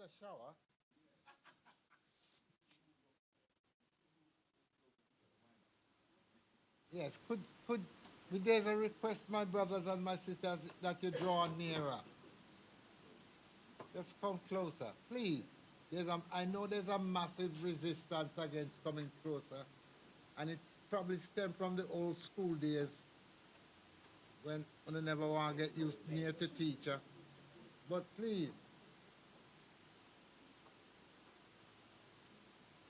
a shower. Yes, there's a request, my brothers and my sisters, that you draw nearer. Just come closer, please. I know there's a massive resistance against coming closer, and it's probably stemmed from the old school days when I never want to get used near to teacher. But please,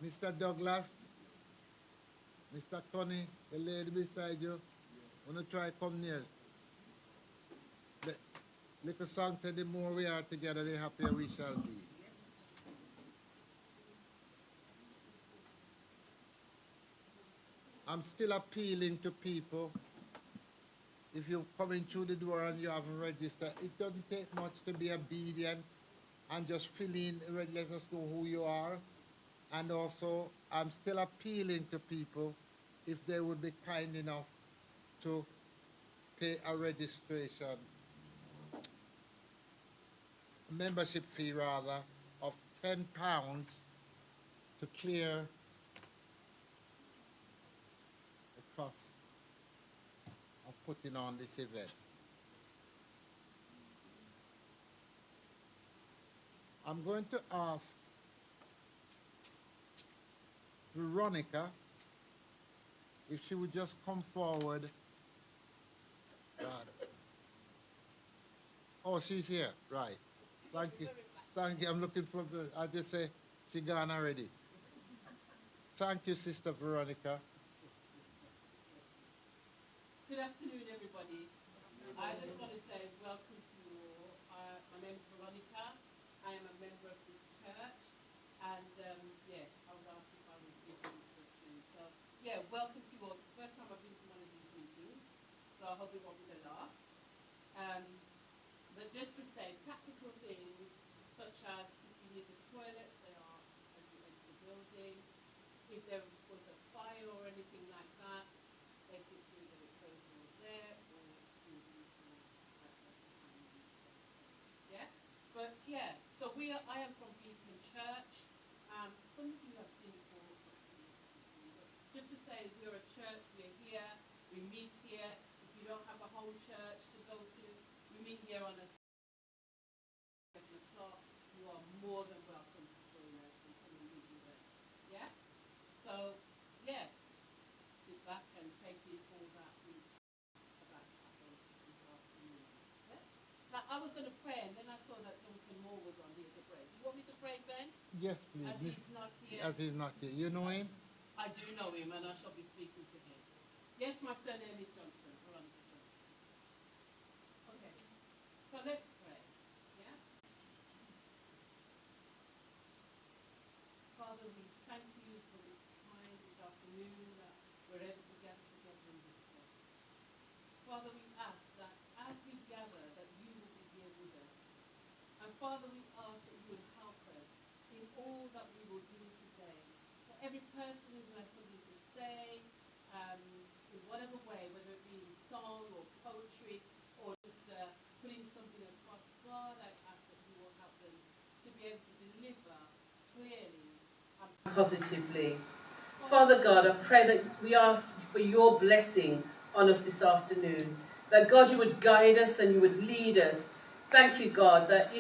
Mr. Douglas, Mr. Tony, the lady beside you, want to try come near. The little song said, the more we are together, the happier we shall be. I'm still appealing to people. If you're coming through the door and you haven't registered, it doesn't take much to be obedient and just fill in, let us know who you are. And also, I'm still appealing to people if they would be kind enough to pay a registration, membership fee rather, of £10 to clear the cost of putting on this event. I'm going to ask Veronica if she would just come forward. Oh, she's here, right. Thank you. Thank you. I'm looking for the, I just say she gone already. Thank you, Sister Veronica. Good afternoon, everybody. I just want to say welcome to you all. My name is Veronica. I am a member of this church. And, yeah, I was asked if I would give an introduction. So, yeah, welcome to you all. It's the first time I've been to one of these meetings. So I hope it won't be the last. But just to say, practical things such as if you need the toilets, they are as you enter the building. If there was a fire or anything like that, basically the clothes was there, or you need to yeah. But yeah, so I am from Beacon Church. Some of you have seen it before. Just to say, we're a church. We're here. We meet here. If you don't have a home church to go to, we meet here on a 7 o'clock. You are more than welcome to join us and come and meet with us. Yeah? So, yeah, sit back and take in all that we about to happen this afternoon. Yeah? Now, I was going to pray, and then I saw that Jonathan Moore was on here to pray. Do you want me to pray, Ben? Yes, please. As he's not here. As he's not here. You know him? I do know him, and I shall be speaking to him. Yes, my surname is Johnson, Veronica Johnson. Okay, so let's pray. Yeah? Father, we thank you for this time this afternoon that we're able to gather together in this place. Father, we ask that as we gather, that you will be here with us. And Father, we ask that you would help us in all that we will do today. For every person who has something to say, in whatever way, whether it be in song or poetry or just putting something across, God, I ask that you will help them to be able to deliver clearly and positively. Father God, I pray that we ask for your blessing on us this afternoon, that God, you would guide us and you would lead us. Thank you, God, that,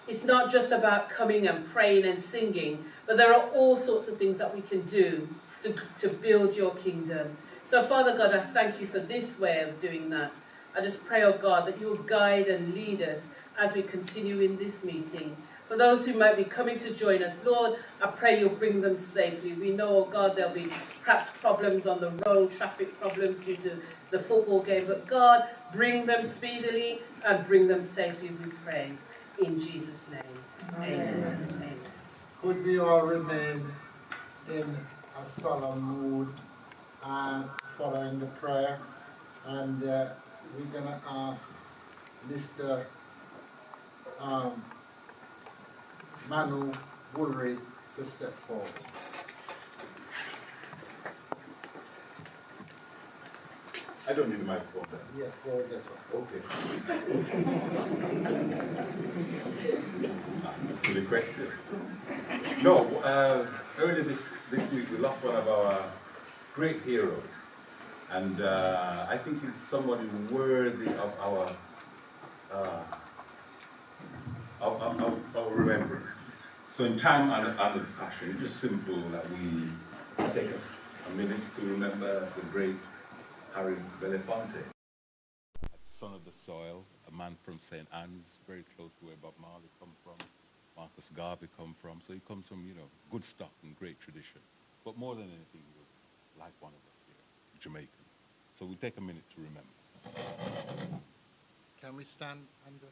it's not just about coming and praying and singing, but there are all sorts of things that we can do to build your kingdom. So, Father God, I thank you for this way of doing that. I just pray, oh God, that you will guide and lead us as we continue in this meeting. For those who might be coming to join us, Lord, I pray you'll bring them safely. We know, oh God, there'll be perhaps problems on the road, traffic problems due to the football game. But God, bring them speedily and bring them safely, we pray. In Jesus' name. Amen. Amen. Could we all remain in a solemn mood and following the prayer? And we're going to ask Mr. Manu Woolry to step forward. I don't need the microphone then. Yes, go this one. Okay. That's a silly question. No, earlier this week we lost one of our great heroes. And I think he's somebody worthy of our remembrance. So in time and fashion, it's just simple that we take a minute to remember the great Harry Belafonte. Son of the soil, a man from St. Anne's, very close to where Bob Marley come from, Marcus Garvey come from. So he comes from, good stock and great tradition. But more than anything, he was like one of us here, Jamaican. So we take a minute to remember. Can we stand under?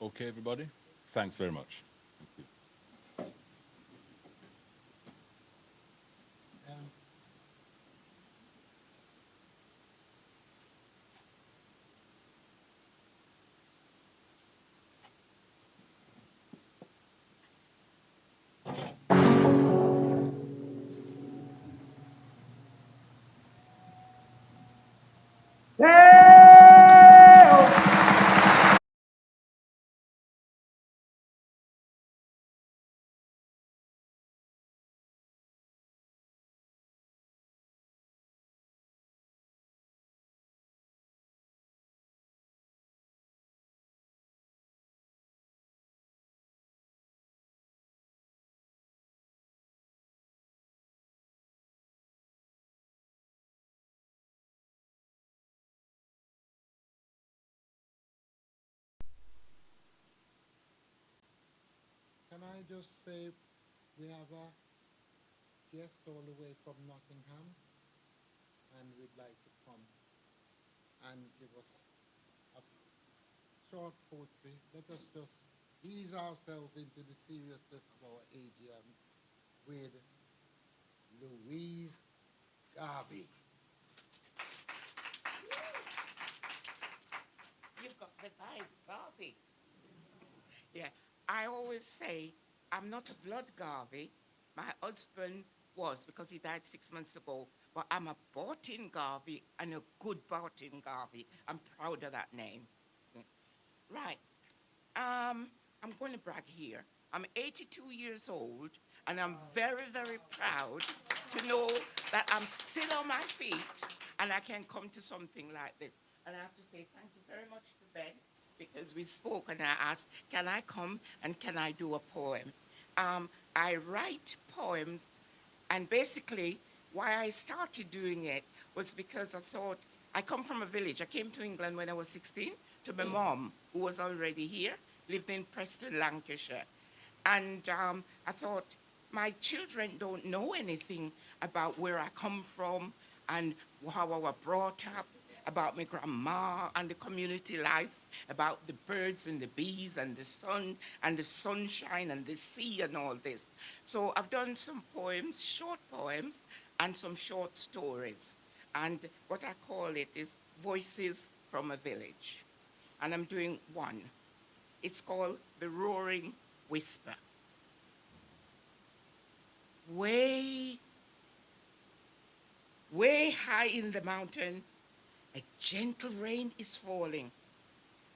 Okay, everybody? Thanks very much. Thank you. Can I just say we have a guest all the way from Nottingham, and we'd like to come and give us a short poetry. Let us just ease ourselves into the seriousness of our AGM with Louise Garvey. You've got the vibe, Garvey. Yeah, I always say I'm not a blood Garvey. My husband was because he died 6 months ago, but I'm a bought-in Garvey and a good bought-in Garvey. I'm proud of that name. Right. I'm going to brag here. I'm 82 years old, and I'm very, very proud to know that I'm still on my feet and I can come to something like this. And I have to say thank you very much to Ben, because we spoke and I asked, can I come and can I do a poem? I write poems, and basically why I started doing it was because I thought, I come from a village. I came to England when I was 16 to my mom, who was already here, lived in Preston, Lancashire. And I thought, my children don't know anything about where I come from and how I was brought up, about my grandma and the community life, about the birds and the bees and the sun and the sunshine and the sea and all this. So I've done some poems, short poems, and some short stories. And what I call it is Voices from a Village. And I'm doing one. It's called The Roaring Whisper. Way high in the mountain, a gentle rain is falling.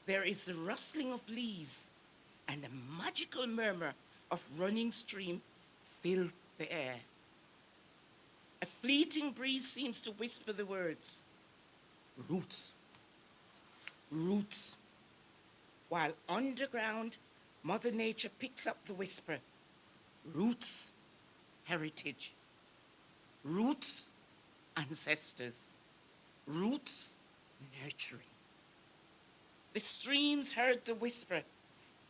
There is the rustling of leaves, and a magical murmur of running stream fill the air. A fleeting breeze seems to whisper the words, roots, roots. While underground, Mother Nature picks up the whisper, roots, heritage, roots, ancestors, roots nurturing. The streams heard the whisper.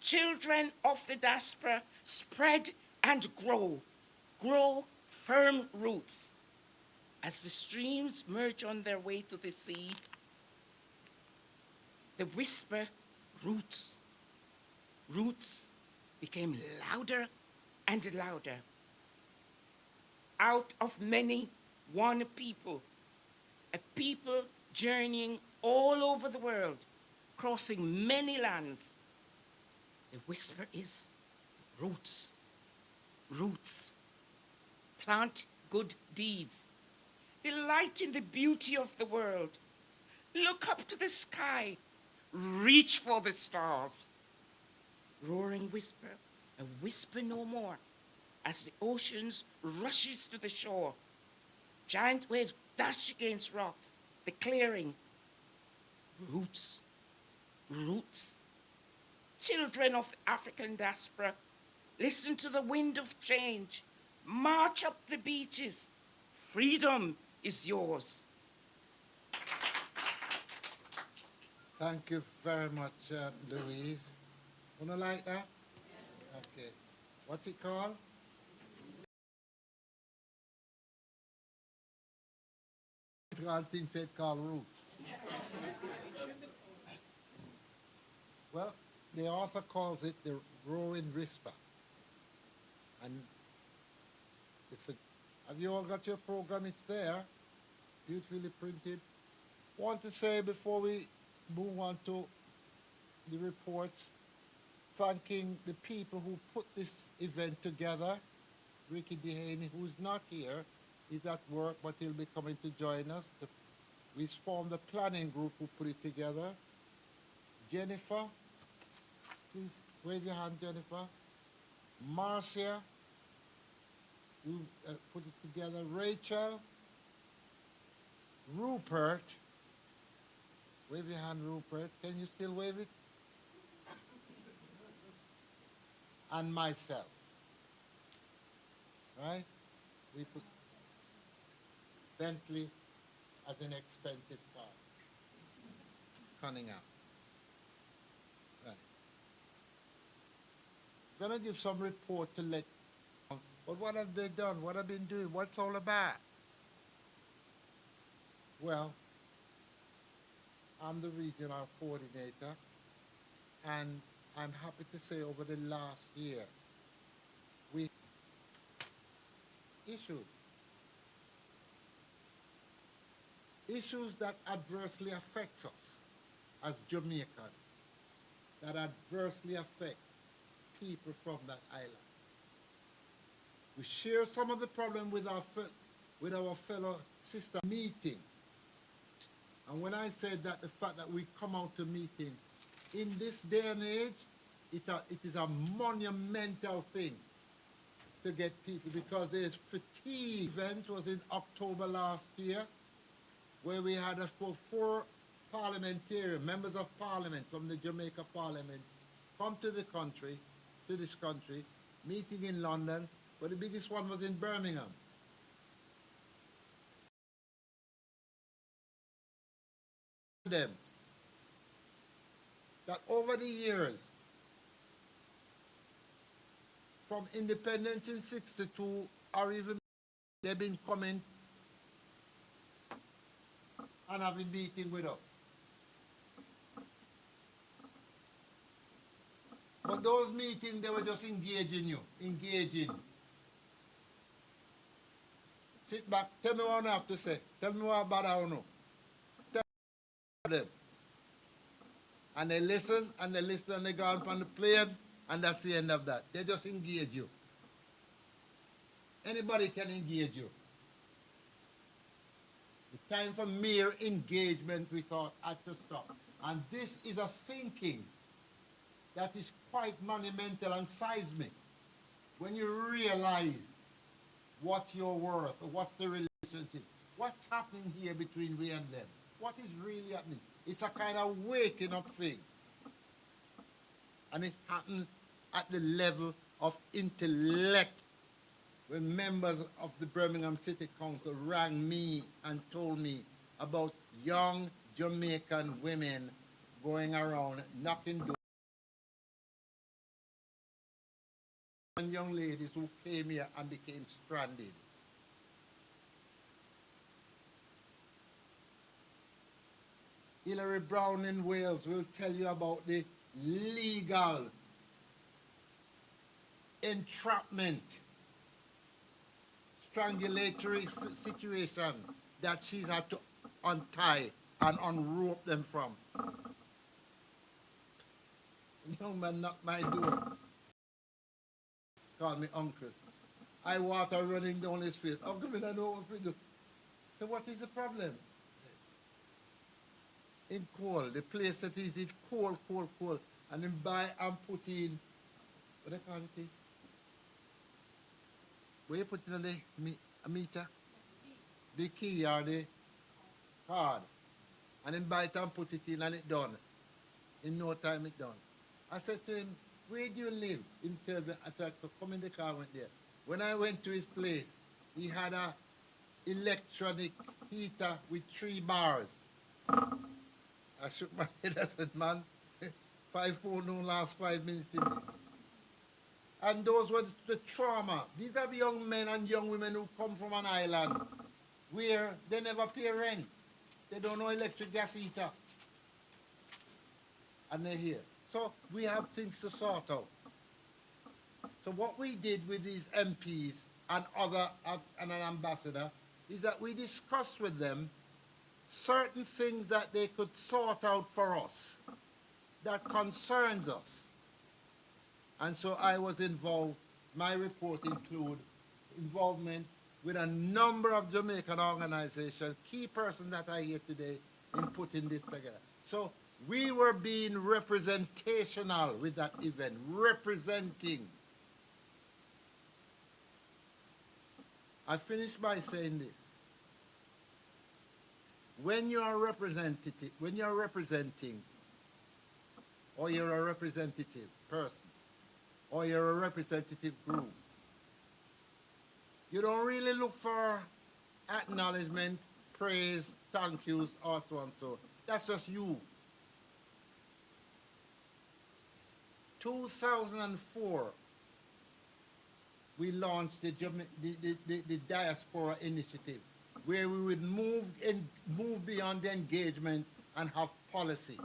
Children of the diaspora spread and grow firm roots. As the streams merge on their way to the sea, the whisper, roots became louder and louder. Out of many, one people, a people journeying all over the world, crossing many lands. The whisper is roots. Plant good deeds. Delight in the beauty of the world. Look up to the sky. Reach for the stars. Roaring whisper, a whisper no more, as the oceans rushes to the shore. Giant waves dash against rocks, declaring, roots. Children of the African diaspora, listen to the wind of change. March up the beaches. Freedom is yours. Thank you very much, Louise. Wanna like that? Yes. Okay. What's it called? I think it's called roots. Well, the author calls it the Roaring Whisper. And have you all got your program? It's there, beautifully printed. Want to say before we move on to the reports, thanking the people who put this event together. Ricky Dehaney, who's not here, he's at work, but he'll be coming to join us. We formed a planning group who put it together. Jennifer, please wave your hand, Jennifer. Marcia, who put it together. Rachel, Rupert, wave your hand, Rupert. Can you still wave it? And myself. Right? We put Bentley as an expensive car. Coming out. Right. I'm gonna give some report to let. But what have they done? What have they been doing? What's all about? Well, I'm the regional coordinator, and I'm happy to say over the last year, we issues that adversely affect us as Jamaicans, that adversely affect people from that island. We share some of the problem with our fellow sister meeting. And when I say that, the fact that we come out to meeting, in this day and age, it is a monumental thing to get people, because there's fatigue. Event was in October last year, where we had 4 parliamentarians, members of parliament from the Jamaica Parliament, come to the country, to this country, meeting in London, but the biggest one was in Birmingham. Them that over the years, from independence in 62, or even they've been coming and having meeting with us. But those meetings, they were just engaging. Sit back, tell me what I have to say. Tell me what bad I know. Tell them. And they listen, and they go on the plane, and that's the end of that. They just engage you. Anybody can engage you. The time for mere engagement, we thought, had to stop. And this is a thinking that is quite monumental and seismic. When you realize what you're worth, or what's the relationship, what's happening here between we and them, what is really happening. It's a kind of waking up thing. And it happens at the level of intellect. When members of the Birmingham City Council rang me and told me about young Jamaican women going around knocking doors. And young ladies who came here and became stranded. Hilary Brown in Wales will tell you about the legal entrapment, strangulatory situation that she's had to untie and unrope them from. A young man knocked my door, called me uncle. I water running down his face. Uncle, I don't know what to do. So what is the problem? In cold, the place that is it cold, cold, cold. And then buy and put in, what do you call it? Where you put in a meter? The key or the card. And then buy it and put it in and it done. In no time it done. I said to him, where do you live? He tells me, I tried to come in the car, went there. When I went to his place, he had a electronic heater with 3 bars. I shook my head, I said, man, 5 phone don't last 5 minutes in this. And those were the trauma. These are young men and young women who come from an island where they never pay rent. They don't know electric gas heater. And they're here. So we have things to sort out. So what we did with these MPs and and an ambassador is that we discussed with them certain things that they could sort out for us that concerns us. And so I was involved. My report include involvement with a number of Jamaican organizations, key persons that are here today in putting this together. So we were being representational with that event, representing. I finish by saying this. When you are representative, when you're representing, or you're a representative person, or you're a representative group, you don't really look for acknowledgement, praise, thank yous, or so and so. That's just you. 2004, we launched the Diaspora Initiative, where we would move beyond the engagement and have policy.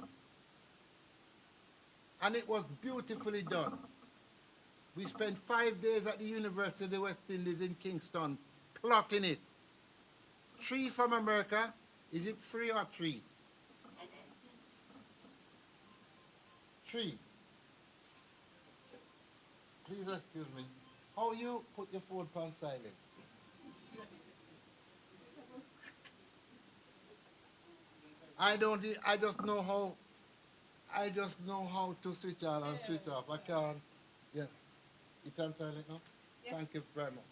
And it was beautifully done. We spent 5 days at the University of the West Indies in Kingston plotting it. 3 from America. Is it 3 or 3? 3. Please excuse me. How you put your phone on silent? I just know how to switch on and switch off. I can't. Yes. It's on silent now? Yes. Thank you very much.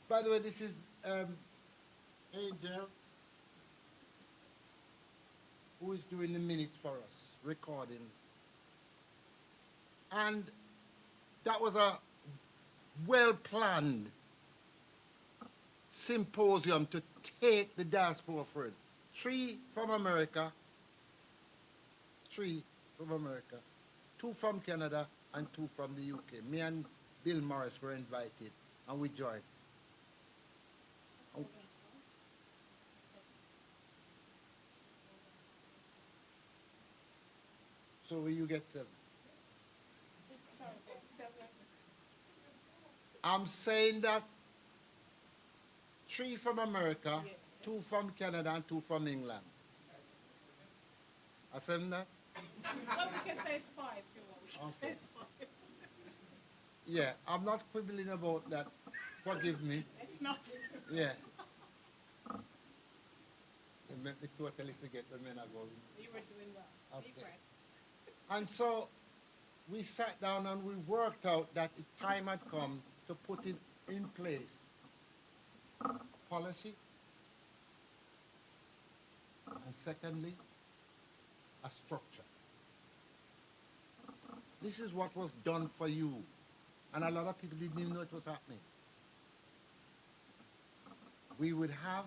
By the way, this is Angel, who is doing the minutes for us, recordings. And that was a well-planned symposium to take the diaspora forward. 3 from America, 3 from America, 2 from Canada, and 2 from the UK. Me and Bill Morris were invited, and we joined. So you get 7. I'm saying that 3 from America, 2 from Canada, and 2 from England. I said that? Well, we can say 5 if you want. Okay. Yeah, I'm not quibbling about that. Forgive me. It's not. Yeah. It made me totally forget the men are going. You were doing well. Okay. And so we sat down and we worked out that the time had come to put in place a policy, and secondly, a structure. This is what was done for you, and a lot of people didn't even know it was happening. We would have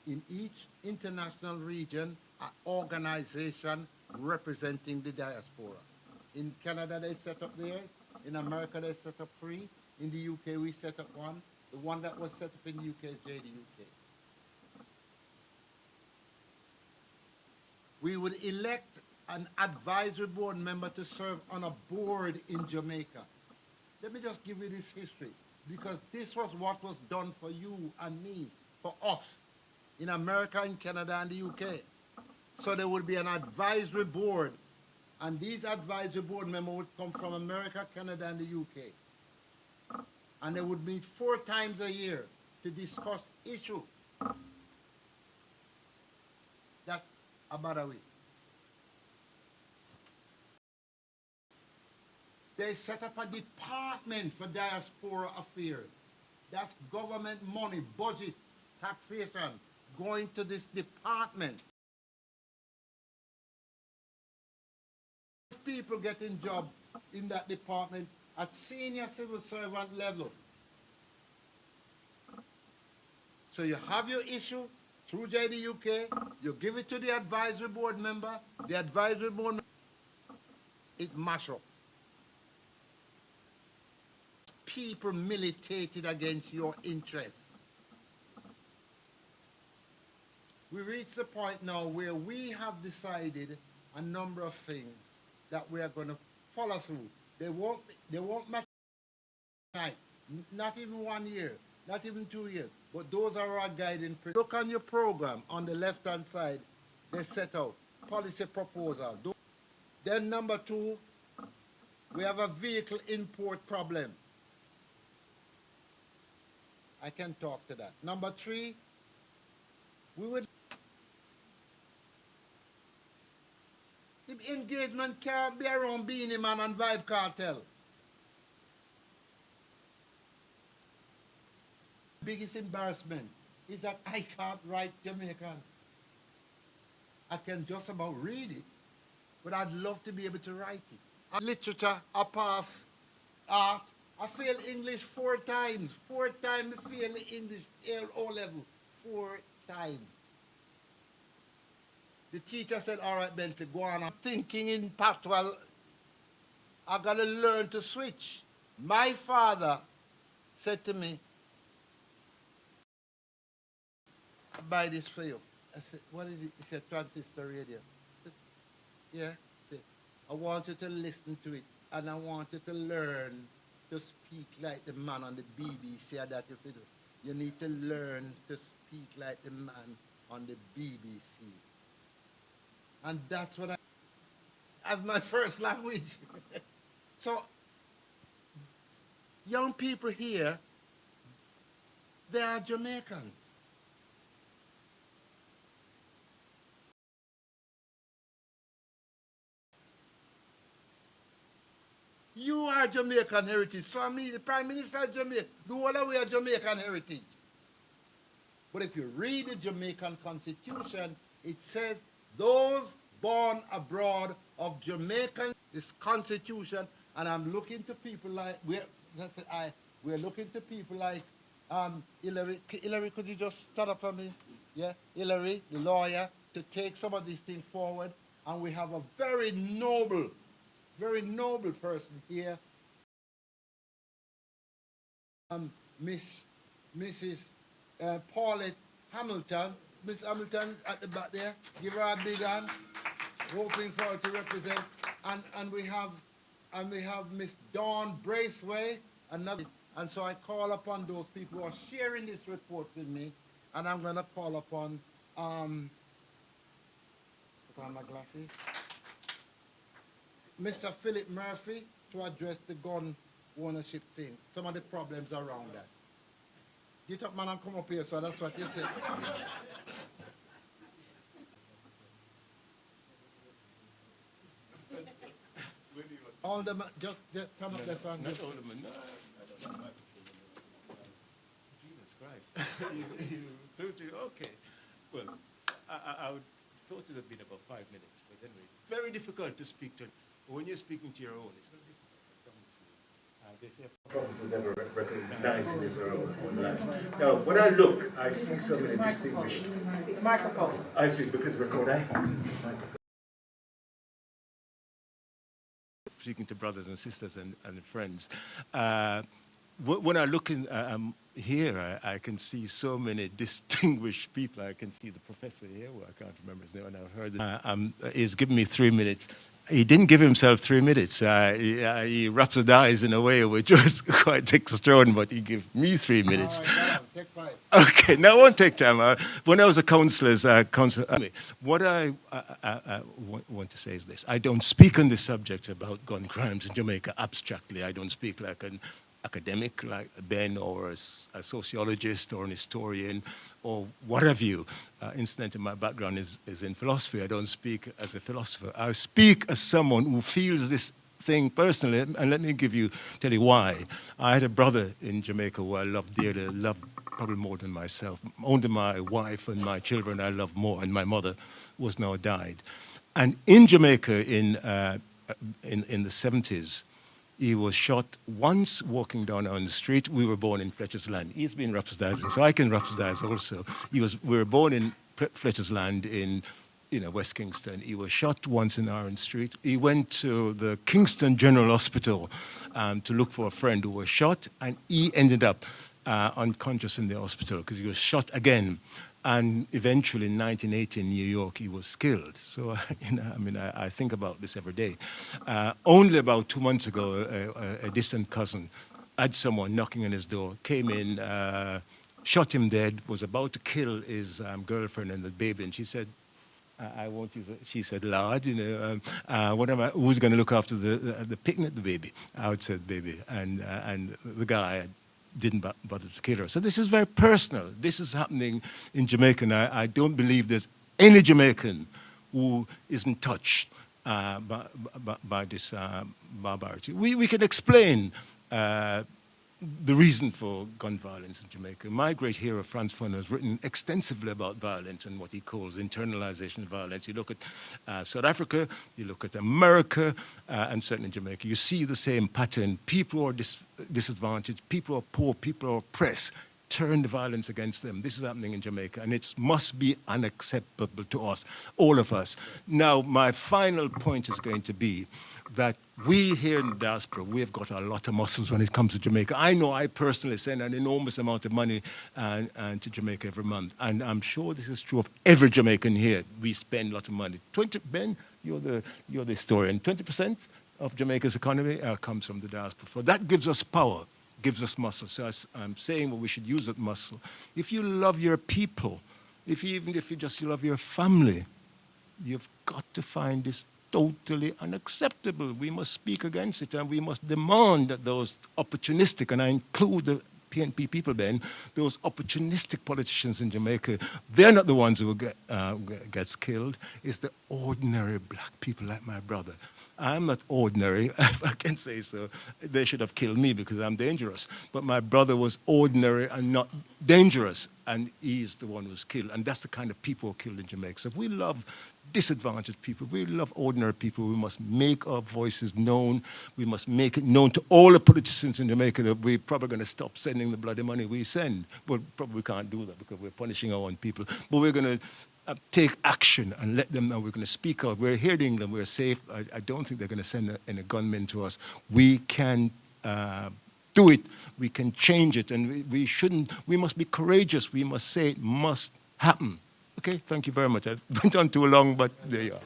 in each international region an organization representing the diaspora. In Canada, they set up theirs. In America, they set up 3. In the UK, we set up 1. The one that was set up in the UK is JDUK. We would elect an advisory board member to serve on a board in Jamaica. Let me just give you this history, because this was what was done for you and me, for us, in America, in Canada, and the UK. So there would be an advisory board, and these advisory board members would come from America, Canada, and the UK. And they would meet 4 times a year to discuss issues that are bother we. They set up a department for diaspora affairs. That's government money, budget, taxation, going to this department. People getting jobs in that department at senior civil servant level. So you have your issue through JDUK, you give it to the advisory board member, the advisory board member, it mash up. People militated against your interests. We reached the point now where we have decided a number of things that we are going to follow through. They won't match tonight, not even 1 year, not even 2 years, but those are our guiding principles. Look on your program on the left-hand side, they set out policy proposal. Then number 2, we have a vehicle import problem. I can talk to that. Number 3, we would the engagement can't be around Beanie Man and Vibe Cartel. Biggest embarrassment is that I can't write Jamaican. I can just about read it, but I'd love to be able to write it. Literature, I pass. Art, I failed English 4 times. 4 times I failed English O level. 4 times. The teacher said, all right, Bentley, go on. I'm thinking in patois, I got to learn to switch. My father said to me, I buy this for you. I said, what is it? He said, transistor radio. I said, yeah. He said, I want you to listen to it, and I want you to learn to speak like the man on the BBC. That if you do, you need to learn to speak like the man on the BBC. And that's what I, as my first language. So, young people here, they are Jamaicans. You are Jamaican heritage. So I mean, the Prime Minister of Jamaica, the whole of we are Jamaican heritage. But if you read the Jamaican Constitution, it says those born abroad of Jamaican, this Constitution, and I'm looking to people like, we're looking to people like Hillary. Hillary, could you just stand up for me? Yeah, Hillary, the lawyer, to take some of these things forward. And we have a very noble person here. Mrs. Paulette Hamilton. Miss Hamilton at the back there. Give her a big hand. Hoping for her to represent. And we have Miss Dawn Braithwaite. And so I call upon those people who are sharing this report with me. And I'm going to call upon, put on my glasses, Mr. Philip Murphy to address the gun ownership thing. Some of the problems around that. Get up, man, and come up here, so that's what you said. All the, just come up there, son. Not all the man, no, I don't know. Jesus Christ. Okay. Well, I would thought it would have been about 5 minutes, but anyway, very difficult to speak to. When you're speaking to your own, it's very difficult, honestly. They say Prophets are never recognized in his own land. Now, when I look, I see so many distinguished. The microphone. I see, because record I. speaking to brothers and sisters and friends. When I look in here, I can see so many distinguished people. I can see the professor here, who I can't remember his name, and I've heard he's given me 3 minutes. He didn't give himself 3 minutes. He rhapsodized in a way which was quite extraordinary, but he gave me 3 minutes. All right, take 5. Okay, now I won't take time. When I was a counselor, what I want to say is this. I don't speak on the subject about gun crimes in Jamaica abstractly. I don't speak like an academic like Ben or a sociologist or an historian or what have you. Incidentally, my background is in philosophy. I don't speak as a philosopher. I speak as someone who feels this thing personally, and let me tell you why. I had a brother in Jamaica who I loved dearly, loved probably more than myself. Only my wife and my children I love more, and my mother was now died. And in Jamaica in the 70s, he was shot once walking down on the street. We were born in Fletcher's Land. He's been rhapsodizing, so I can rhapsodize also. We were born in Fletcher's Land in West Kingston. He was shot once in Orange Street. He went to the Kingston General Hospital to look for a friend who was shot, and he ended up unconscious in the hospital because he was shot again. And eventually, in 1980 in New York, he was killed. So, I think about this every day. Only about 2 months ago, a distant cousin had someone knocking on his door, came in, shot him dead, was about to kill his girlfriend and the baby, and she said, I won't use it. She said, Lord, who's going to look after the picnic, the baby, outside baby? And the guy didn't bother to kill her. So this is very personal. This is happening in Jamaica, and I don't believe there's any Jamaican who isn't touched by this barbarity. We can explain the reason for gun violence in Jamaica. My great hero, Franz Fanon, has written extensively about violence and what he calls internalization of violence. You look at South Africa, you look at America, and certainly in Jamaica, you see the same pattern. People who are disadvantaged, people who are poor, people who are oppressed, turn the violence against them. This is happening in Jamaica, and it must be unacceptable to us, all of us. Now, my final point is going to be that we here in the diaspora, we have got a lot of muscles when it comes to Jamaica. I know I personally send an enormous amount of money to Jamaica every month, and I'm sure this is true of every Jamaican here. We spend a lot of money. Ben, you're the historian. 20% of Jamaica's economy comes from the diaspora. So that gives us power, gives us muscle. So I'm saying we should use that muscle. If you love your people, even if you just love your family, you've got to find this totally unacceptable. We must speak against it, and we must demand that those opportunistic, and I include the PNP people, Ben, those opportunistic politicians in Jamaica, they're not the ones who gets killed. It's the ordinary black people like my brother. I'm not ordinary, if I can say so. They should have killed me because I'm dangerous. But my brother was ordinary and not dangerous, and he's the one who's killed. And that's the kind of people who are killed in Jamaica. So if we love disadvantaged people, we love ordinary people, we must make our voices known. We must make it known to all the politicians in Jamaica that we're probably going to stop sending the bloody money we send. Well, probably can't do that because we're punishing our own people. But we're going to take action and let them know we're going to speak out. We're here in England, we're safe. I don't think they're going to send any gunmen to us. We can do it, we can change it, and we must be courageous. We must say it must happen. Okay, thank you very much. I went on too long, but there you are.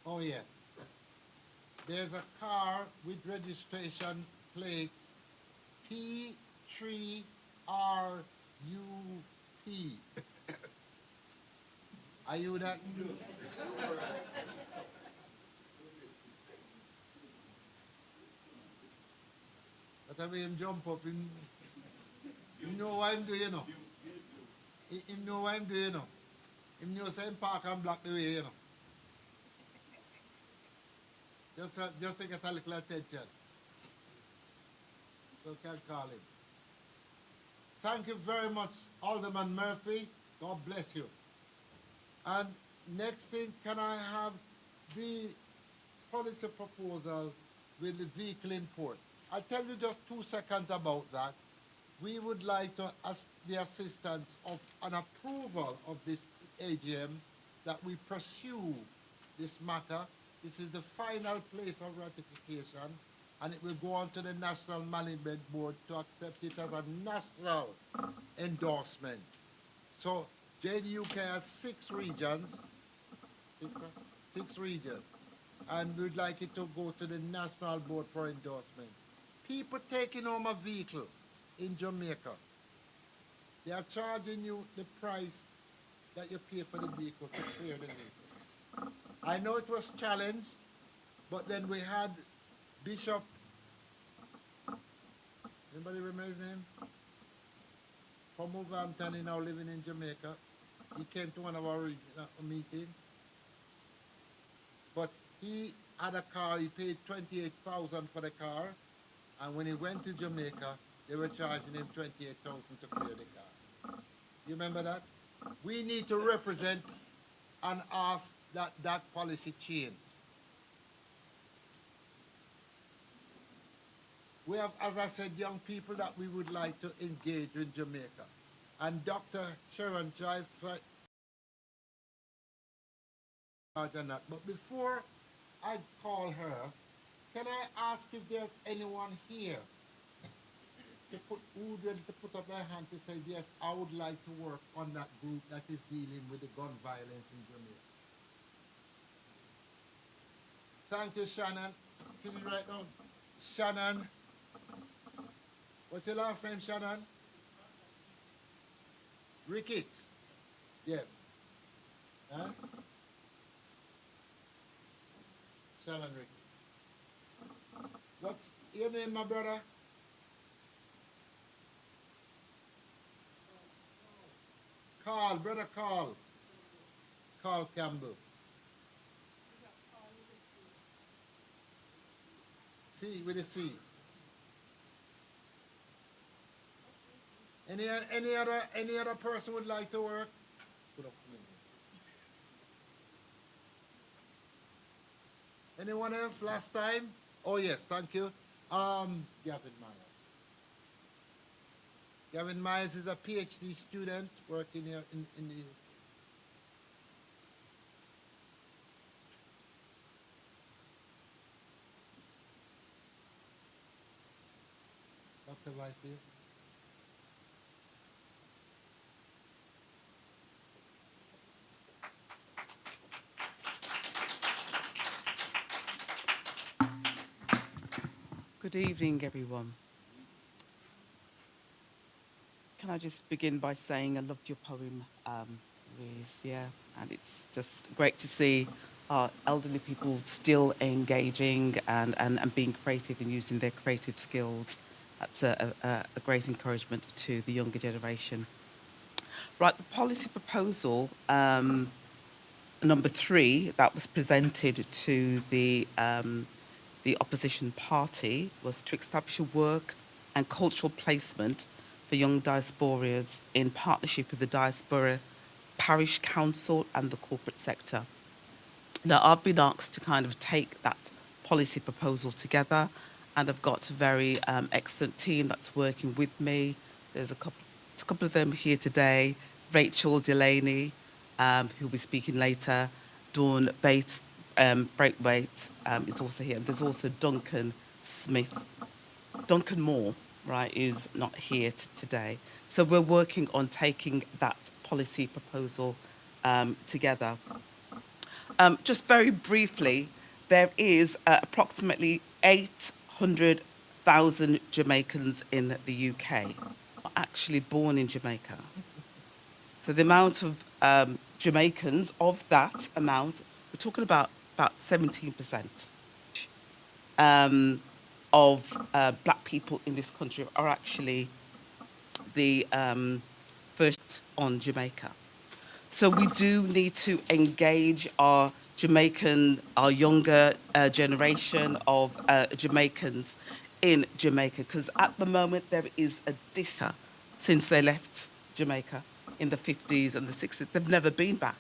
Oh, yeah. There's a car with registration plate P3RUP. Are you that? But I mean, him jump up. Him know what I'm doing, you know. Him know what I'm doing, you know. Him know say him park and block the way, you know. Just to get a little attention. You can call him. Thank you very much, Alderman Murphy. God bless you. And next thing, can I have the policy proposal with the vehicle import? I'll tell you just 2 seconds about that. We would like to ask the assistance of an approval of this AGM that we pursue this matter. This is the final place of ratification, and it will go on to the National Management Board to accept it as a national endorsement. So JDUK has 6 regions, 6 regions, and we'd like it to go to the National Board for endorsement. People taking home a vehicle in Jamaica, they are charging you the price that you pay for the vehicle to clear the vehicle. I know it was challenged, but then we had Bishop, anybody remember his name? From Wolverhampton, he now living in Jamaica. He came to one of our meetings, but he had a car, he paid $28,000 for the car, and when he went to Jamaica, they were charging him $28,000 to clear the car. You remember that? We need to represent and ask that that policy change. We have, as I said, young people that we would like to engage in Jamaica. And Dr. Sharon Jive, but before I call her, can I ask if there's anyone here who would ready to put up their hand to say, yes, I would like to work on that group that is dealing with the gun violence in Jamaica? Thank you, Shannon. Can you write down? Shannon. What's your last name, Shannon? Ricketts. Yeah. Huh? Shannon Ricketts. What's your name, my brother? Carl, brother Carl. Carl Campbell. C with a C. Any other person would like to work? Put up. Anyone else last time? Oh yes, thank you. Gavin Myers. Gavin Myers is a PhD student working here in the Dr. Whitefield. Good evening, everyone. Can I just begin by saying I loved your poem, Louise, yeah, and it's just great to see our elderly people still engaging and being creative and using their creative skills. That's a great encouragement to the younger generation. Right, the policy proposal number 3 that was presented to the opposition party was to establish a work and cultural placement for young diasporas in partnership with the Diaspora Parish Council and the corporate sector. Now, I've been asked to kind of take that policy proposal together, and I've got a very excellent team that's working with me. There's a couple of them here today. Rachel Delaney, who'll be speaking later. Dawn Braithwaite is also here. There's also Duncan Smith. Duncan Moore, right, is not here today. So we're working on taking that policy proposal together. Just very briefly, there is approximately 800,000 Jamaicans in the UK, actually born in Jamaica. So the amount of Jamaicans, of that amount, we're talking about 17%. Of black people in this country are actually the first on Jamaica. So we do need to engage our younger generation of Jamaicans in Jamaica, because at the moment there is a dissenter since they left Jamaica in the 50s and the 60s. They've never been back.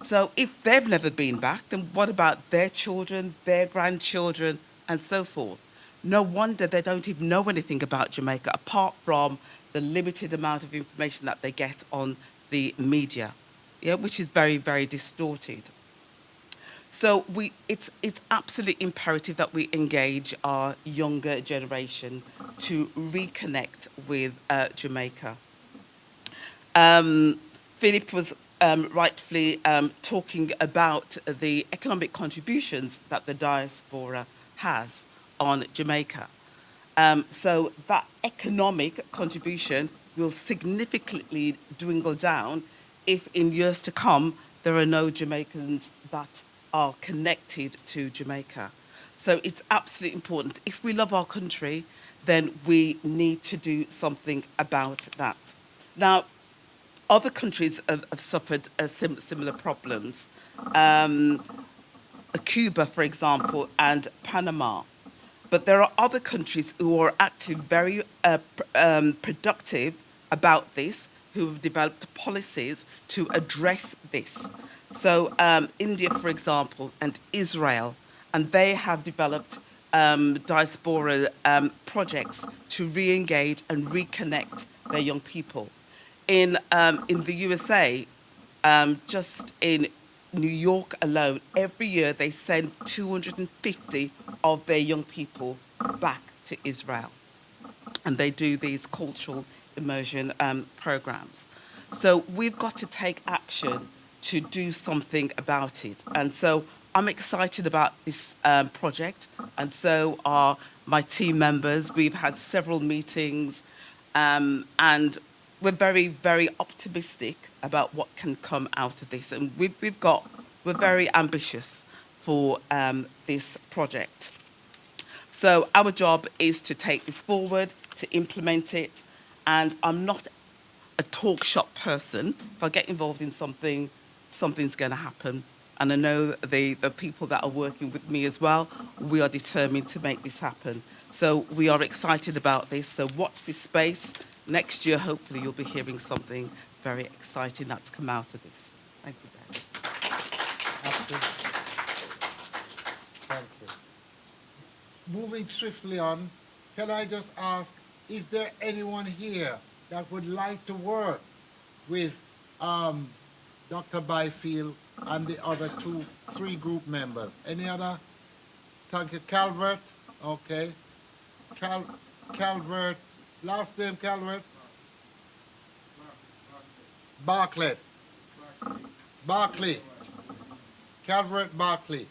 So if they've never been back, then what about their children, their grandchildren, and so forth? No wonder they don't even know anything about Jamaica, apart from the limited amount of information that they get on the media, yeah, which is very, very distorted. So it's absolutely imperative that we engage our younger generation to reconnect with Jamaica. Philip was rightfully talking about the economic contributions that the diaspora has on Jamaica. So that economic contribution will significantly dwindle down if in years to come there are no Jamaicans that are connected to Jamaica. So it's absolutely important. If we love our country, then we need to do something about that. Now, other countries have suffered similar problems. Cuba, for example, and Panama. But there are other countries who are actually very productive about this, who have developed policies to address this. So India, for example, and Israel, and they have developed diaspora projects to re-engage and reconnect their young people. In the USA, just in New York alone, every year they send 250 of their young people back to Israel. And they do these cultural immersion programs. So we've got to take action to do something about it. And so I'm excited about this project, and so are my team members. We've had several meetings, and we're very, very optimistic about what can come out of this. And we're very ambitious for this project. So our job is to take this forward, to implement it, and I'm not a talk shop person. If I get involved in something, something's going to happen. And I know the people that are working with me as well, we are determined to make this happen. So we are excited about this. So watch this space. Next year, hopefully, you'll be hearing something very exciting that's come out of this. Thank you, Dad. Thank you. Moving swiftly on, can I just ask, is there anyone here that would like to work with Dr. Byfield and the other three group members? Any other? Thank you. Calvert? Okay. Calvert. Last name Calvert? Bartlett. Barclay. Calvert Barclay.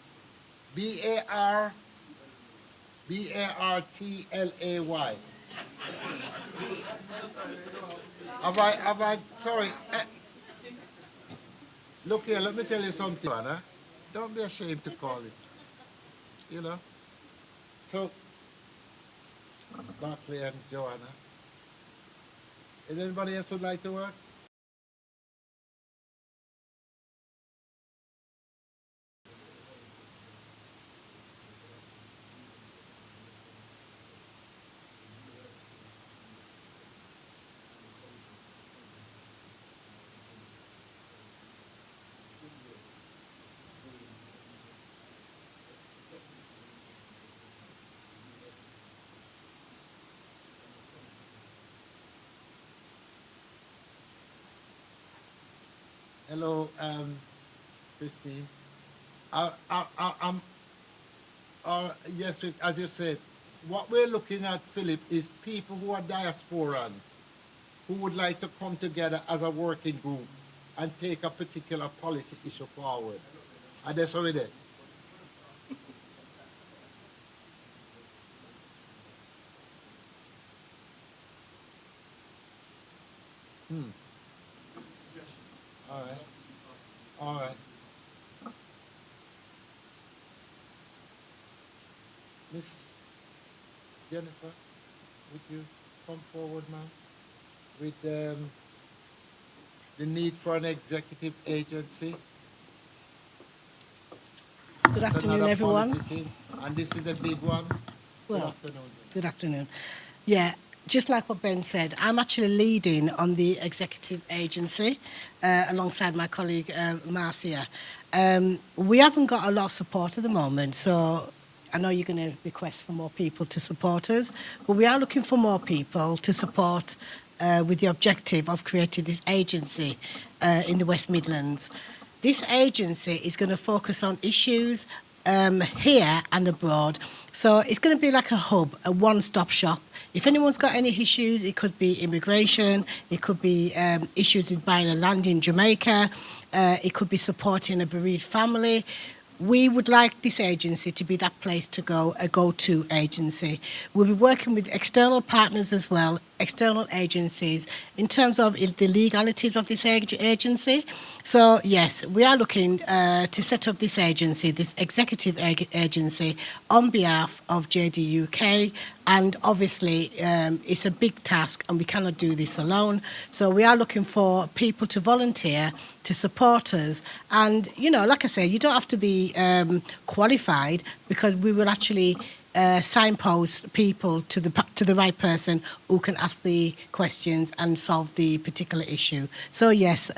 Bartlay. Sorry. Look here, let me tell you something, Anna. Don't be ashamed to call it. You know? So, Barclay and Joanna. Is anybody else would like to work? Hello, Christine. Yes, as you said, what we're looking at, Philip, is people who are diasporans who would like to come together as a working group and take a particular policy issue forward. And that's what we did. All right. All right. Miss Jennifer, would you come forward now with the need for an executive agency? Good That's afternoon, another everyone. policy thing, and this is a big one. Good Well, afternoon. good afternoon. Yeah, just like what Ben said, I'm actually leading on the executive agency alongside my colleague Marcia. We haven't got a lot of support at the moment, so I know you're going to request for more people to support us, but we are looking for more people to support with the objective of creating this agency in the West Midlands. This agency is going to focus on issues here and abroad. So it's going to be like a hub, a one-stop shop. If anyone's got any issues, it could be immigration, it could be issues with buying a land in Jamaica, it could be supporting a bereaved family. We would like this agency to be that place to go, a go-to agency. We'll be working with external partners as well, external agencies, in terms of the legalities of this agency. So, yes, we are looking to set up this agency, this executive agency, on behalf of JDUK. And obviously, it's a big task and we cannot do this alone. So we are looking for people to volunteer, to support us. And, you know, like I said, you don't have to be qualified, because we will actually signpost people to the right person who can ask the questions and solve the particular issue. So, yes,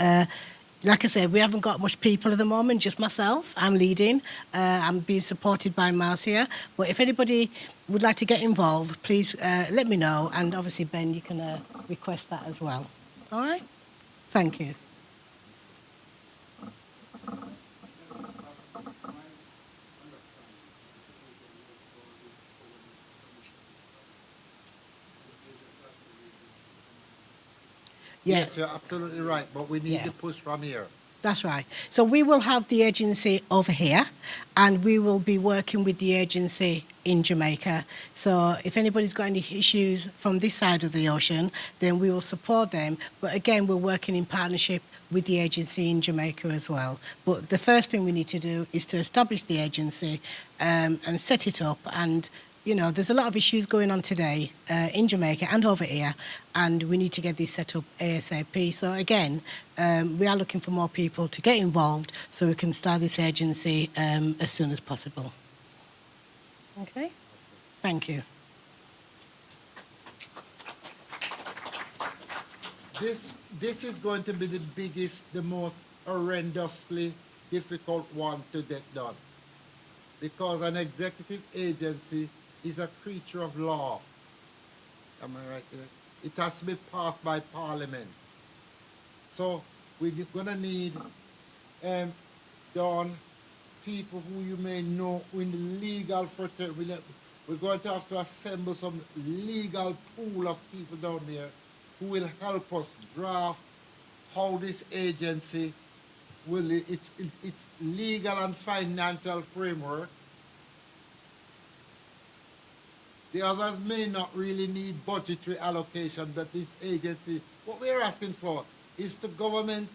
like I said, we haven't got much people at the moment, just myself. I'm leading. I'm being supported by Marcia. But if anybody would like to get involved, please let me know. And obviously, Ben, you can request that as well. All right? Thank you. Yeah. Yes, you're absolutely right, but we need Yeah. the push from here. That's right. So we will have the agency over here, and we will be working with the agency in Jamaica. So if anybody's got any issues from this side of the ocean, then we will support them. But again, we're working in partnership with the agency in Jamaica as well. But the first thing we need to do is to establish the agency and set it up. And you know, there's a lot of issues going on today in Jamaica and over here, and we need to get this set up ASAP. So again, we are looking for more people to get involved so we can start this agency as soon as possible. Okay? Thank you. This is going to be the biggest, the most horrendously difficult one to get done, because an executive agency is a creature of law. Am I right? It has to be passed by Parliament. So we're going to need Dawn, people who you may know in the legal fraternity. We're going to have to assemble some legal pool of people down there who will help us draft how this agency will, its legal and financial framework. The others may not really need budgetary allocation, but this agency, what we're asking for is the government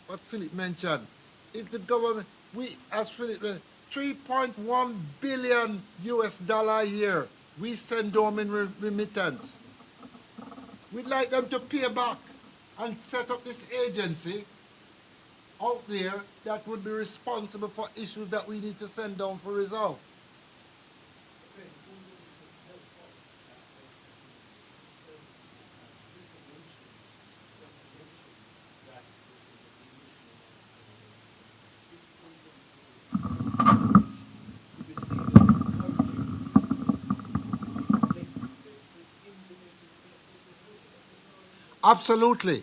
what Philip mentioned, is the government, we, as Philip mentioned, 3.1 billion US dollar a year we send home in remittance. We'd like them to pay back and set up this agency out there that would be responsible for issues that we need to send down for resolve. Absolutely,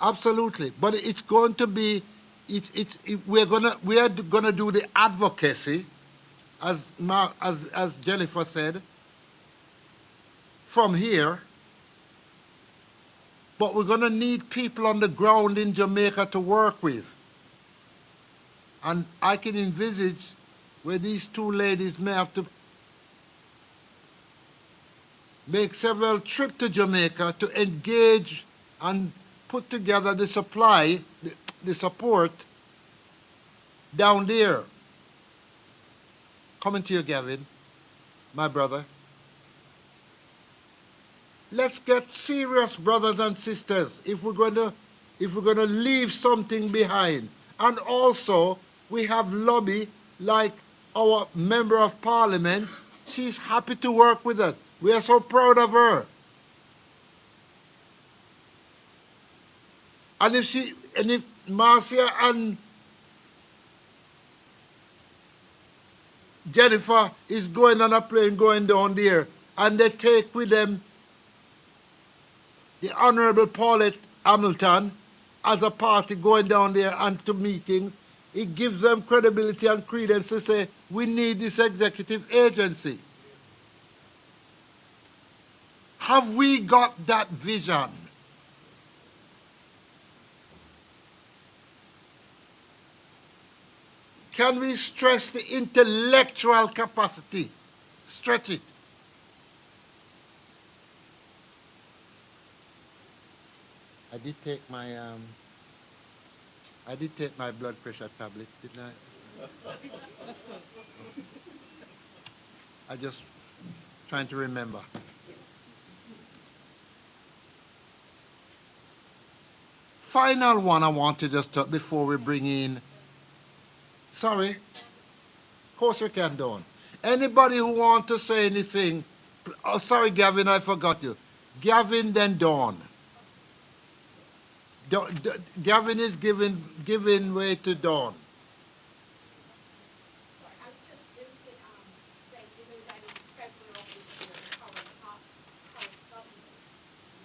absolutely. But it's going to be, we are gonna do the advocacy, as Jennifer said, from here. But we're gonna need people on the ground in Jamaica to work with. And I can envisage where these two ladies may have to make several trips to Jamaica to engage and put together the supply, the support down there. Coming to you, Gavin, my brother. Let's get serious, brothers and sisters, if we're going to leave something behind. And also, We have lobby like our member of parliament. She's happy to work with us. We are so proud of her. And if Marcia and Jennifer is going on a plane going down there, and they take with them the Honorable Paulette Hamilton as a party going down there and to meetings, it gives them credibility and credence to say, we need this executive agency. Have we got that vision? Can we stress the intellectual capacity? Stretch it. I did take my blood pressure tablet, didn't I? That's good. I just trying to remember. Final one I want to just talk before we bring in. Sorry. Of course you can, Dawn. Anybody who want to say anything? Oh, sorry, Gavin, I forgot you. Gavin, then Dawn. Gavin is giving way to Dawn. Sorry, I was just going to say, given that in February of this year, the current government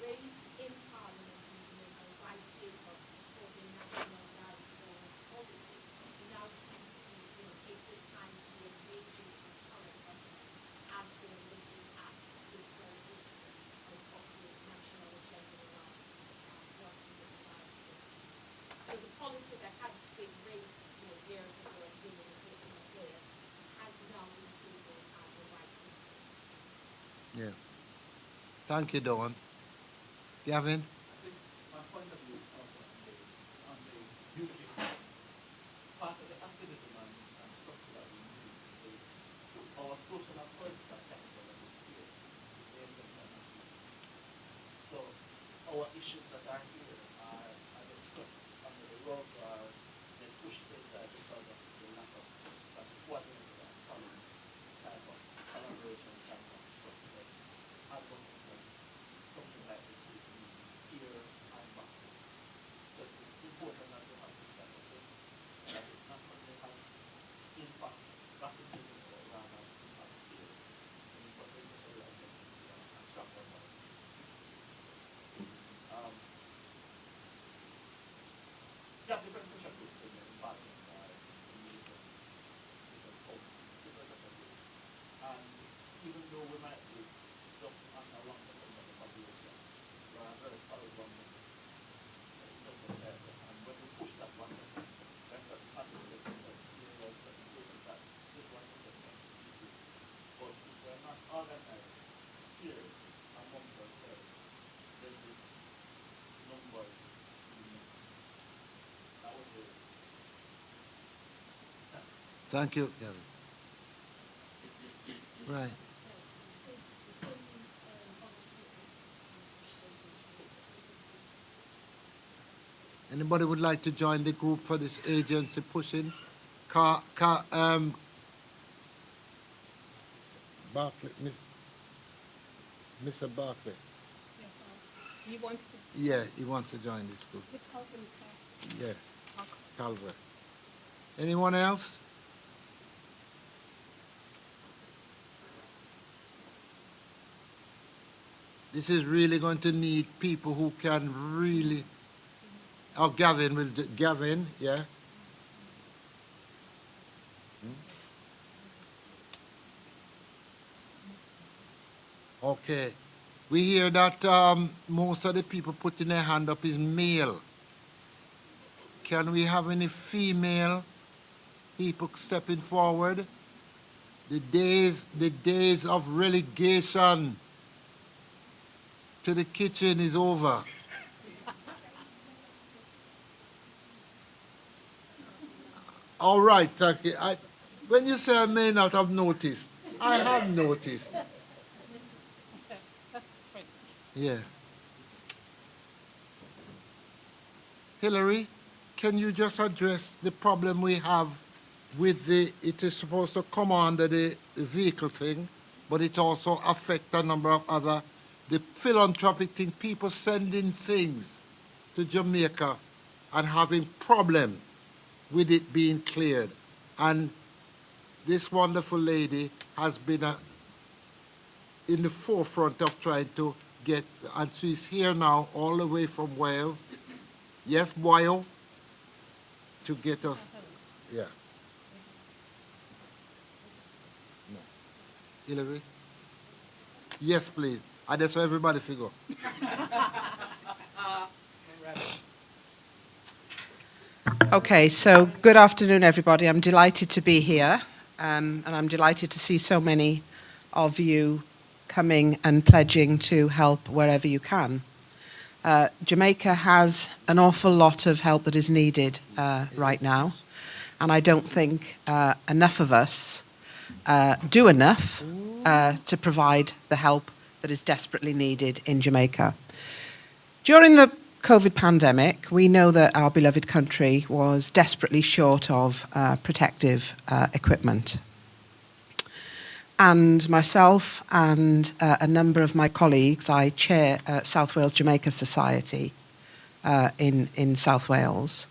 raised in Parliament using a white paper for the National Diaspora Policy, so now seems to be a good time to be engaging with the current government as they're looking at this issue of the national agenda around working with the diaspora. So the policy that had been raised years ago and given a bit of there has now been tabled as a white paper. Yeah. Thank you, Dawn. Gavin? I think my point of view is also on the UK side. Part of the activism and structure that we need is our social and political capital that is here is aimed at that activism. So our issues that are here are either swept under the rug or they pushed aside because of the lack of that coordinated and solid type of collaboration type of structure advocate for something like this would be here and back. So it's important that we have this type of thing, that it not only has impact back in the but rather impact here in something that we are identity and structure policy. Yeah, different pressure groups in the environment are in different homes, different pressure groups. And even though we might be just under 1% of the population, we are a very solid 1% in terms of that. And when we push that 1%, there's certain particles that there's certain places that this 1% can speak to. But if we're not organized here amongst ourselves, then this number is that would be. Thank you, Gavin. Right. Anybody would like to join the group for this agency pushing? Barclay, Mr. Barclay. He wants to. Yeah, he wants to join this group. With Calvin Yeah, Calvert. Anyone else? This is really going to need people who can really. Oh, Gavin will. Gavin, yeah. Okay. We hear that most of the people putting their hand up is male. Can we have any female people stepping forward? The days of relegation to the kitchen is over. All right, thank you. When you say I may not have noticed, I have noticed. Yeah. Hillary, can you just address the problem we have with it is supposed to come under the vehicle thing, but it also affects a number of other, the philanthropic thing, people sending things to Jamaica and having problem with it being cleared. And this wonderful lady has been in the forefront of trying to get, and she's here now all the way from Wales. Yes, Boyle, to get us, yeah. No. Hillary? Yes, please. And that's where everybody figure. Okay, so good afternoon, everybody. I'm delighted to be here, and I'm delighted to see so many of you coming and pledging to help wherever you can. Jamaica has an awful lot of help that is needed right now, and I don't think enough of us do enough to provide the help that is desperately needed in Jamaica. During the COVID pandemic, we know that our beloved country was desperately short of protective equipment. And myself and a number of my colleagues, I chair South Wales Jamaica Society in South Wales,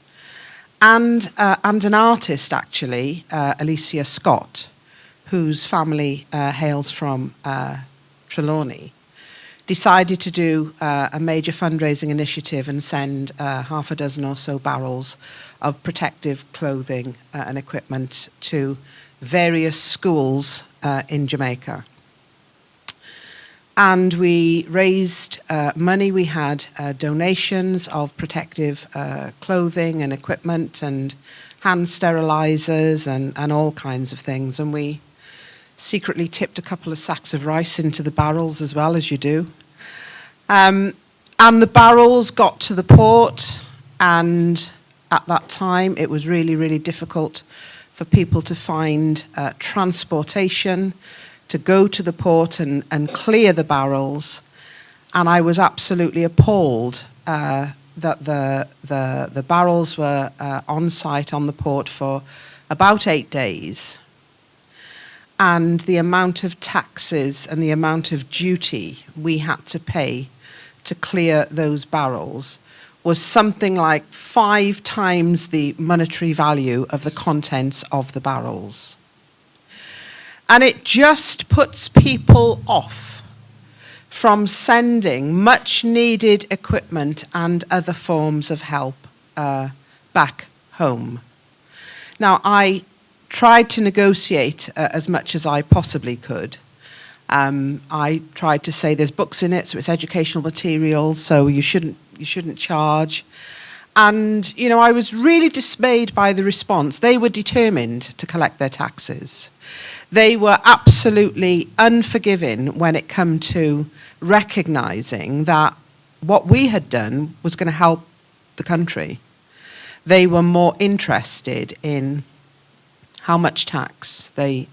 and an artist actually, Alicia Scott, whose family hails from Trelawney, decided to do a major fundraising initiative and send half a dozen or so barrels of protective clothing and equipment to various schools in Jamaica. And we raised money. We had donations of protective clothing and equipment and hand sterilizers and all kinds of things. And we secretly tipped a couple of sacks of rice into the barrels as well, as you do. And the barrels got to the port, and at that time it was really, really difficult for people to find transportation to go to the port and clear the barrels. And I was absolutely appalled that the barrels were on site on the port for about 8 days. And the amount of taxes and the amount of duty we had to pay to clear those barrels was something like 5 times the monetary value of the contents of the barrels. And it just puts people off from sending much needed equipment and other forms of help back home. Now, I tried to negotiate as much as I possibly could. I tried to say there's books in it, so it's educational material, so you shouldn't charge. And, you know, I was really dismayed by the response. They were determined to collect their taxes. They were absolutely unforgiving when it came to recognizing that what we had done was going to help the country. They were more interested in how much tax they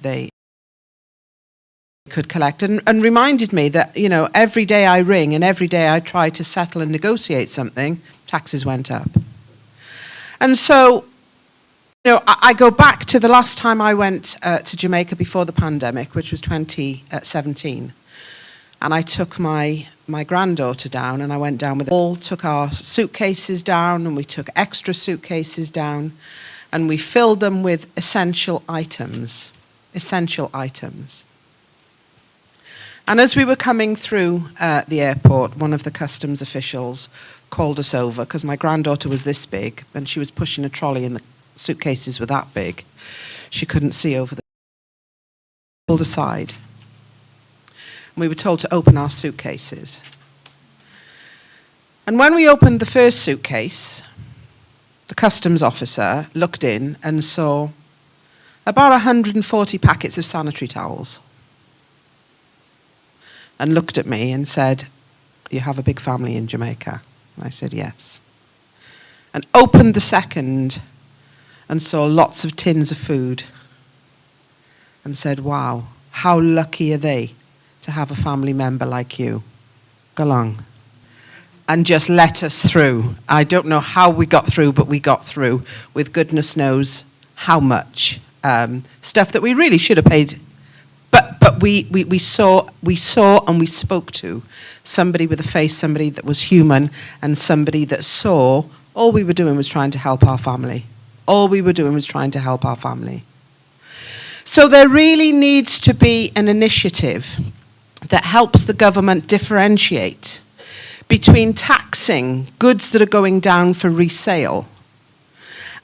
could collect, and reminded me that, you know, every day I ring and every day I try to settle and negotiate something, taxes went up. And so, you know, I go back to the last time I went to Jamaica before the pandemic, which was 2017, and I took my granddaughter down, and I went down with them. All took our suitcases down, and we took extra suitcases down, and we filled them with essential items. And as we were coming through the airport, one of the customs officials called us over, because my granddaughter was this big, and she was pushing a trolley, and the suitcases were that big. She couldn't see over the... pulled aside. And we were told to open our suitcases. And when we opened the first suitcase, the customs officer looked in and saw about 140 packets of sanitary towels, and looked at me and said, "You have a big family in Jamaica?" And I said, "Yes." And opened the second and saw lots of tins of food and said, "Wow, how lucky are they to have a family member like you. Go along." And just let us through. I don't know how we got through, but we got through with goodness knows how much stuff that we really should have paid. But we saw and we spoke to somebody with a face, somebody that was human, and somebody that saw all we were doing was trying to help our family. All we were doing was trying to help our family. So there really needs to be an initiative that helps the government differentiate between taxing goods that are going down for resale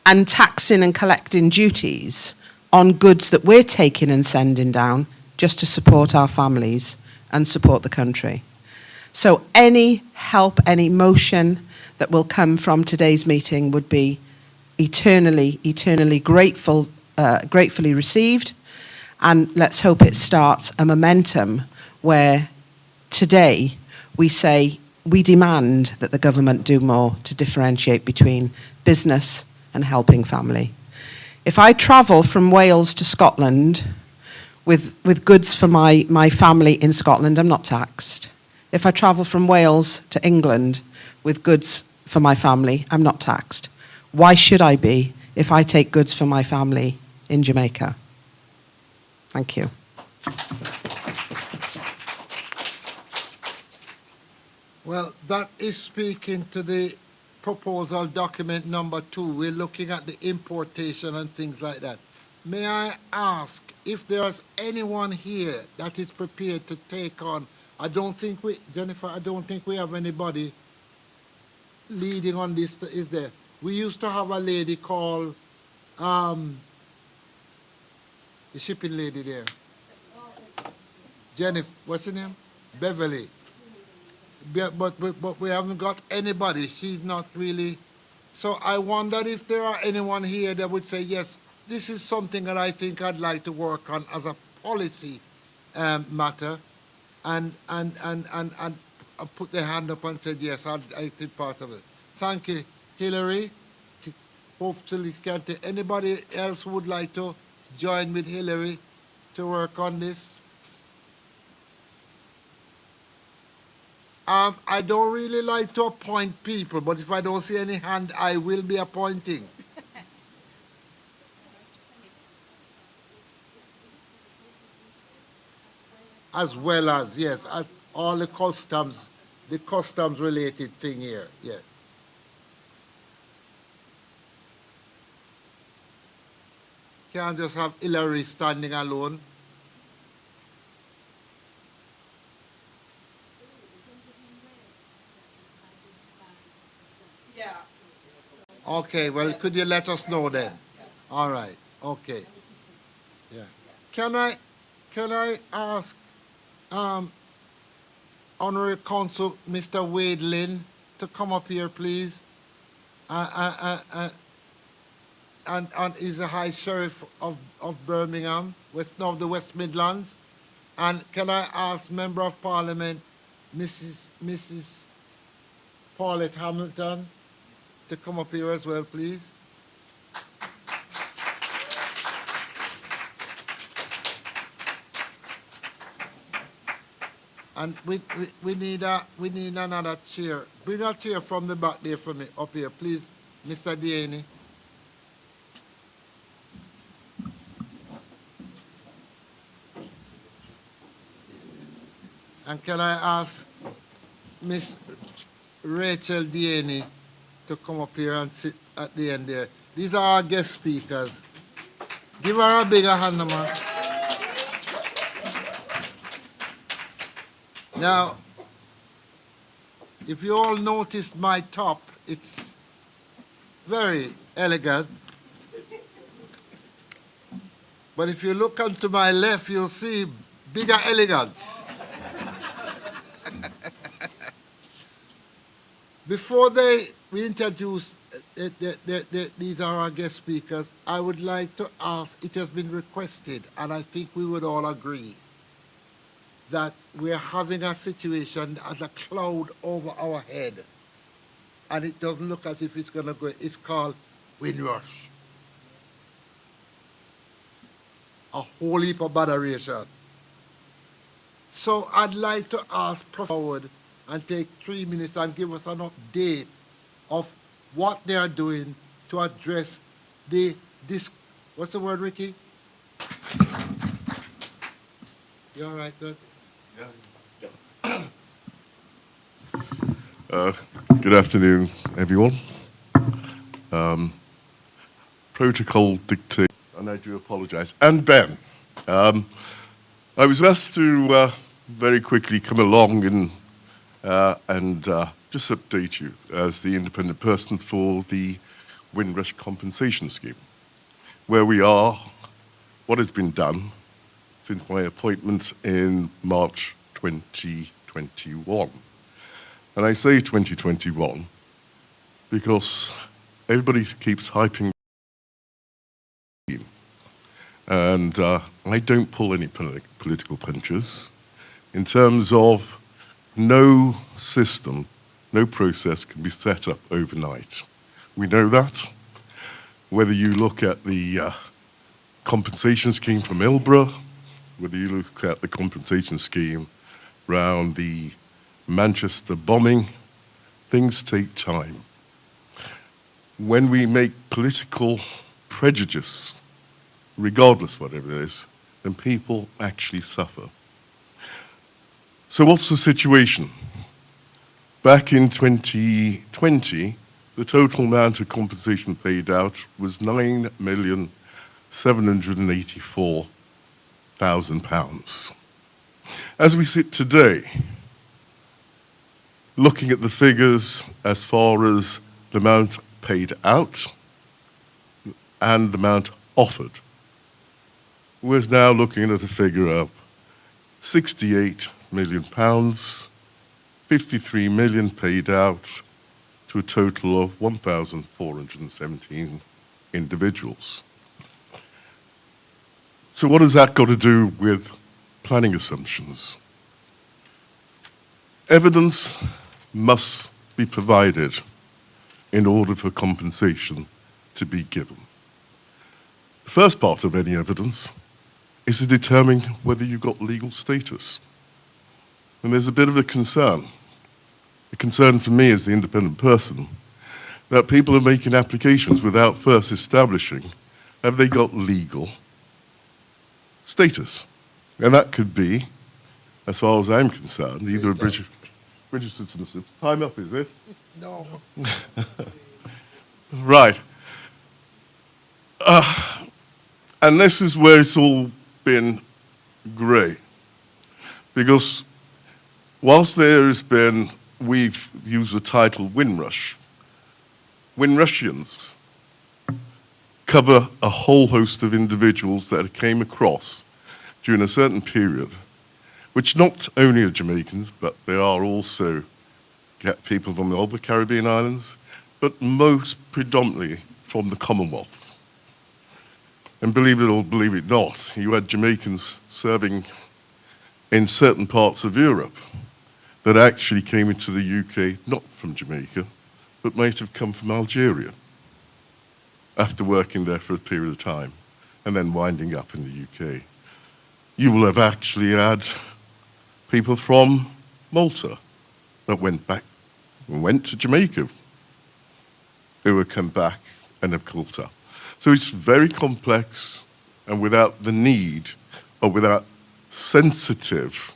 and taxing and collecting duties on goods that we're taking and sending down just to support our families and support the country. So any help, any motion that will come from today's meeting would be eternally gratefully received. And let's hope it starts a momentum where today we say we demand that the government do more to differentiate between business and helping family. If I travel from Wales to Scotland with goods for my family in Scotland, I'm not taxed. If I travel from Wales to England with goods for my family, I'm not taxed. Why should I be if I take goods for my family in Jamaica? Thank you. Well, that is speaking to the proposal document number 2. We're looking at the importation and things like that. May I ask if there's anyone here that is prepared to take on? Jennifer, I don't think we have anybody leading on this, is there? We used to have a lady called, the shipping lady there. Jennifer, what's her name? Beverly. But we haven't got anybody. She's not really. So I wondered if there are anyone here that would say, yes, this is something that I think I'd like to work on as a policy matter, and put their hand up and said, yes, I'd be part of it. Thank you, Hillary. Hopefully, anybody else would like to join with Hillary to work on this? I don't really like to appoint people, but if I don't see any hand, I will be appointing. As well as, yes, as all the customs related thing here, yes. Can't just have Hillary standing alone. Yeah. Okay, well, could you let us know then? All right, okay. Yeah. Can I ask Honorary Consul Mr. Wade Lynn to come up here, please? And is the High Sheriff of Birmingham, of the West Midlands. And can I ask Member of Parliament, Mrs. Paulette Hamilton, to come up here as well, please? And we need another chair. Bring a chair from the back there for me, up here, please, Mr. Deaney. And can I ask Miss Rachel Deaney to come up here and sit at the end there? These are our guest speakers. Give her a bigger hand, man. Now, if you all noticed my top, it's very elegant. But if you look onto my left, you'll see bigger elegance. Before we introduce, these are our guest speakers, I would like to ask, it has been requested, and I think we would all agree, that we're having a situation as a cloud over our head, and it doesn't look as if it's going to go. It's called wind rush. A whole heap of botheration. So I'd like to ask forward and take 3 minutes and give us an update of what they are doing to address what's the word, Ricky? You all right, good? Good afternoon, everyone. Protocol dictate, and I do apologize. And Ben, I was asked to very quickly come along and just update you as the independent person for the Windrush Compensation Scheme, where we are, what has been done since my appointment in March 2021. And I say 2021 because everybody keeps hyping, and I don't pull any political punches in terms of no system, no process can be set up overnight. We know that. Whether you look at the compensation scheme from Ilbra, whether you look at the compensation scheme around the Manchester bombing, things take time. When we make political prejudice, regardless whatever it is, then people actually suffer. So what's the situation? Back in 2020, the total amount of compensation paid out was £9,784,000. As we sit today, looking at the figures as far as the amount paid out and the amount offered, we're now looking at a figure of £68 million, 53 million paid out to a total of 1,417 individuals. So what has that got to do with planning assumptions? Evidence must be provided in order for compensation to be given. The first part of any evidence is to determine whether you've got legal status. And there's a bit of a concern. The concern for me as the independent person that people are making applications without first establishing have they got legal status. And that could be, as far as I'm concerned, either a British citizenship. Time up, is it? No. Right. And this is where it's all been grey. Because whilst there has been, we've used the title Windrush, Windrushians cover a whole host of individuals that came across during a certain period, which not only are Jamaicans, but they are also people from the other Caribbean islands, but most predominantly from the Commonwealth. And believe it or believe it not, you had Jamaicans serving in certain parts of Europe that actually came into the UK, not from Jamaica, but might have come from Algeria after working there for a period of time and then winding up in the UK. You will have actually had people from Malta that went to Jamaica who have come back and have caught up. So it's very complex, and without the need, or without sensitive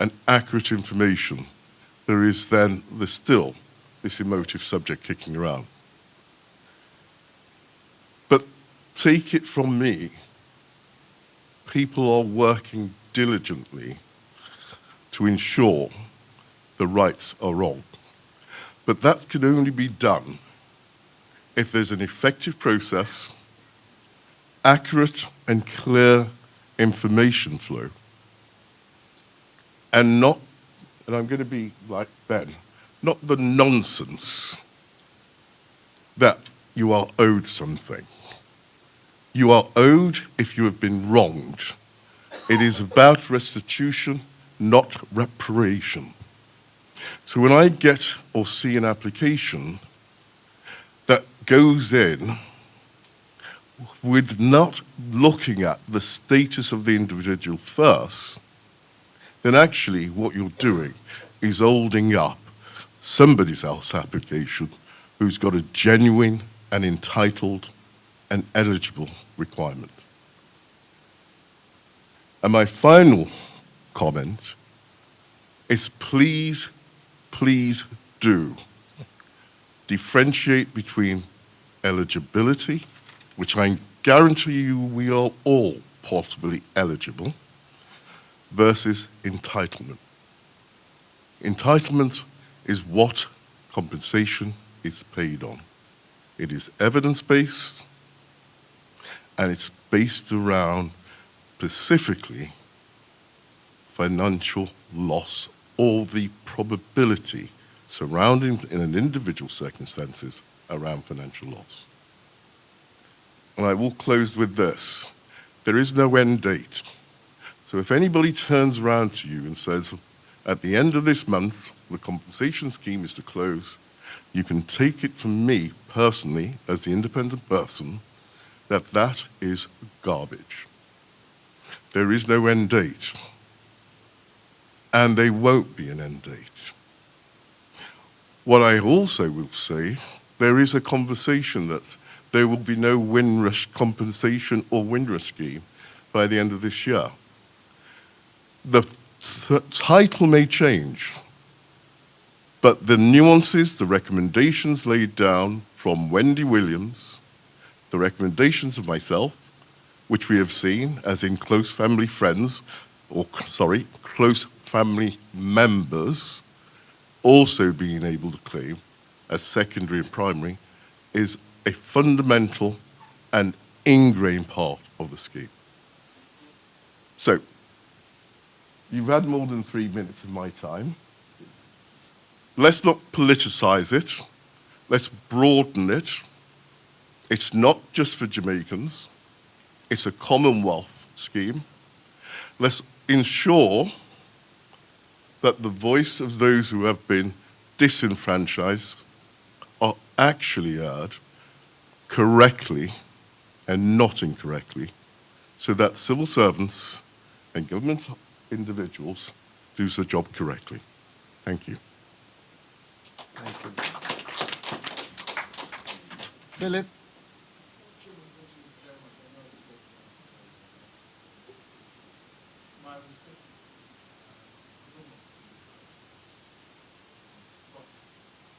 and accurate information, there's still this emotive subject kicking around. But take it from me, people are working diligently to ensure the rights are wrong. But that can only be done if there's an effective process, accurate and clear information flow, and not, and I'm going to be like Ben, not the nonsense that you are owed something. You are owed if you have been wronged. It is about restitution, not reparation. So when I get or see an application that goes in with not looking at the status of the individual first, then actually what you're doing is holding up somebody else's application who's got a genuine and entitled and eligible requirement. And my final comment is please, please do differentiate between eligibility, which I guarantee you we are all possibly eligible, versus entitlement. Entitlement is what compensation is paid on. It is evidence-based, and it's based around specifically financial loss or the probability surrounding in an individual circumstances around financial loss. And I will close with this. There is no end date. So if anybody turns around to you and says, at the end of this month, the compensation scheme is to close, you can take it from me personally, as the independent person, that that is garbage. There is no end date. And there won't be an end date. What I also will say, there is a conversation that there will be no windrush compensation or windrush scheme by the end of this year. The title may change, but the nuances, the recommendations laid down from Wendy Williams, the recommendations of myself, which we have seen as in close family friends, or sorry, close family members, also being able to claim as secondary and primary, is a fundamental and ingrained part of the scheme. So, you've had more than 3 minutes of my time. Let's not politicize it. Let's broaden it. It's not just for Jamaicans. It's a Commonwealth scheme. Let's ensure that the voice of those who have been disenfranchised are actually heard correctly and not incorrectly, so that civil servants and government individuals do the job correctly. Thank you. Thank you. Philip? My respect, but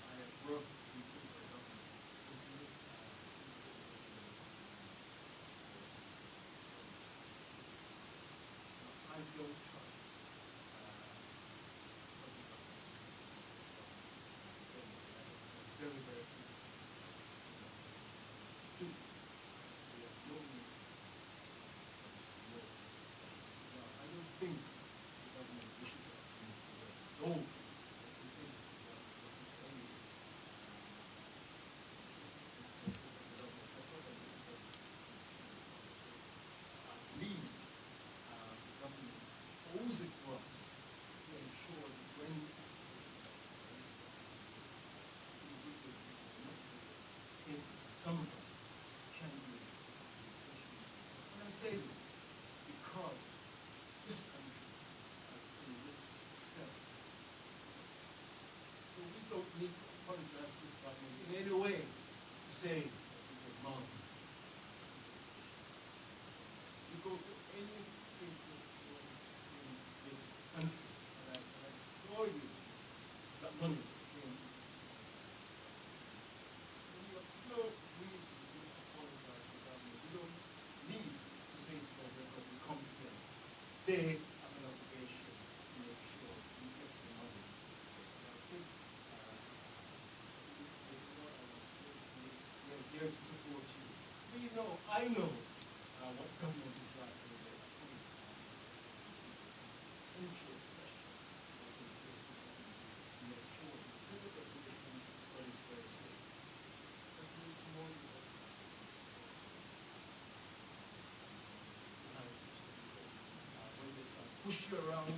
I have worked in civil government. I don't trust very, very few. We have no means. Now, I don't think the government wishes us to go. This is what is only I believe the government owes it to us to ensure that when some of us can be and I say this because this country has enriched itself. So we don't need to apologize to this government in any way to say that we were wrong. You go to any state in this country, and I implore you that money came. So we have no reason to apologize to the government. We don't need to say to them that we come together. They have an obligation to make sure we get the money. And I think we are here to support you. We know, I know what government is like over there. Essential pressure that we face this to make sure the civil population runs very safe. But we need more than that. When they try to push you around,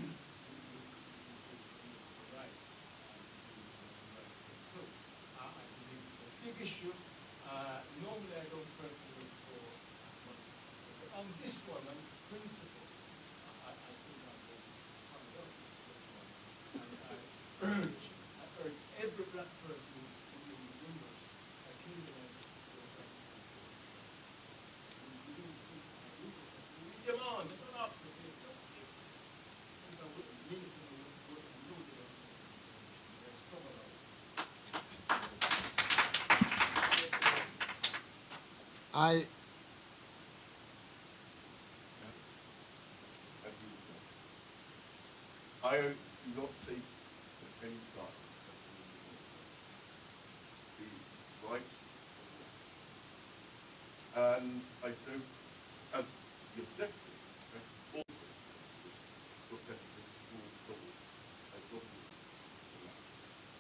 right. So, I believe it's a big issue. Normally I don't personally look for money. But on this one, on principle, I think I'm going to find out this one. And I urge every black person who's in the universe that came to us to go back to we demand, they don't ask the people. I I do not take at any time the right and I don't, as the objective, I also is look at the school goal as government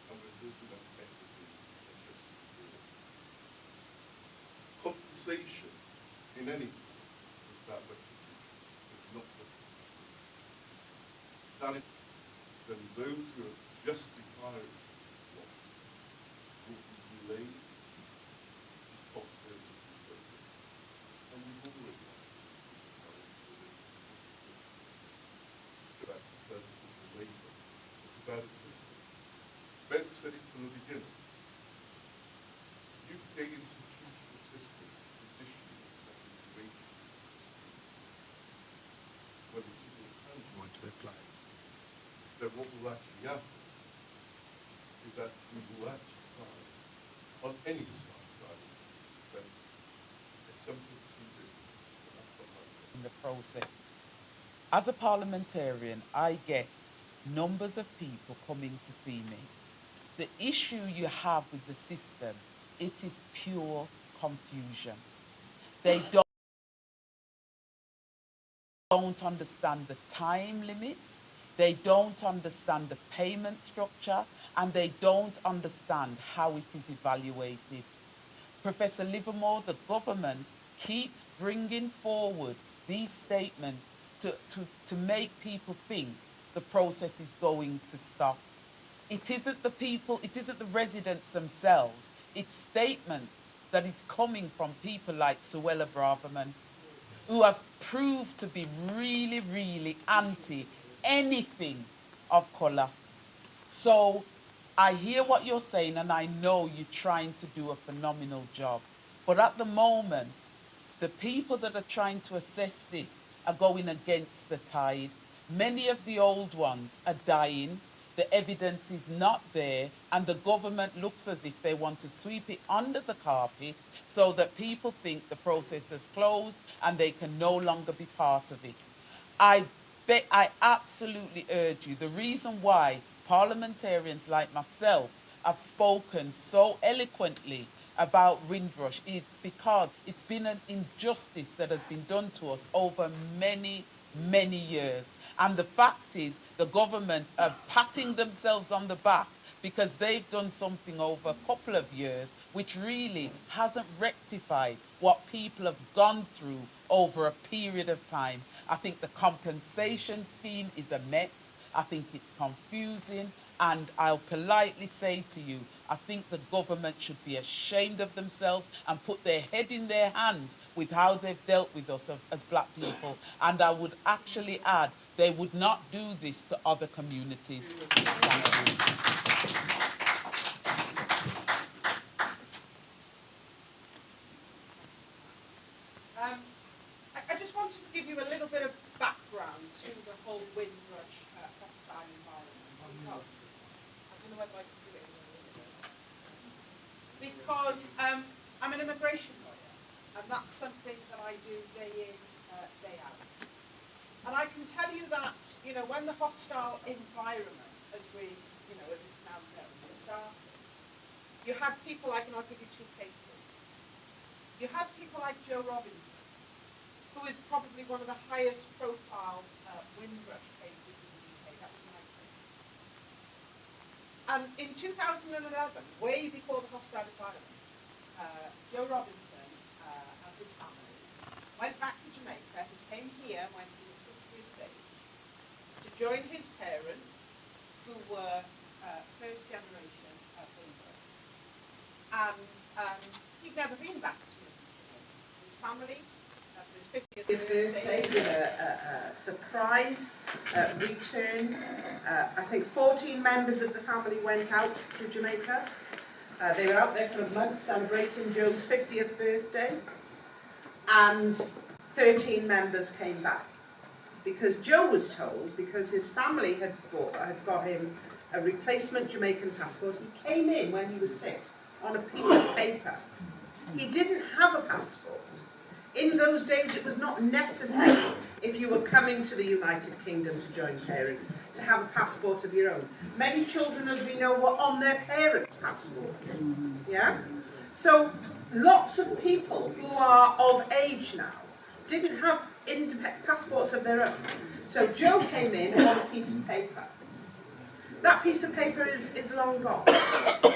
and we're looking at equity and justice. Compensation in any form is that restitution, is not restitution. That is, then those who are justifying what will be delayed because there is progress. And we've already that is the labor. It's about a system. Ben said it from the beginning. UK institutional system traditionally has been created when the civil standards want to reply. then what will actually happen is that we will actually find on any side that there's something to do. In the process. As a parliamentarian, I get numbers of people coming to see me. The issue you have with the system, it is pure confusion. They don't understand the time limits, they don't understand the payment structure, and they don't understand how it is evaluated. Professor Livermore, the government keeps bringing forward these statements to make people think the process is going to stop. It isn't the people, it isn't the residents themselves, it's statements that is coming from people like Suella Braverman, who has proved to be really, really anti anything of colour. So I hear what you're saying and I know you're trying to do a phenomenal job. But at the moment, the people that are trying to assess this are going against the tide. Many of the old ones are dying. The evidence is not there, and the government looks as if they want to sweep it under the carpet so that people think the process is closed and they can no longer be part of it. I absolutely urge you, the reason why parliamentarians like myself have spoken so eloquently about Windrush, it's because it's been an injustice that has been done to us over many, many years. And the fact is, the government are patting themselves on the back because they've done something over a couple of years which really hasn't rectified what people have gone through over a period of time. I think the compensation scheme is a mess. I think it's confusing, and I'll politely say to you, I think the government should be ashamed of themselves and put their head in their hands with how they've dealt with us as black people. And I would actually add, they would not do this to other communities. Thank you. I just wanted to give you a little bit of background to the whole Windrush hostile environment. I don't know whether I can do it. Because I'm an immigration lawyer, and that's something that I do day in, day out. And I can tell you that, you know, when the hostile environment, as it's now known, started, you had people like, and I'll give you two cases. You had people like Joe Robinson, who is probably one of the highest profile Windrush cases in the UK. That was my case. And in 2011, way before the hostile environment, Joe Robinson and his family went back to Jamaica. He came here when he was 6 years of age to join his parents, who were first generation Windrush. And he'd never been back to his family. His 50th birthday with a surprise return. I think 14 members of the family went out to Jamaica. They were out there for a month celebrating Joe's 50th birthday. And 13 members came back. Because Joe was told, because his family had got him a replacement Jamaican passport, he came in when he was 6 on a piece of paper. He didn't have a passport. In those days, it was not necessary, if you were coming to the United Kingdom to join parents, to have a passport of your own. Many children, as we know, were on their parents' passports. Yeah? So, lots of people who are of age now didn't have passports of their own. So Joe came in on a piece of paper. That piece of paper is long gone.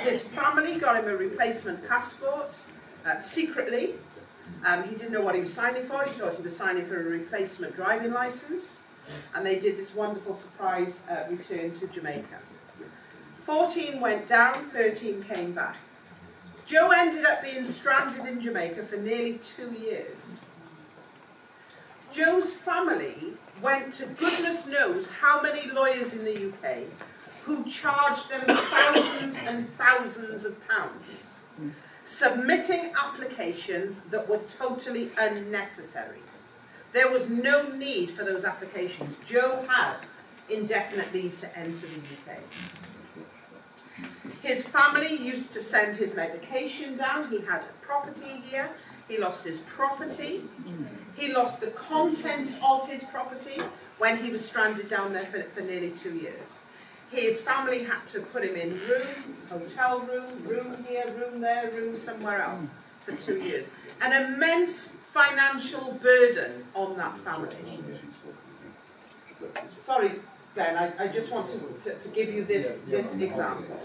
His family got him a replacement passport secretly. He didn't know what he was signing for. He thought he was signing for a replacement driving licence. And they did this wonderful surprise return to Jamaica. 14 went down, 13 came back. Joe ended up being stranded in Jamaica for nearly 2 years. Joe's family went to goodness knows how many lawyers in the UK who charged them thousands and thousands of pounds, submitting applications that were totally unnecessary. There was no need for those applications. Joe had indefinite leave to enter the UK. His family used to send his medication down. He had a property here. He lost his property. He lost the contents of his property when he was stranded down there for nearly 2 years. His family had to put him in room, hotel room, room here, room there, room somewhere else for 2 years. An immense financial burden on that family. Sorry, Ben, I just want to give you this example.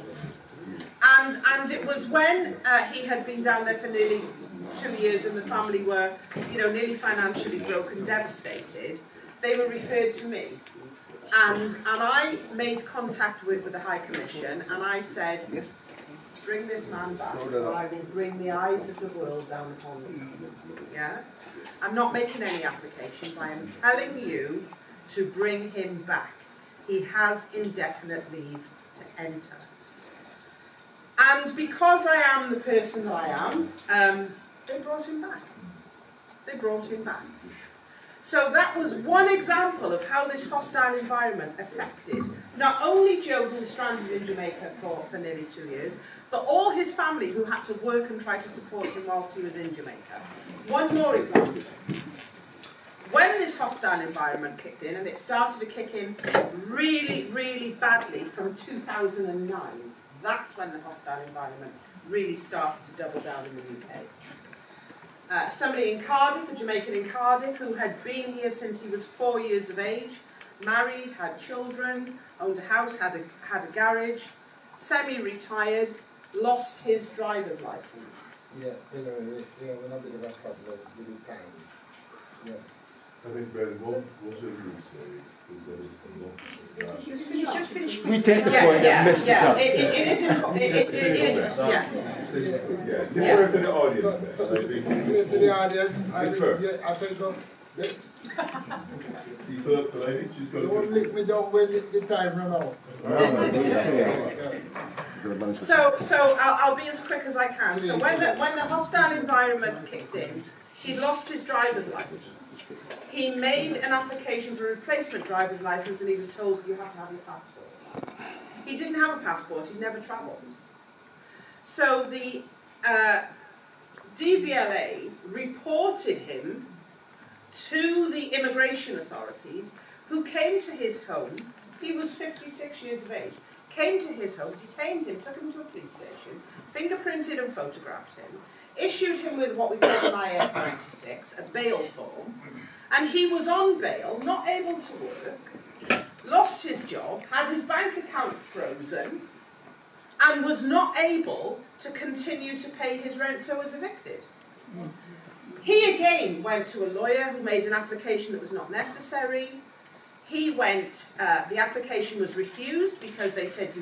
And it was when he had been down there for nearly 2 years and the family were, nearly financially broken, devastated, they were referred to me. And I made contact with the High Commission and I said, bring this man back or I will bring the eyes of the world down upon him. Yeah? I'm not making any applications. I am telling you to bring him back. He has indefinite leave to enter. And because I am the person that I am, they brought him back. They brought him back. So that was one example of how this hostile environment affected not only Joe, who was stranded in Jamaica for nearly 2 years, but all his family who had to work and try to support him whilst he was in Jamaica. One more example. When this hostile environment kicked in, and it started to kick in really, really badly from 2009, that's when the hostile environment really started to double down in the UK. Somebody in Cardiff, a Jamaican in Cardiff, who had been here since he was 4 years of age, married, had children, owned a house, had a garage, semi-retired, lost his driver's licence. Yeah, we're not bit of a problem with the time. Yeah. I think Ben, what's it you say? He's just finished. We take the point and messed it up. It is important. Yeah. Defer to the audience. To the audience, I say no. Defer, but I think she's going to... Don't lick me down when the time run out. So I'll be as quick as I can. So when the hostile environment kicked in, he lost his driver's license. He made an application for a replacement driver's license and he was told you have to have your passport. He didn't have a passport, he'd never travelled. So the DVLA reported him to the immigration authorities who came to his home. He was 56 years of age. Came to his home, detained him, took him to a police station, fingerprinted and photographed him, issued him with what we call an IS-96, a bail form, and he was on bail, not able to work, lost his job, had his bank account frozen, and was not able to continue to pay his rent, so was evicted. He again went to a lawyer who made an application that was not necessary. He went, the application was refused because they said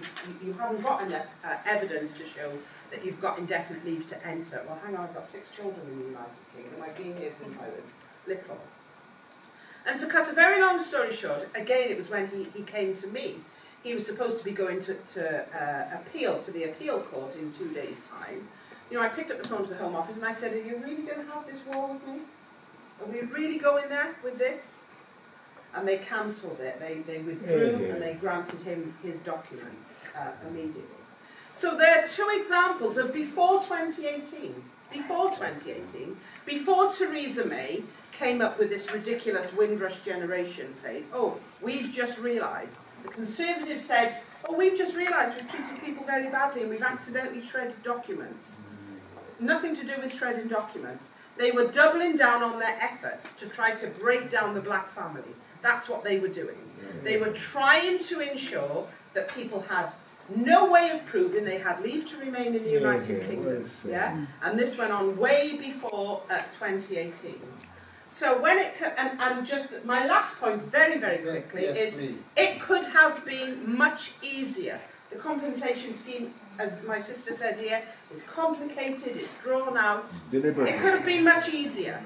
you haven't got enough evidence to show that you've got indefinite leave to enter. Well, hang on, I've got 6 children in the United Kingdom. I've been here since I was little. And to cut a very long story short, again, it was when he came to me. He was supposed to be going to appeal to the appeal court in 2 days' time. I picked up the phone to the Home Office and I said, are you really going to have this war with me? Are we really going there with this? And they cancelled it. They withdrew and they granted him his documents immediately. So there are 2 examples of before 2018 before 2018, before Theresa May came up with this ridiculous Windrush generation phase. Oh, we've just realised. The Conservatives said, oh, we've just realised we've treated people very badly and we've accidentally shredded documents. Nothing to do with shredding documents. They were doubling down on their efforts to try to break down the black family. That's what they were doing. They were trying to ensure that people had no way of proving they had leave to remain in the United Kingdom. And this went on way before 2018. So when it and just my last point, very quickly, is it could have been much easier. The compensation scheme, as my sister said here, is complicated. It's drawn out. It could have been much easier.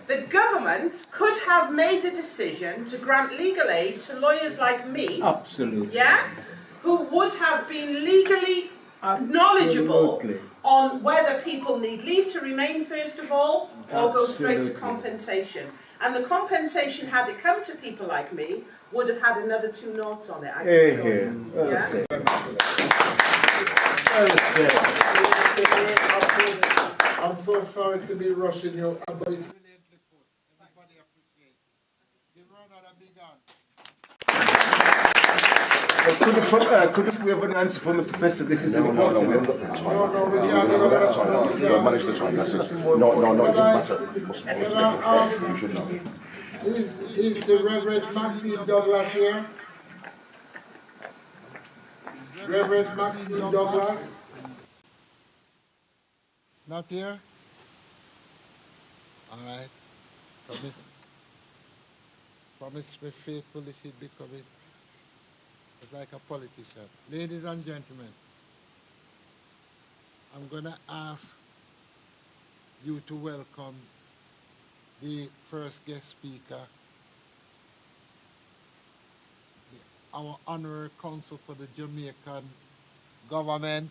The government could have made a decision to grant legal aid to lawyers like me. Absolutely. Yeah, who would have been legally knowledgeable on whether people need leave to remain first of all, or go straight to compensation. And the compensation, had it come to people like me, would have had another 2 noughts on it. I can assure you. I'm so sorry to be rushing you, but it's brilliantly put. Everybody appreciate it. Give Ronald a big hand. Could we have an answer from the professor? This is important. No, we can't. Manage the time. That's it. No, it doesn't matter. You should know. Is the Reverend Maxine Douglas here? Reverend Maxine Douglas? Not here? All right. Promise me faithfully she'll be coming. It's like a politician. Ladies and gentlemen, I'm going to ask you to welcome the first guest speaker, our honorary counsel for the Jamaican government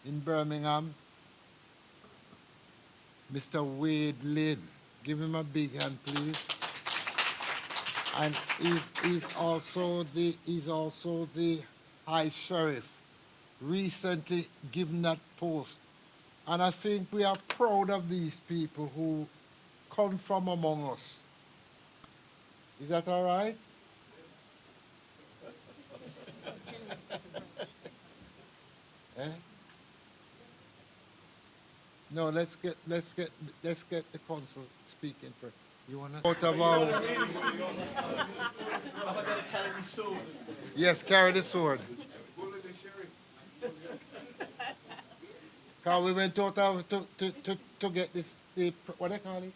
in Birmingham, Mr. Wade Lynn. Give him a big hand, please. And he's also the High Sheriff, recently given that post. And I think we are proud of these people who come from among us. Is that all right? Eh? No, let's get the consul speaking first. You wanna out of our yes, carry the sword. Cause we went out of to get this what they call it?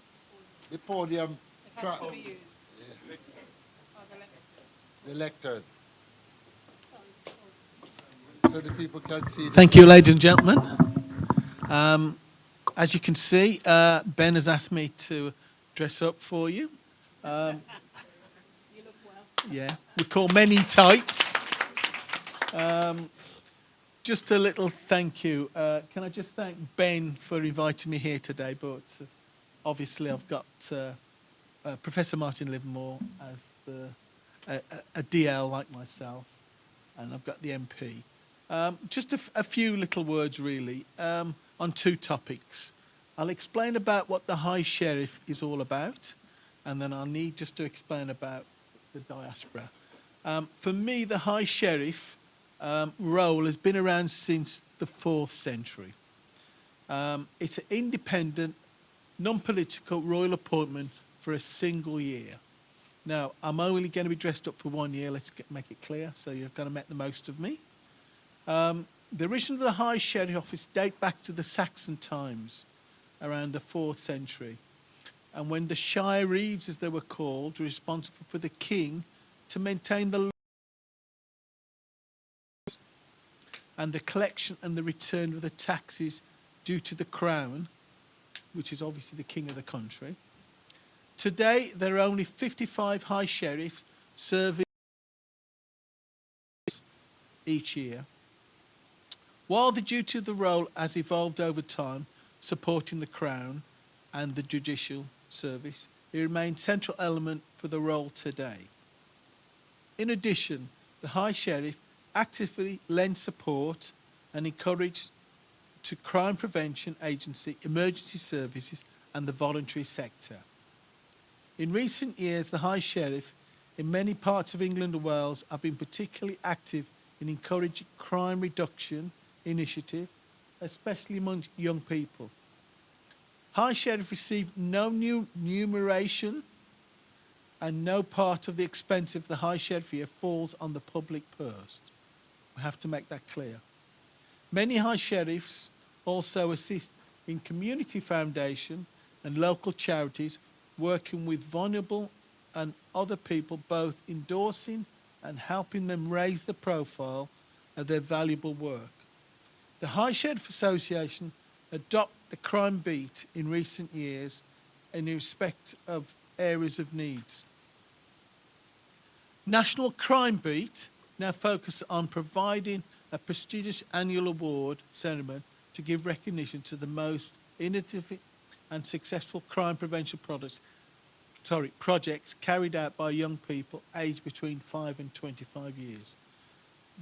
The podium track. The lectern. So the people can see. Thank you, ladies and gentlemen. As you can see, Ben has asked me to dress up for you. You look well. Yeah, we call men in tights. Just a little thank you. Can I just thank Ben for inviting me here today? But obviously, I've got Professor Martin Livermore as a DL like myself, and I've got the MP. Just a few little words, really, on 2 topics. I'll explain about what the High Sheriff is all about, and then I'll need just to explain about the diaspora. For me, the High Sheriff role has been around since the 4th century. It's an independent, non-political royal appointment for a single year. Now, I'm only going to be dressed up for 1 year, make it clear, so you've got to make the most of me. The origin of the High Sheriff Office date back to the Saxon times, around the 4th century, and when the Shire Reeves, as they were called, were responsible for the king to maintain the laws and the collection and the return of the taxes due to the crown, which is obviously the king of the country. Today, there are only 55 High Sheriffs serving each year. While the duty of the role has evolved over time, supporting the Crown and the judicial service, it remains a central element for the role today. In addition, the High Sheriff actively lends support and encourages to crime prevention agency, emergency services and the voluntary sector. In recent years, the High Sheriff in many parts of England and Wales have been particularly active in encouraging crime reduction initiative, especially among young people. High Sheriff received no new numeration and no part of the expense of the High Sheriff year falls on the public purse. We have to make that clear. Many High Sheriffs also assist in community foundation and local charities working with vulnerable and other people, both endorsing and helping them raise the profile of their valuable work. The High Sheriff Association adopted the crime beat in recent years in respect of areas of needs. National Crime Beat now focus on providing a prestigious annual award ceremony to give recognition to the most innovative and successful crime prevention projects carried out by young people aged between 5 and 25 years.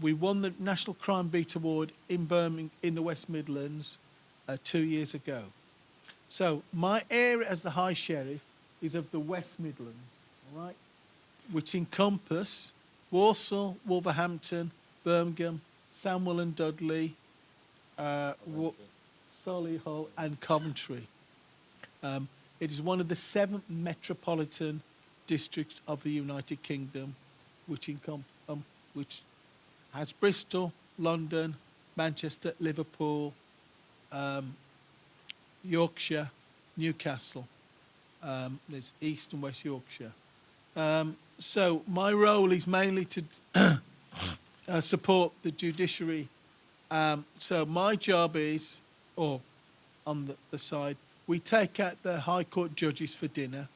We won the National Crime Beat Award in Birmingham in the West Midlands 2 years ago. So my area as the High Sheriff is of the West Midlands, all right, which encompass Walsall, Wolverhampton, Birmingham, Sandwell and Dudley, Solihull and Coventry. It is one of the 7 metropolitan districts of the United Kingdom, which has Bristol, London, Manchester, Liverpool, Yorkshire, Newcastle. There's East and West Yorkshire. So my role is mainly to support the judiciary. So my job is, or on the side, we take out the High Court judges for dinner.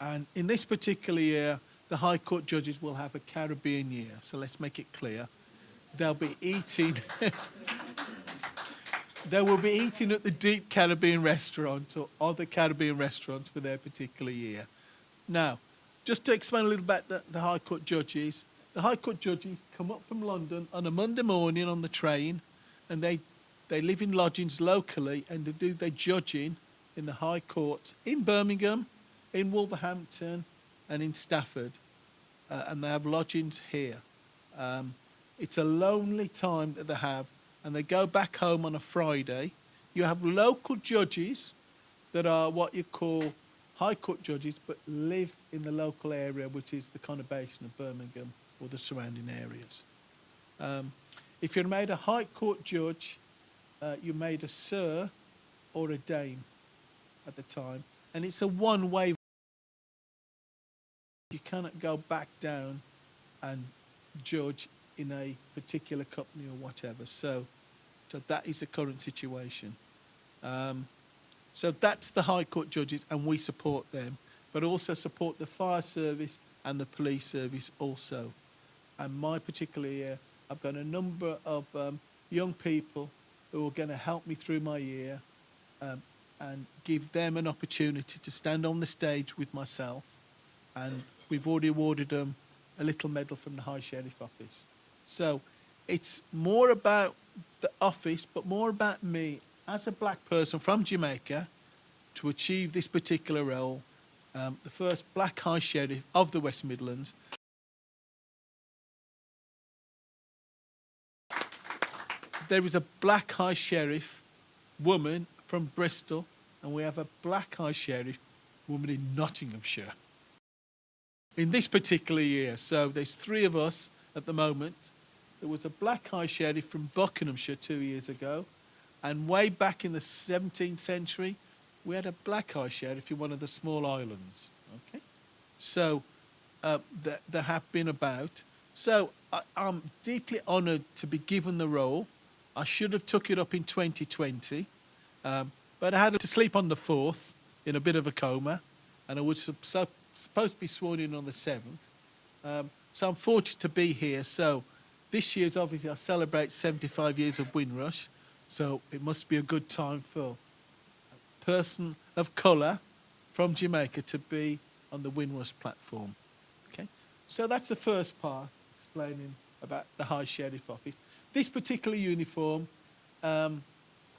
And in this particular year, the High Court judges will have a Caribbean year. So let's make it clear. They'll be eating... They will be eating at the Deep Caribbean restaurant or other Caribbean restaurants for their particular year. Now, just to explain a little about the High Court judges, the High Court judges come up from London on a Monday morning on the train, and they live in lodgings locally, and they do their judging in the High Court in Birmingham, in Wolverhampton, and in Stafford, and they have lodgings here. It's a lonely time that they have, and they go back home on a Friday. You have local judges that are what you call High Court judges, but live in the local area, which is the conurbation of Birmingham or the surrounding areas. If you're made a High Court judge, you're made a Sir or a Dame at the time, and it's a one-way. You cannot go back down and judge in a particular company or whatever. So that is the current situation. So that's the High Court judges, and we support them, but also support the fire service and the police service also. And my particular year, I've got a number of young people who are going to help me through my year and give them an opportunity to stand on the stage with myself. And we've already awarded them a little medal from the High Sheriff Office. So it's more about the office, but more about me as a black person from Jamaica to achieve this particular role, the first black High Sheriff of the West Midlands. There is a black High Sheriff woman from Bristol, and we have a black High Sheriff woman in Nottinghamshire in this particular year. So there's 3 of us at the moment. There was a black High Sheriff from Buckinghamshire 2 years ago, and way back in the 17th century, we had a black High Sheriff in one of the small islands. Okay, so there have been about. So I'm deeply honoured to be given the role. I should have took it up in 2020, but I had to sleep on the 4th in a bit of a coma, and I was supposed to be sworn in on the 7th. So I'm fortunate to be here. So this year's obviously I celebrate 75 years of Windrush, so it must be a good time for a person of colour from Jamaica to be on the Windrush platform. Okay, so that's the first part, explaining about the High Sheriff Office. This particular uniform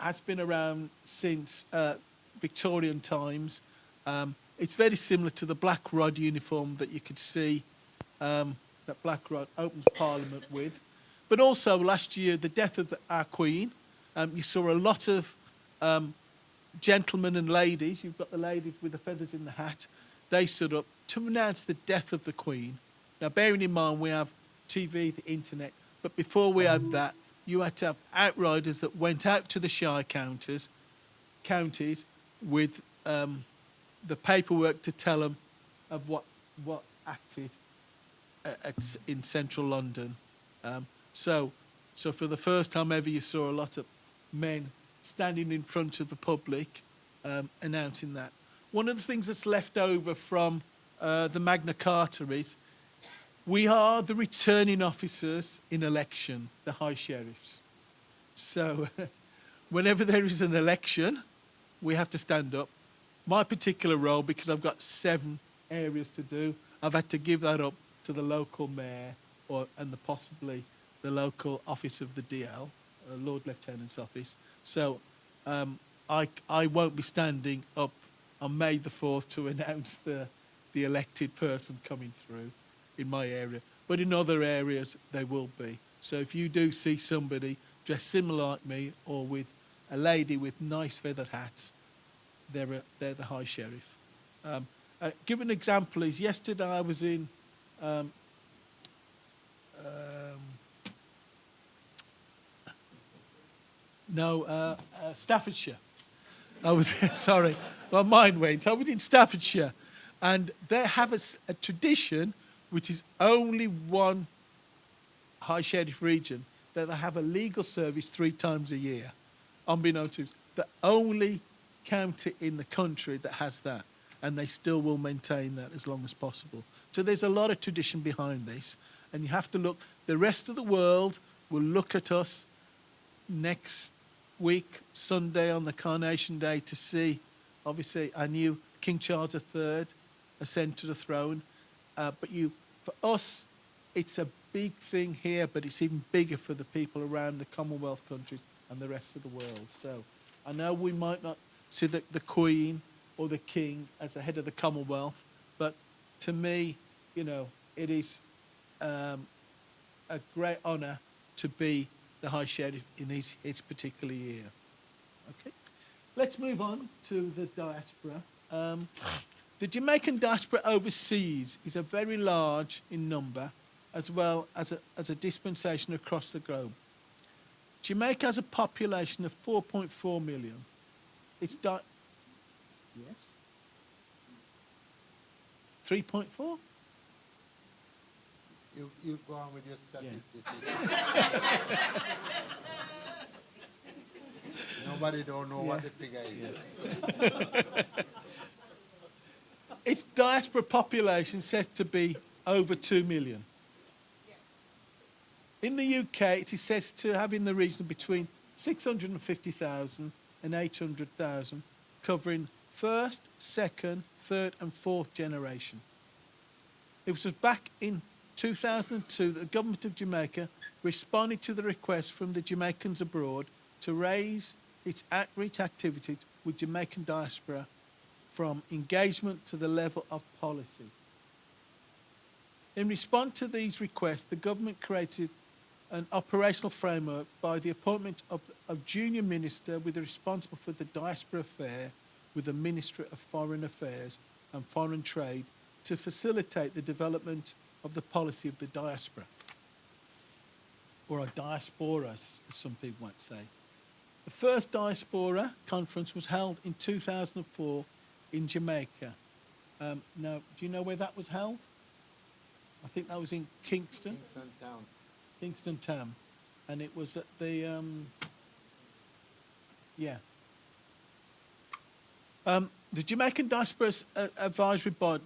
has been around since Victorian times. It's very similar to the black rod uniform that you could see that Black Rod opens Parliament with. But also last year, the death of our Queen, you saw a lot of gentlemen and ladies, you've got the ladies with the feathers in the hat, they stood up to announce the death of the Queen. Now, bearing in mind we have TV, the internet, but before we had that, you had to have outriders that went out to the shire counties with the paperwork to tell them of what acted in central London. So for the first time ever, you saw a lot of men standing in front of the public announcing that. One of the things that's left over from the Magna Carta is we are the returning officers in election, the high sheriffs. So whenever there is an election, we have to stand up. My particular role, because I've got 7 areas to do, I've had to give that up to the local mayor and possibly the local office of the DL, Lord Lieutenant's office. So I won't be standing up on May the 4th to announce the elected person coming through in my area. But in other areas, they will be. So if you do see somebody dressed similar like me or with a lady with nice feathered hats, they're the high sheriff. Give an example is yesterday I was in Staffordshire. I was sorry, my mind went. I was in Staffordshire, and they have a tradition, which is only one high sheriff region, that they have a legal service 3 times a year. Unbeknownst to the only county in the country that has that, and they still will maintain that as long as possible. So there's a lot of tradition behind this, and you have to look. The rest of the world will look at us next week, Sunday on the Coronation Day, to see, obviously, I knew King Charles III ascend to the throne, but for us, it's a big thing here, but it's even bigger for the people around the Commonwealth countries and the rest of the world. So I know we might not see the Queen or the King as the head of the Commonwealth, but to me, it is a great honour to be the High Sheriff in his particular year. Okay, let's move on to the diaspora. The Jamaican diaspora overseas is a very large in number, as well as a dispensation across the globe. Jamaica has a population of 4.4 million. It's yes? 3.4? You go on with your statistics. Nobody don't know what the figure is. Its diaspora population said to be over 2 million. In the UK, it is said to have in the region between 650,000 and 800,000, covering first, second, third and fourth generation. It was back in 2002 that the government of Jamaica responded to the request from the Jamaicans abroad to raise its outreach activities with Jamaican diaspora from engagement to the level of policy. In response to these requests, the government created an operational framework by the appointment of junior minister with the responsible for the diaspora affair with the Ministry of Foreign Affairs and Foreign Trade to facilitate the development of the policy of the diaspora, or a diaspora, as some people might say. The first diaspora conference was held in 2004 in Jamaica. Now, do you know where that was held? I think that was in Kingston. Kingston Town. Kingston Town. And it was at the, the Jamaican Diaspora Advisory Board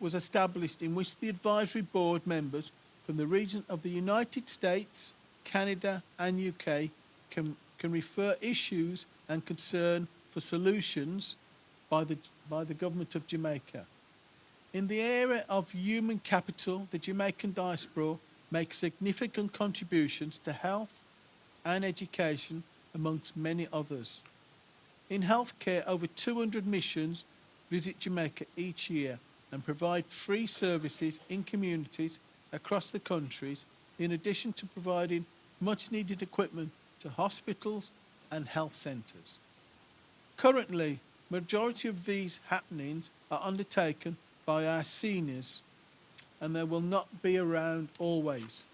was established, in which the advisory board members from the region of the United States, Canada and UK can refer issues and concern for solutions by the government of Jamaica. In the area of human capital, the Jamaican diaspora makes significant contributions to health and education amongst many others. In healthcare, over 200 missions visit Jamaica each year and provide free services in communities across the countries, in addition to providing much needed equipment to hospitals and health centres. Currently, majority of these happenings are undertaken by our seniors, and they will not be around always.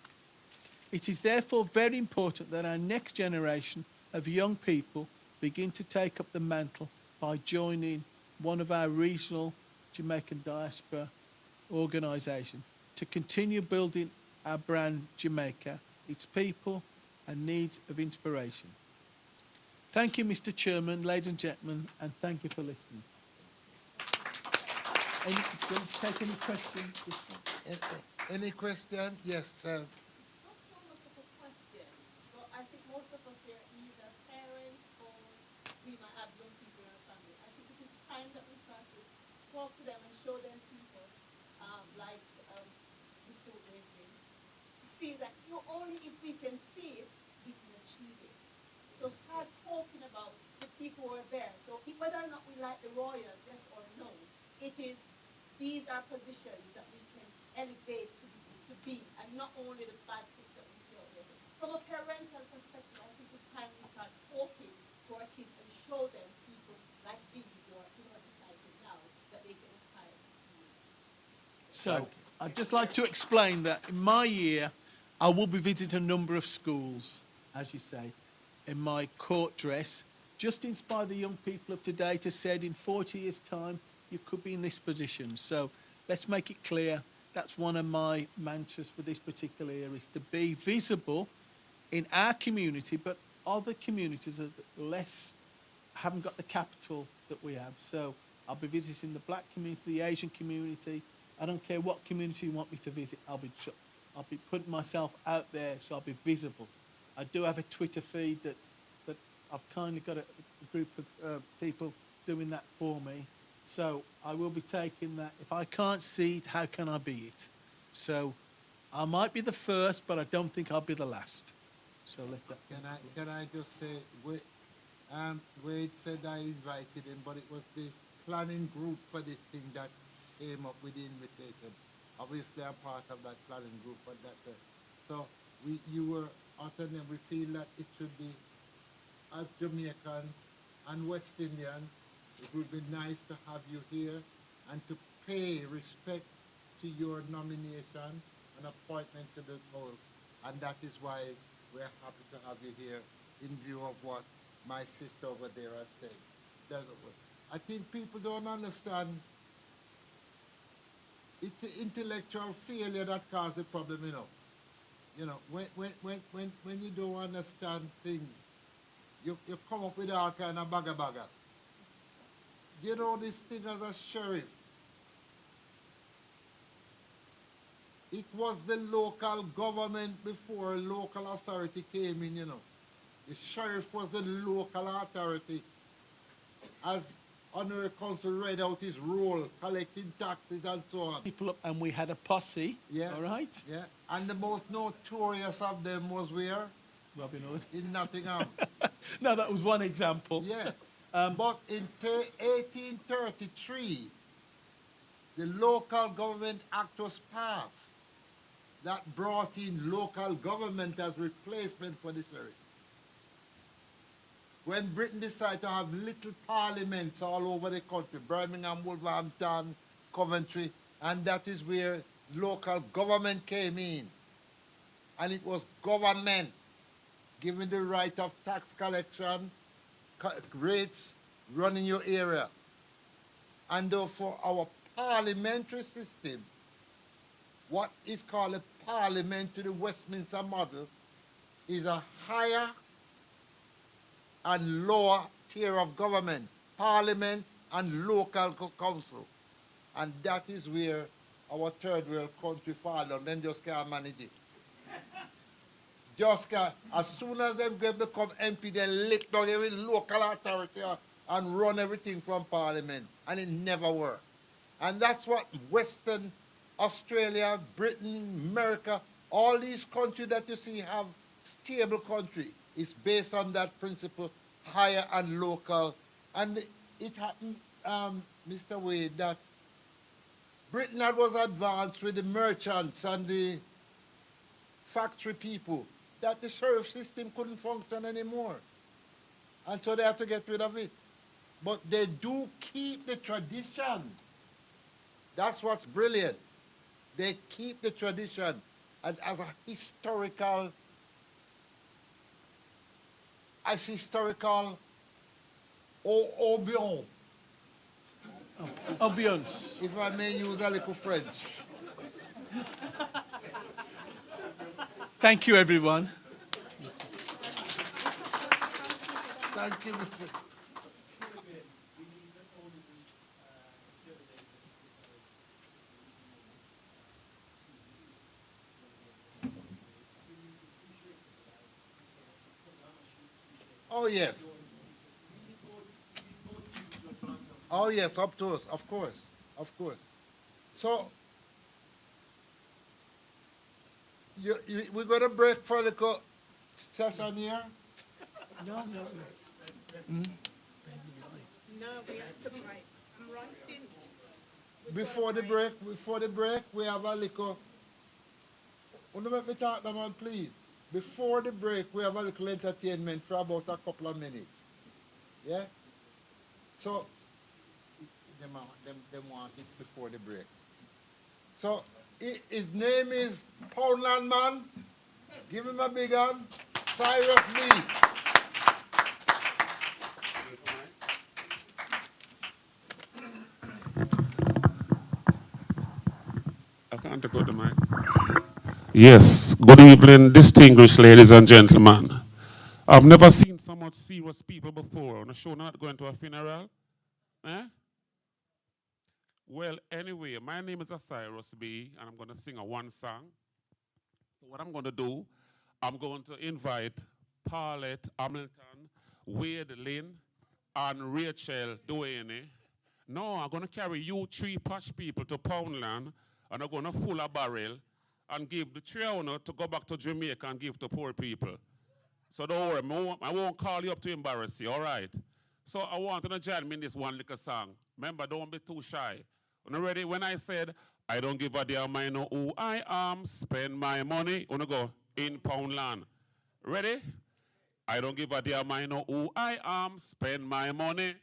It is therefore very important that our next generation of young people begin to take up the mantle by joining one of our regional Jamaican diaspora organisations to continue building our brand Jamaica, its people and needs of inspiration. Thank you, Mr. Chairman, ladies and gentlemen, and thank you for listening. Do you want to take any questions? Any question? Yes, sir. It's not so much of a question, but I think most of us here are either parents or we might have young people in our family. I think it is time that we start to talk to them and show them people like Mr. Whitney, to see that you only if we can see it, we can achieve it. So start talking about the people who are there. So whether or not we like the royals, yes or no, it is, these are positions that we can elevate to be, and not only the bad things that we see out there. From a parental perspective, I think it's time we start talking to our kids and show them people like these who are in our society now that they can aspire to be. So, I'd just like to explain that in my year, I will be visiting a number of schools, as you say, in my court dress, just to inspire the young people of today to said in 40 years' time, you could be in this position. So let's make it clear, that's one of my mantras for this particular year, is to be visible in our community, but other communities that haven't got the capital that we have. So I'll be visiting the black community, the Asian community. I don't care what community you want me to visit, I'll be putting myself out there, so I'll be visible. I do have a Twitter feed that I've kindly got a group of people doing that for me. So I will be taking that. If I can't see it, how can I be it? So I might be the first, but I don't think I'll be the last. So Can I just say, Wade said I invited him, but it was the planning group for this thing that came up with the invitation. Obviously, I'm part of that planning group, but so you were uttered, and we feel that it should be, as Jamaican and West Indian, it would be nice to have you here and to pay respect to your nomination and appointment to the post. And that is why we're happy to have you here in view of what my sister over there has said. I think people don't understand. It's the intellectual failure that caused the problem, you know. You know, when you don't understand things, you come up with all kind of bagger. You know this thing as a sheriff. It was the local government before local authority came in, you know. The sheriff was the local authority. As Honorary Council read out his role, collecting taxes and so on. People up, and we had a posse, yeah, all right? Yeah, and the most notorious of them was where? Robin Hood. In Nottingham. No, that was one example. Yeah. But in 1833, the Local Government Act was passed that brought in local government as replacement for the sheriff. When Britain decided to have little parliaments all over the country, Birmingham, Wolverhampton, Coventry, and that is where local government came in. And it was government given the right of tax collection, rates, running your area. And therefore our parliamentary system, what is called a parliament to the Westminster model, is a higher and lower tier of government, parliament and local council. And that is where our third world country fall down, then just can't manage it. Just can't. As soon as they become MP, they lift down every local authority and run everything from parliament. And it never worked. And that's what Western Australia, Britain, America, all these countries that you see have stable country is based on that principle, higher and local. And it happened, Mr. Wade, that Britain was advanced with the merchants and the factory people, that the sheriff system couldn't function anymore. And so they have to get rid of it. But they do keep the tradition. That's what's brilliant. They keep the tradition and as historical ambiance. Ambiance. If I may use a little French. Thank you, everyone. Thank you, Mr. Oh, yes. Oh, yes, up to us, of course, of course. So, we're going to break for the session here? No. Hmm? No, we have to write. I'm writing. Before the break, we have a little. Let me talk, man, please. Before the break, we have a little entertainment for about a couple of minutes. Yeah? So, them want it before the break. So, his name is Poundland Man. Give him a big hand. Cyrus B. I can't take out the mic. Yes, good evening, distinguished ladies and gentlemen. I've never seen so much serious people before on a show not going to a funeral. Eh? Well, anyway, my name is Cyrus B, and I'm going to sing one song. So what I'm going to do, I'm going to invite Paulette Hamilton, Wade Lynn, and Rachel Duane. No, I'm going to carry you three posh people to Poundland, and I'm going to full a barrel and give the 300 to go back to Jamaica and give to poor people. So don't worry, I won't call you up to embarrass you, all right? So I want you to join me in this one little song. Remember, don't be too shy. You ready? When I said, I don't give a damn, I know who I am, spend my money, you go in Poundland. Ready? I don't give a damn, I know who I am, spend my money.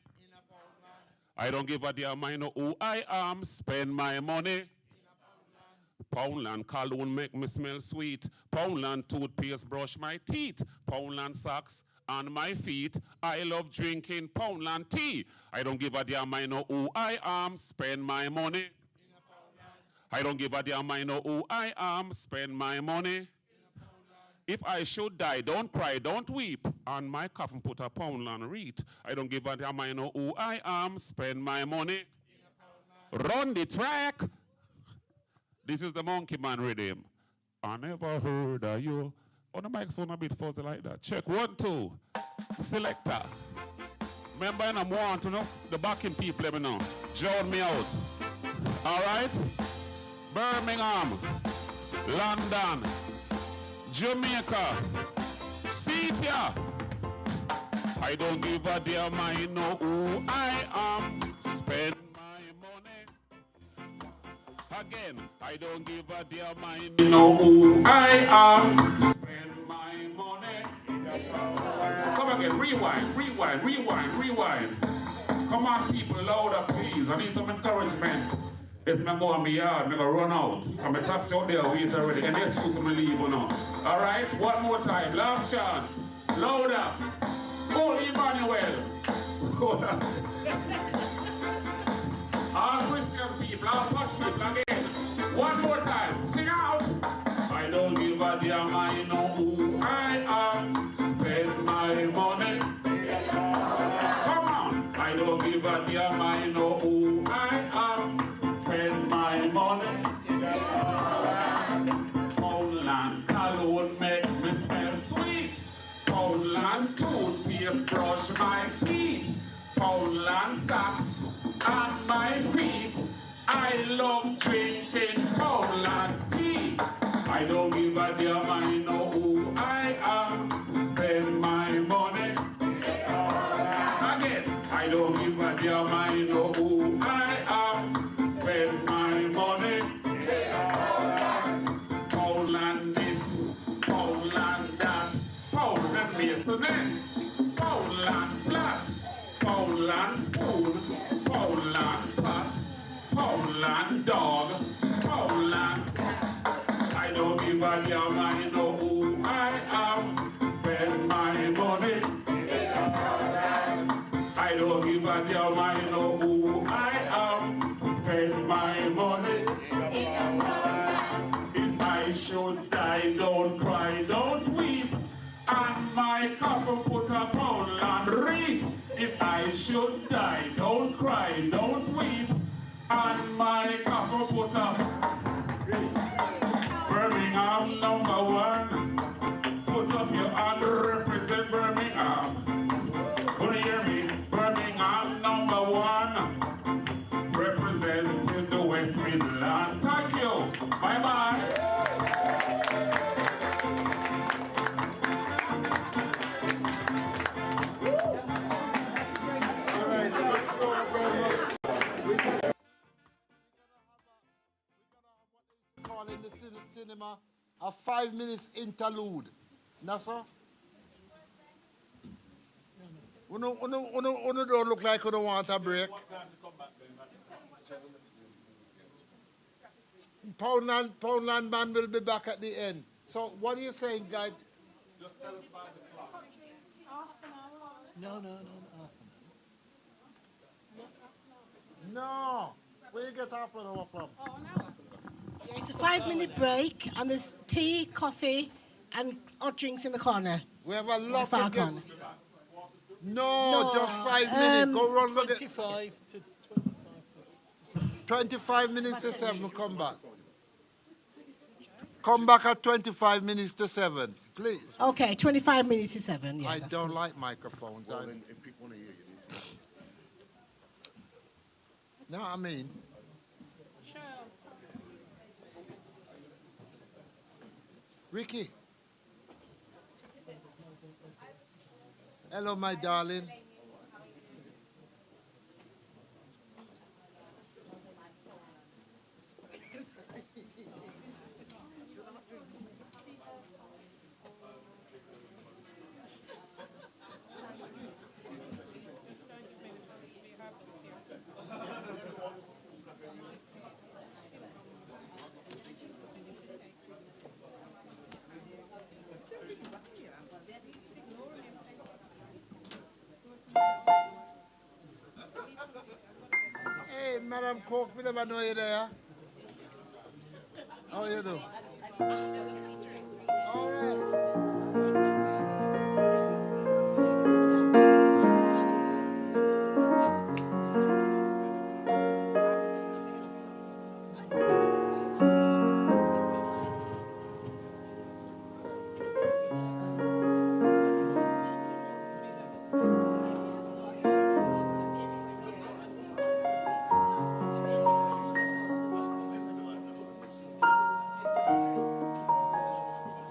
I don't give a damn, I know who I am, spend my money. Poundland cologne make me smell sweet. Poundland toothpaste brush my teeth. Poundland socks on my feet. I love drinking Poundland tea. I don't give a damn, I know who I am, spend my money. I don't give a damn, I know who I am, spend my money. If I should die, don't cry, don't weep. On my coffin put a Poundland wreath. I don't give a damn, I know who I am, spend my money. Run the track. This is the Monkey Man rhythm. I never heard of you. Oh, the mic sound a bit fuzzy like that. Check 1, 2. Selector. Remember, I want to know the backing people, let me know. Join me out. All right? Birmingham, London, Jamaica, Cetia. I don't give a damn, I know who I am. Spend again, I don't give a damn, I know who I am. Spend my money. Come again, rewind. Come on, people, louder, please. I need some encouragement. It's me go on my yard, me go run out. I'm a taxi out there, wait already. And let's use me leave or not. All right, one more time, last chance. Louder. Oh, Emmanuel. All Christian people, all posh people again. One more time, sing out. I don't give a damn, I know who I am. Spend my money. Come on. I don't give a damn, I know who I am. Spend my money. Poundland cologne make me smell sweet. Poundland toothpaste brush my teeth. Poundland socks on my feet. I love drinking Poundland tea. I don't give a damn, I know who I am. listening. Poundland flat, Poundland spoon, Poundland pot, Poundland dog, Poundland. I don't give a damn, I know who I am. Spend my money. I don't give a damn, I know who I am. Spend my money. If I should die, don't cry, don't weep. And my coffin put a Poundland wreath. If I should die, don't cry, don't weep. And my coffin put a Birmingham #1. Put up your hand, represent Birmingham. Can you hear me? Birmingham #1. Representing the West Midlands. Thank you. Bye-bye. Call in the cinema a 5 minutes interlude. Nasa? Uno don't look like you don't want a break. Poundland man will be back at the end. So what are you saying, guys? Just tell us by the clock. No. No. Where you get half an hour from? Yeah, it's a 5-minute break, and there's tea, coffee, and hot drinks in the corner. We have a lot Far to get. corner. No, just 5 minutes. Go run. 25 to 25 minutes to 7, come back. Come back at 25 minutes to 7, please. Okay, 25 minutes to 7. Yeah, I that's don't good. like microphones. Well, then, if people want to hear you, need to. No, I mean. Ricky. Hello, my darling. Hey, Madam Cook, we never know you there. How you do? All right.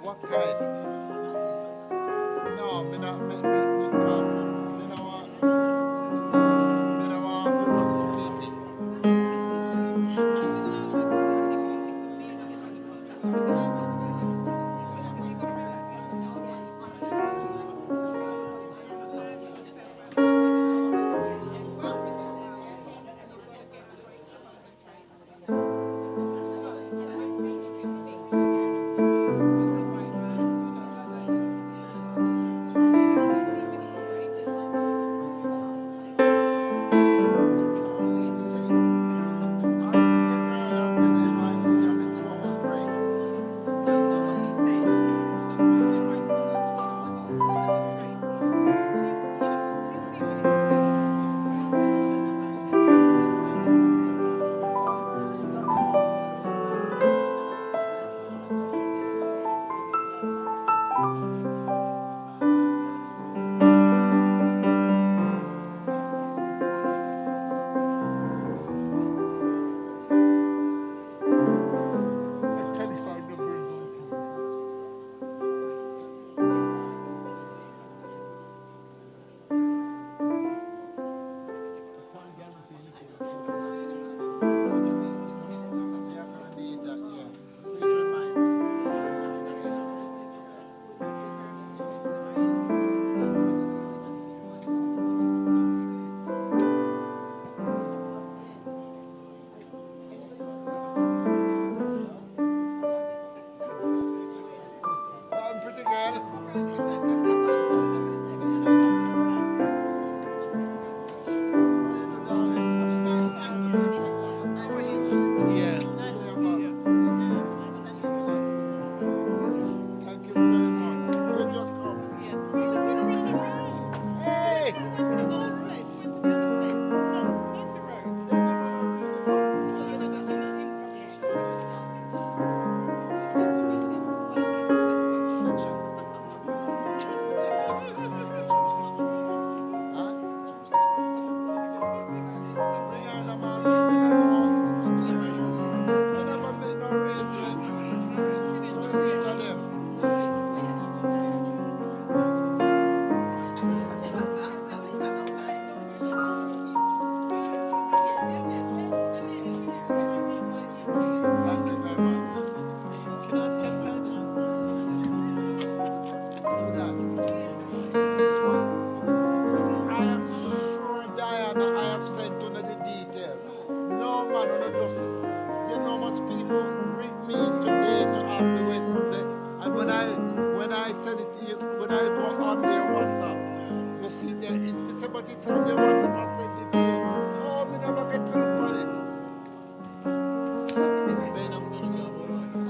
What kind? No, me not, me can't. Me no want. Me no want to run sleepy.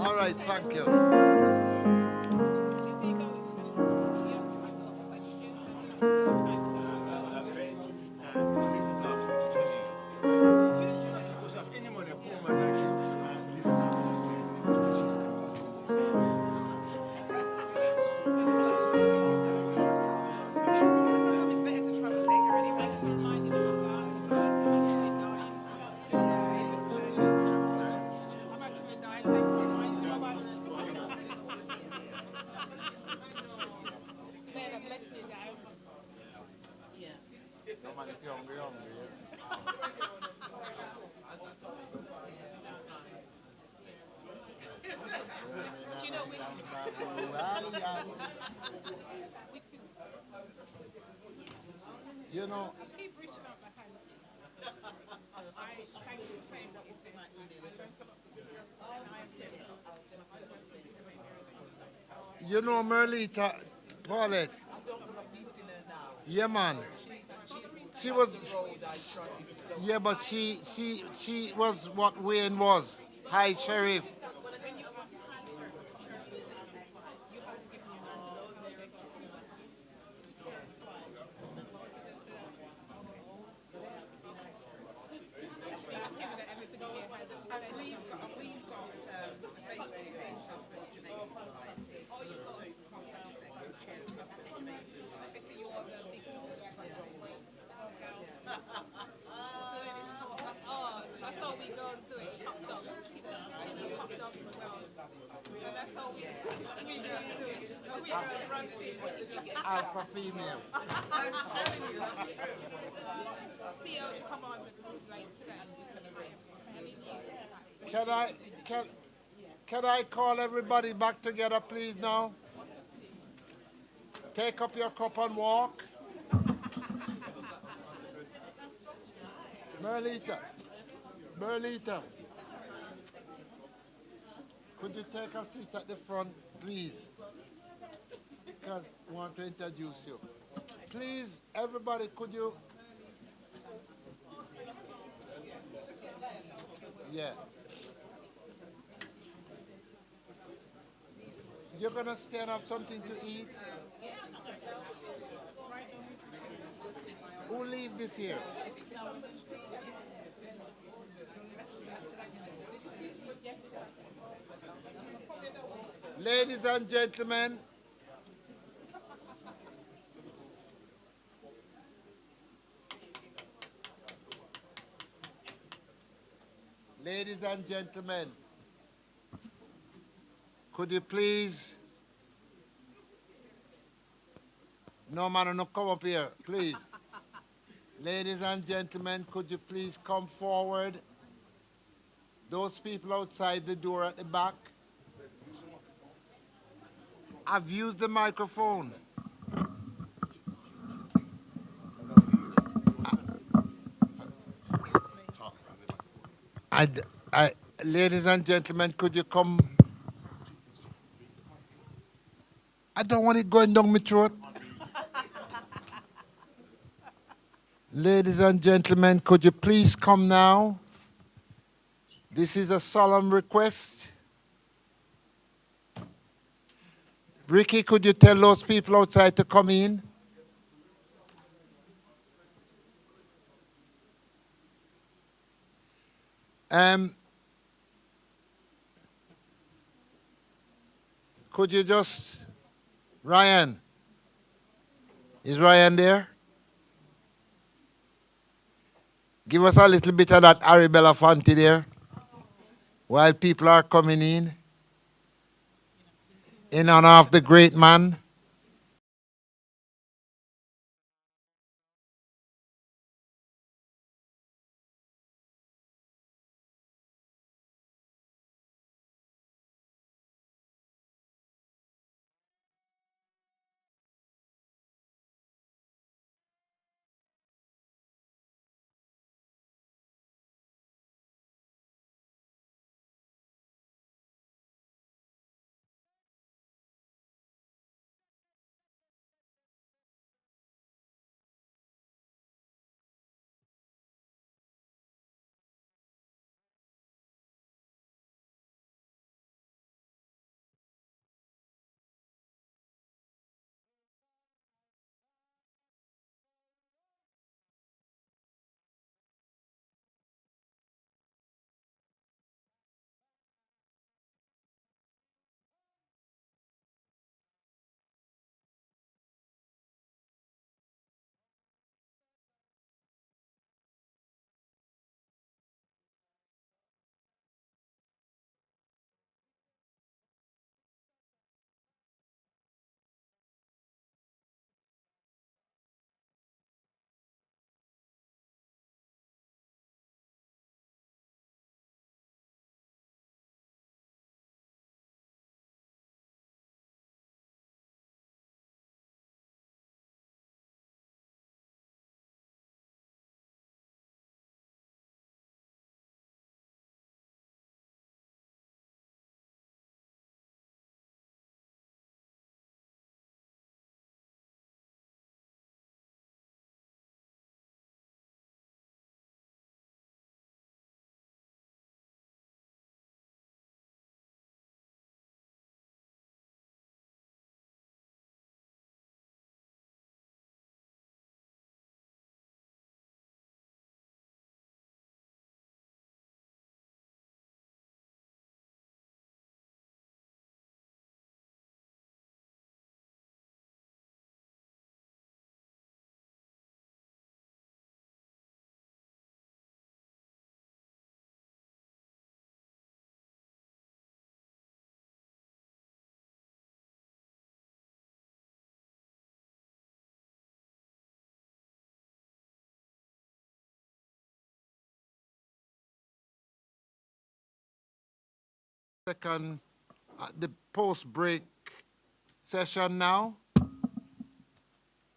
All right, thank you. You know, you know Merlita, Paulette. Yeah, man. She was, yeah, but she was what Wayne was. High Sheriff. Alpha female. Can I can can I call everybody back together, please? Now, take up your cup and walk. Merlita, Merlita, could you take a seat at the front, please? Because I want to introduce you. Please, everybody, could you? Yeah. You're gonna stand up something to eat? Who leaves this here? Ladies and gentlemen, ladies and gentlemen, could you please, no man, no come up here, please. Ladies and gentlemen, could you please come forward? Those people outside the door at the back. I've used the microphone. I, ladies and gentlemen, could you come? I don't want it going down my throat. Ladies and gentlemen, could you please come now? This is a solemn request. Ricky, could you tell those people outside to come in? Could you just, Ryan, is Ryan there? Give us a little bit of that Harry Belafonte there while people are coming in honor of the great man. Second, the post-break session now.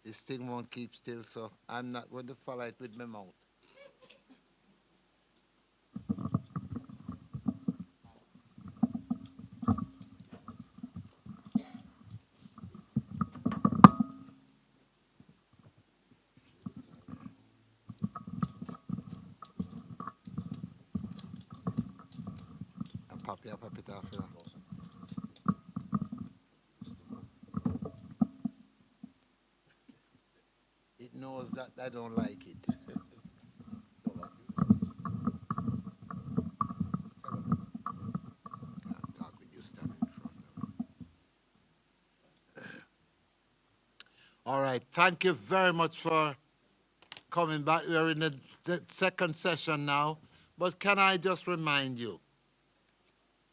This thing won't keep still, so I'm not going to follow it with my mouth. And pop it off, you know. It knows that I don't like it. Can't talk with you standing in front of me. All right, thank you very much for coming back. We're in the second session now, but can I just remind you,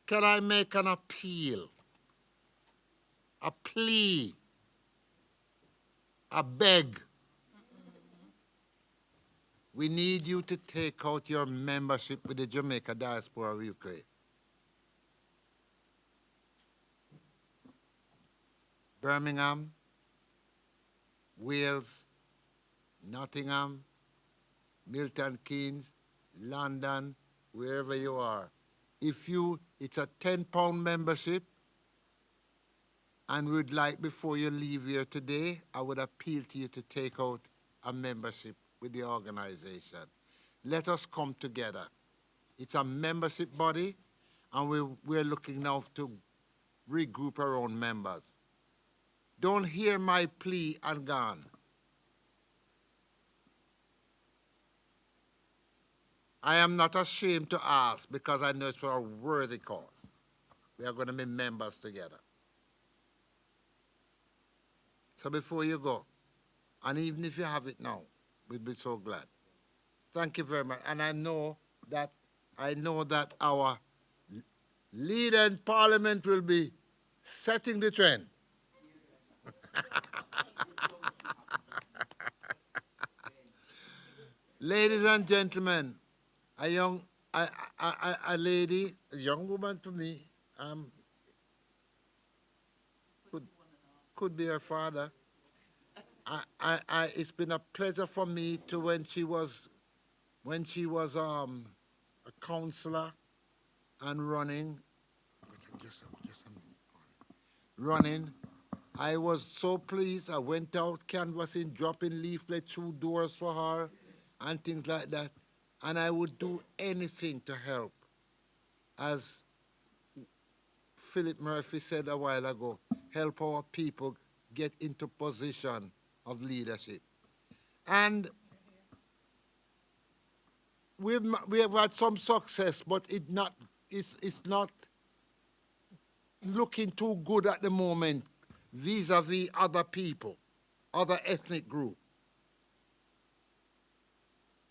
can I make an appeal, a plea, a beg? We need you to take out your membership with the Jamaica Diaspora of UK. Birmingham, Wales, Nottingham, Milton Keynes, London, wherever you are. It's a £10 membership. and would like, before you leave here today, I would appeal to you to take out a membership with the organization. Let us come together. It's a membership body, and we're looking now to regroup our own members. Don't hear my plea and gone. I am not ashamed to ask because I know it's for a worthy cause. We are going to be members together. So before you go, and even if you have it now, we'd be so glad. Thank you very much. And I know that our leader in Parliament will be setting the trend. Ladies and gentlemen, a lady, a young woman to me, could be her father. It's been a pleasure for me to when she was a councillor and running. I was so pleased. I went out canvassing, dropping leaflets through doors for her and things like that. And I would do anything to help. As Philip Murphy said a while ago, help our people get into position of leadership. And we have had some success, but it's not looking too good at the moment vis-a-vis other people, other ethnic groups.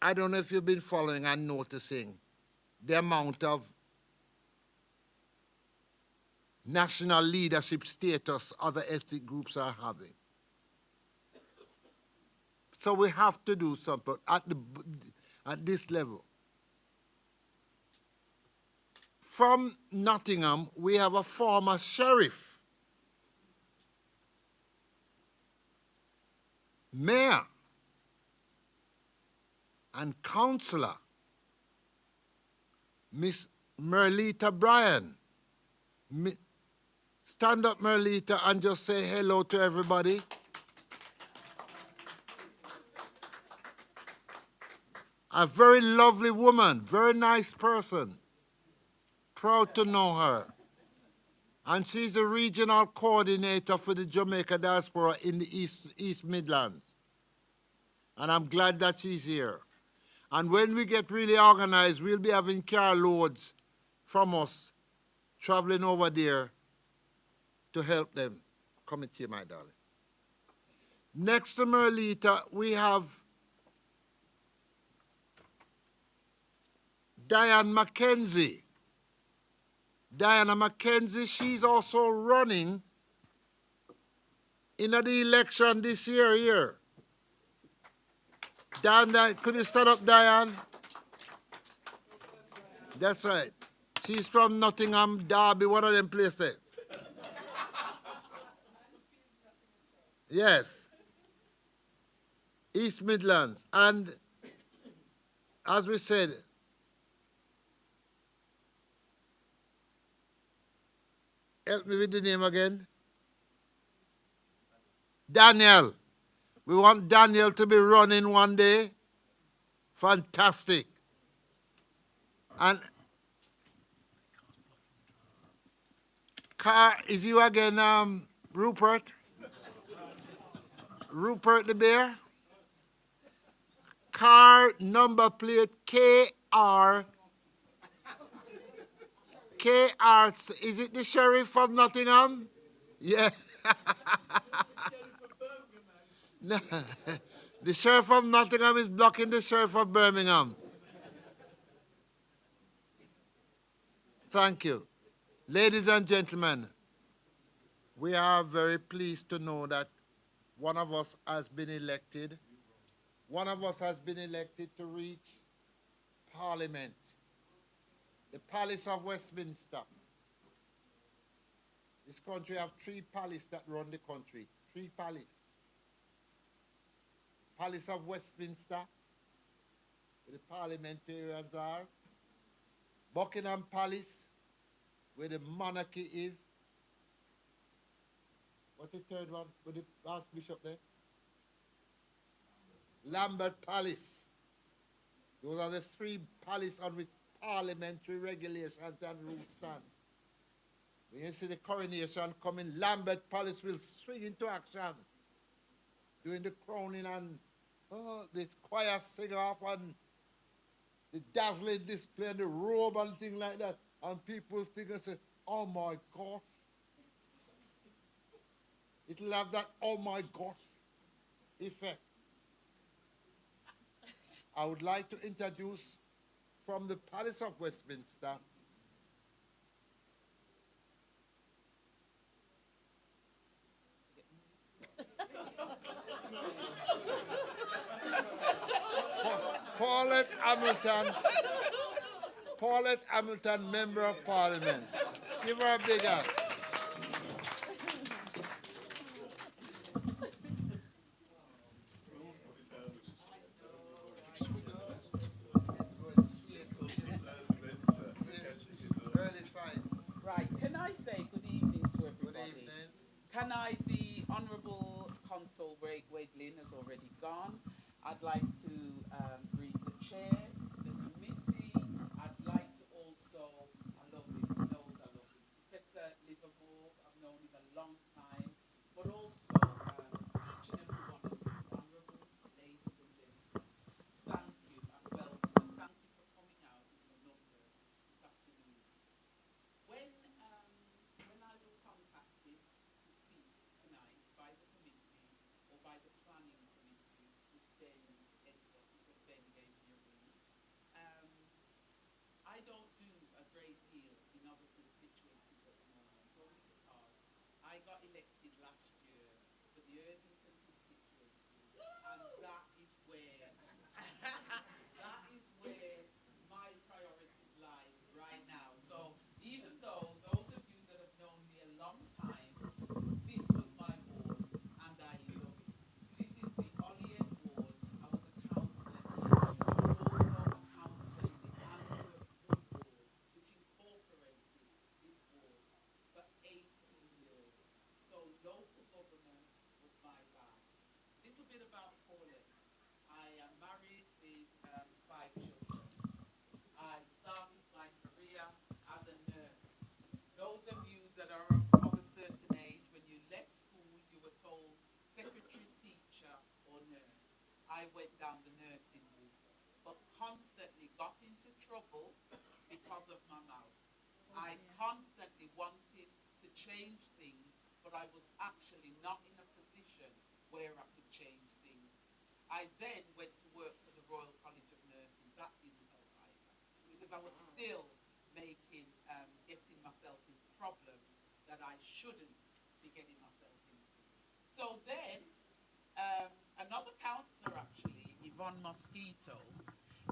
I don't know if you've been following and noticing the amount of national leadership status other ethnic groups are having. So we have to do something at this level. From Nottingham, we have a former sheriff, mayor, and councillor, Miss Merlita Bryan. Stand up, Merlita, and just say hello to everybody. A very lovely woman, very nice person. Proud to know her. And she's the regional coordinator for the Jamaica diaspora in the East Midlands. And I'm glad that she's here. And when we get really organized, we'll be having car loads from us traveling over there to help them. Come here, my darling. Next to Merlita, we have Diane McKenzie. Diana McKenzie, she's also running in the election this year. Diane, could you stand up, Diane? That's right. She's from Nottingham, Derby, one of them places. Yes. East Midlands. And as we said, help me with the name again. Daniel. We want Daniel to be running one day. Fantastic. And car, is you again, Rupert? Rupert the Bear? Car number plate KR. Is it the sheriff of Nottingham? Yeah. No. The sheriff of Nottingham is blocking the sheriff of Birmingham. Thank you. Ladies and gentlemen, we are very pleased to know that one of us has been elected. One of us has been elected to reach Parliament, the Palace of Westminster. This country has 3 palaces that run the country. 3 palaces. Palace of Westminster, where the parliamentarians are. Buckingham Palace, where the monarchy is. What's the third one with the Archbishop there? Lambert Palace. Those are the three palaces on which parliamentary regulations and rules stand. When you see the coronation coming, Lambert Palace will swing into action during the crowning, and the choir sing off and the dazzling display and the robe and things like that. And people think and say, oh my gosh. It'll have that oh my gosh effect. I would like to introduce from the Palace of Westminster, Paulette Hamilton, Paulette Hamilton, Member of Parliament. Give her a big hand. Right, can I say good evening to everybody? Can I, the Honourable Consul Wade Lynn has already gone. I'd like to greet the chair, the committee. I'd like to also, I love him, he knows I love him, Professor Livermore, I've known him a long time, but also each and every one of you, honourable ladies and gentlemen, thank you and welcome, and thank you for coming out in your numbers this afternoon. When I was contacted to speak tonight by the committee or by the planning committee, which Ben heads up because Ben gave me a ring, I don't do a great deal in other constituencies at the moment, only because I got elected last year for the Erdington constituency, and that is where that is where my priorities lie right now. So even though those of you that have known me a long time, this was my ward and I love it. This is the Olien ward. I was a councillor here. I was also a councillor in the Antwerp Wood ward, which incorporated this ward for 18 years. So local government was my bag. Little bit about Paulette. I am married with 5 children. I started my career as a nurse. Those of you that are of a certain age, when you left school, you were told secretary, teacher, or nurse. I went down the nursing route, but constantly got into trouble because of my mouth. I constantly wanted to change things, but I was actually not in a position where I could change things. I then went to work for the Royal College of Nursing. That didn't help either, because I was still getting myself into problems that I shouldn't be getting myself into. So then, another counsellor actually, Yvonne Mosquito,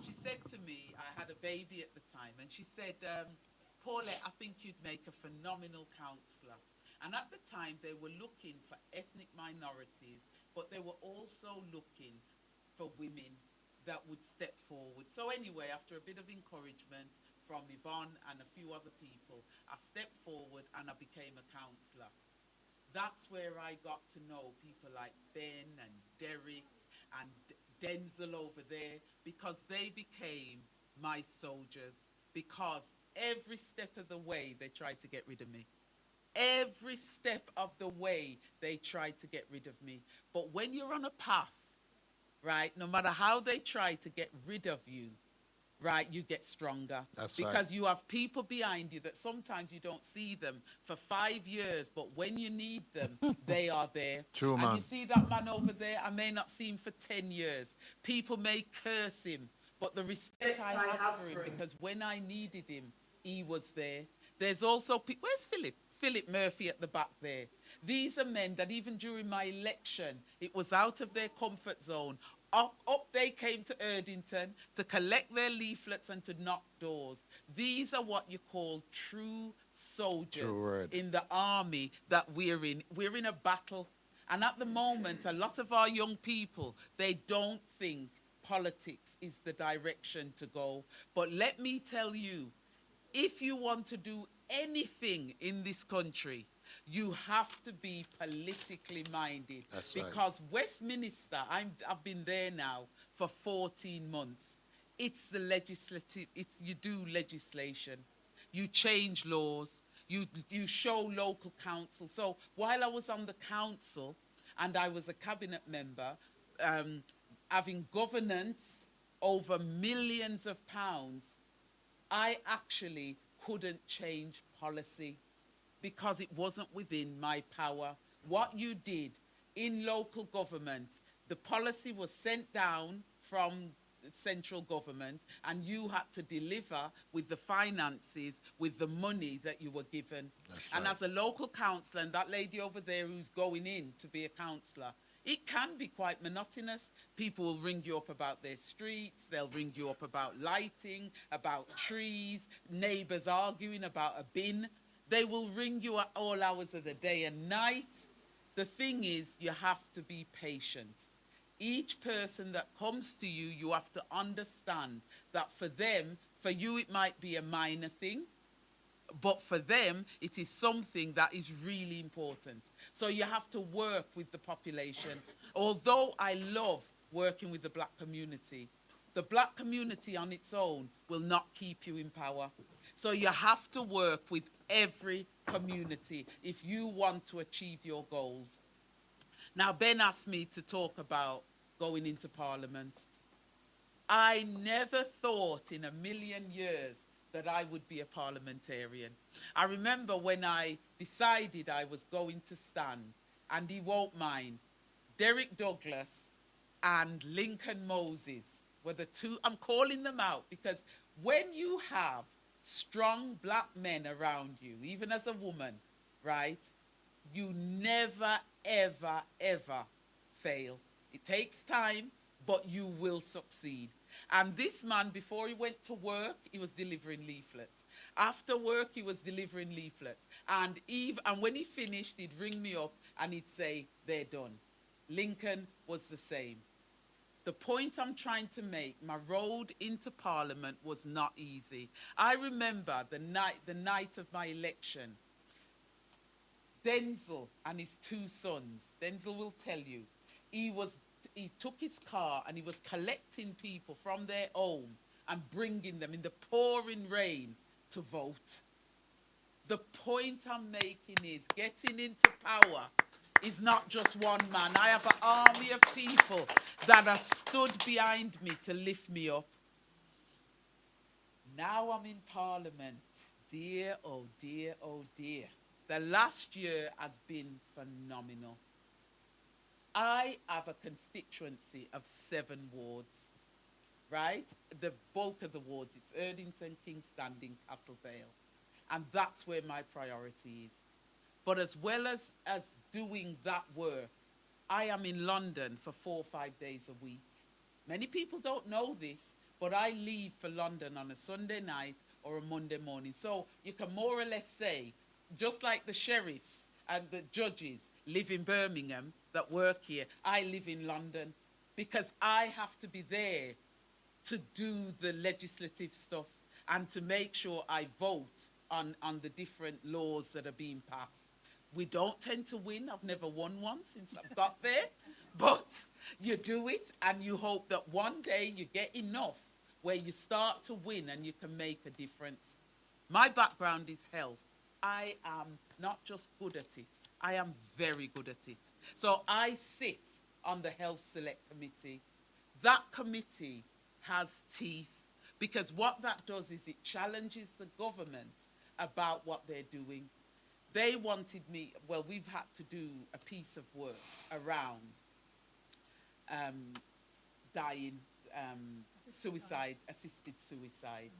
she said to me, I had a baby at the time, and she said, Paulette, I think you'd make a phenomenal counsellor. And at the time, they were looking for ethnic minorities, but they were also looking for women that would step forward. So anyway, after a bit of encouragement from Yvonne and a few other people, I stepped forward and I became a counsellor. That's where I got to know people like Ben and Derek and Denzel over there, because they became my soldiers, because every step of the way they tried to get rid of me. Every step of the way they tried to get rid of me. But when you're on a path, right, no matter how they try to get rid of you, right, you get stronger. That's because right. you have people behind you that sometimes you don't see them for 5 years, but when you need them, they are there. True, and man. you see that man over there, I may not see him for 10 years. People may curse him, but the respect I have for him, because when I needed him, he was there. There's also people, where's Philip? Philip Murphy at the back there. These are men that even during my election, it was out of their comfort zone. Up they came to Erdington to collect their leaflets and to knock doors. These are what you call true soldiers in the army that we're in. We're in a battle. And at the moment, a lot of our young people, they don't think politics is the direction to go. But let me tell you, if you want to do anything in this country, You have to be politically minded. That's right. Because Westminster, I've been there now for 14 months. It's the legislative, you do legislation, you change laws, you show local council. So while I was on the council and I was a cabinet member, having governance over millions of pounds, I actually couldn't change policy because it wasn't within my power. What you did in local government, the policy was sent down from central government and you had to deliver with the finances, with the money that you were given. And as a local councillor, and that lady over there who's going in to be a councillor, it can be quite monotonous. People will ring you up about their streets, they'll ring you up about lighting, about trees, neighbours arguing about a bin. They will ring you at all hours of the day and night. The thing is, you have to be patient. Each person that comes to you, you have to understand that for them, for you it might be a minor thing, but for them it is something that is really important. So you have to work with the population. Although I love working with the black community, the black community on its own will not keep you in power. So you have to work with every community if you want to achieve your goals. Now, Ben asked me to talk about going into Parliament. I never thought in a million years that I would be a parliamentarian. I remember when I decided I was going to stand, and he won't mind, Derek Douglas and Lincoln Moses were the two. I'm calling them out because when you have strong black men around you, even as a woman, right, you never, ever, ever fail. It takes time, but you will succeed. And this man, before he went to work, he was delivering leaflets. After work, he was delivering leaflets. And when he finished, he'd ring me up and he'd say, they're done. Lincoln was the same. The point I'm trying to make, my road into Parliament was not easy. I remember the night of my election, Denzel and his two sons, Denzel will tell you, he took his car and he was collecting people from their home and bringing them in the pouring rain to vote. The point I'm making is getting into power is not just one man. I have an army of people that have stood behind me to lift me up. Now I'm in Parliament. Dear, oh dear, oh dear. The last year has been phenomenal. I have a constituency of 7 wards, right? The bulk of the wards, it's Erdington, Kingstanding, Castlevale. And that's where my priority is. But as well as doing that work, I am in London for 4 or 5 days a week. Many people don't know this, but I leave for London on a Sunday night or a Monday morning. So you can more or less say, just like the sheriffs and the judges live in Birmingham that work here, I live in London because I have to be there to do the legislative stuff and to make sure I vote on the different laws that are being passed. We don't tend to win. I've never won one since I've got there. But you do it and you hope that one day you get enough where you start to win and you can make a difference. My background is health. I am not just good at it, I am very good at it. So I sit on the Health Select Committee. That committee has teeth because what that does is it challenges the government about what they're doing. They wanted me, well, we've had to do a piece of work around dying, suicide, assisted suicide.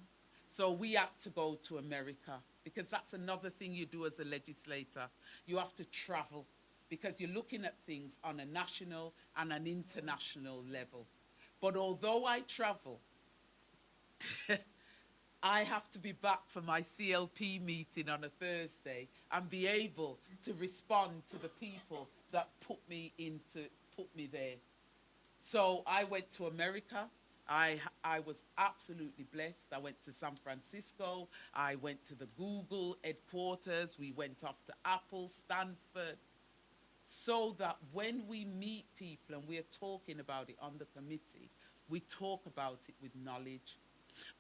So we had to go to America because that's another thing you do as a legislator. You have to travel because you're looking at things on a national and an international level. But although I travel, I have to be back for my CLP meeting on a Thursday and be able to respond to the people that put me there. So I went to America. I was absolutely blessed. I went to San Francisco. I went to the Google headquarters. We went off to Apple, Stanford, so that when we meet people and we're talking about it on the committee, we talk about it with knowledge.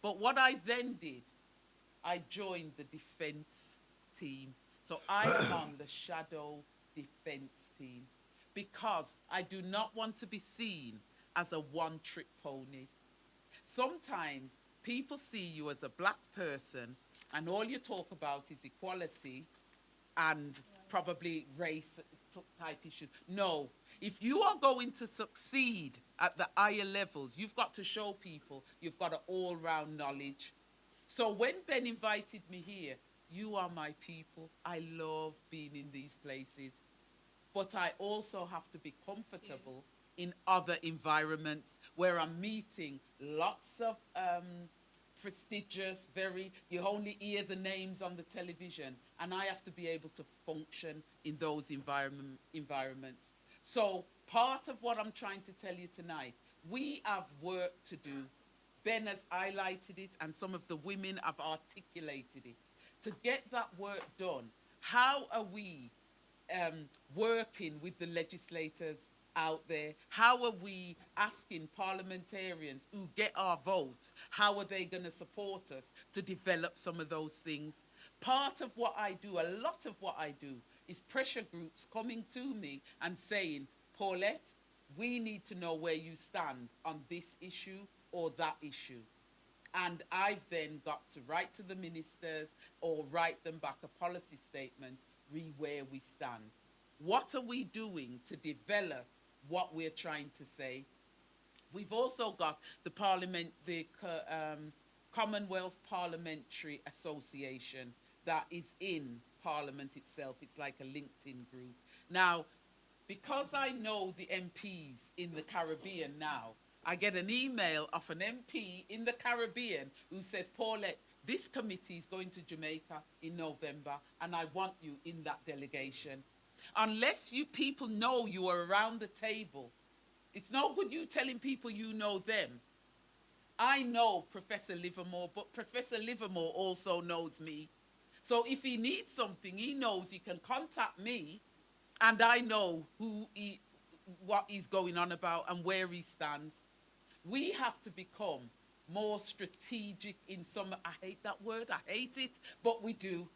But what I then did, I joined the defense team. So I am on the shadow defense team because I do not want to be seen as a one-trick pony. Sometimes people see you as a black person and all you talk about is equality and probably race type issues. No, if you are going to succeed at the higher levels, you've got to show people you've got an all-round knowledge. So when Ben invited me here, you are my people. I love being in these places. But I also have to be comfortable in other environments where I'm meeting lots of prestigious, you only hear the names on the television, and I have to be able to function in those environments. So part of what I'm trying to tell you tonight, we have work to do. Ben has highlighted it, and some of the women have articulated it. To get that work done, how are we working with the legislators out there? How are we asking parliamentarians who get our votes, how are they going to support us to develop some of those things? Part of what I do, a lot of what I do, is pressure groups coming to me and saying, Paulette, we need to know where you stand on this issue or that issue. And I've then got to write to the ministers or write them back a policy statement, where we stand. What are we doing to develop what we're trying to say? We've also got the Commonwealth Parliamentary Association that is in Parliament itself. It's like a LinkedIn group. Now, because I know the MPs in the Caribbean now, I get an email of an MP in the Caribbean who says, Paulette, this committee is going to Jamaica in November, and I want you in that delegation. Unless you people know you are around the table, it's no good you telling people you know them. I know Professor Livermore, but Professor Livermore also knows me. So if he needs something, he knows he can contact me, and I know what he's going on about and where he stands. We have to become more strategic in some, I hate that word, I hate it, but we do,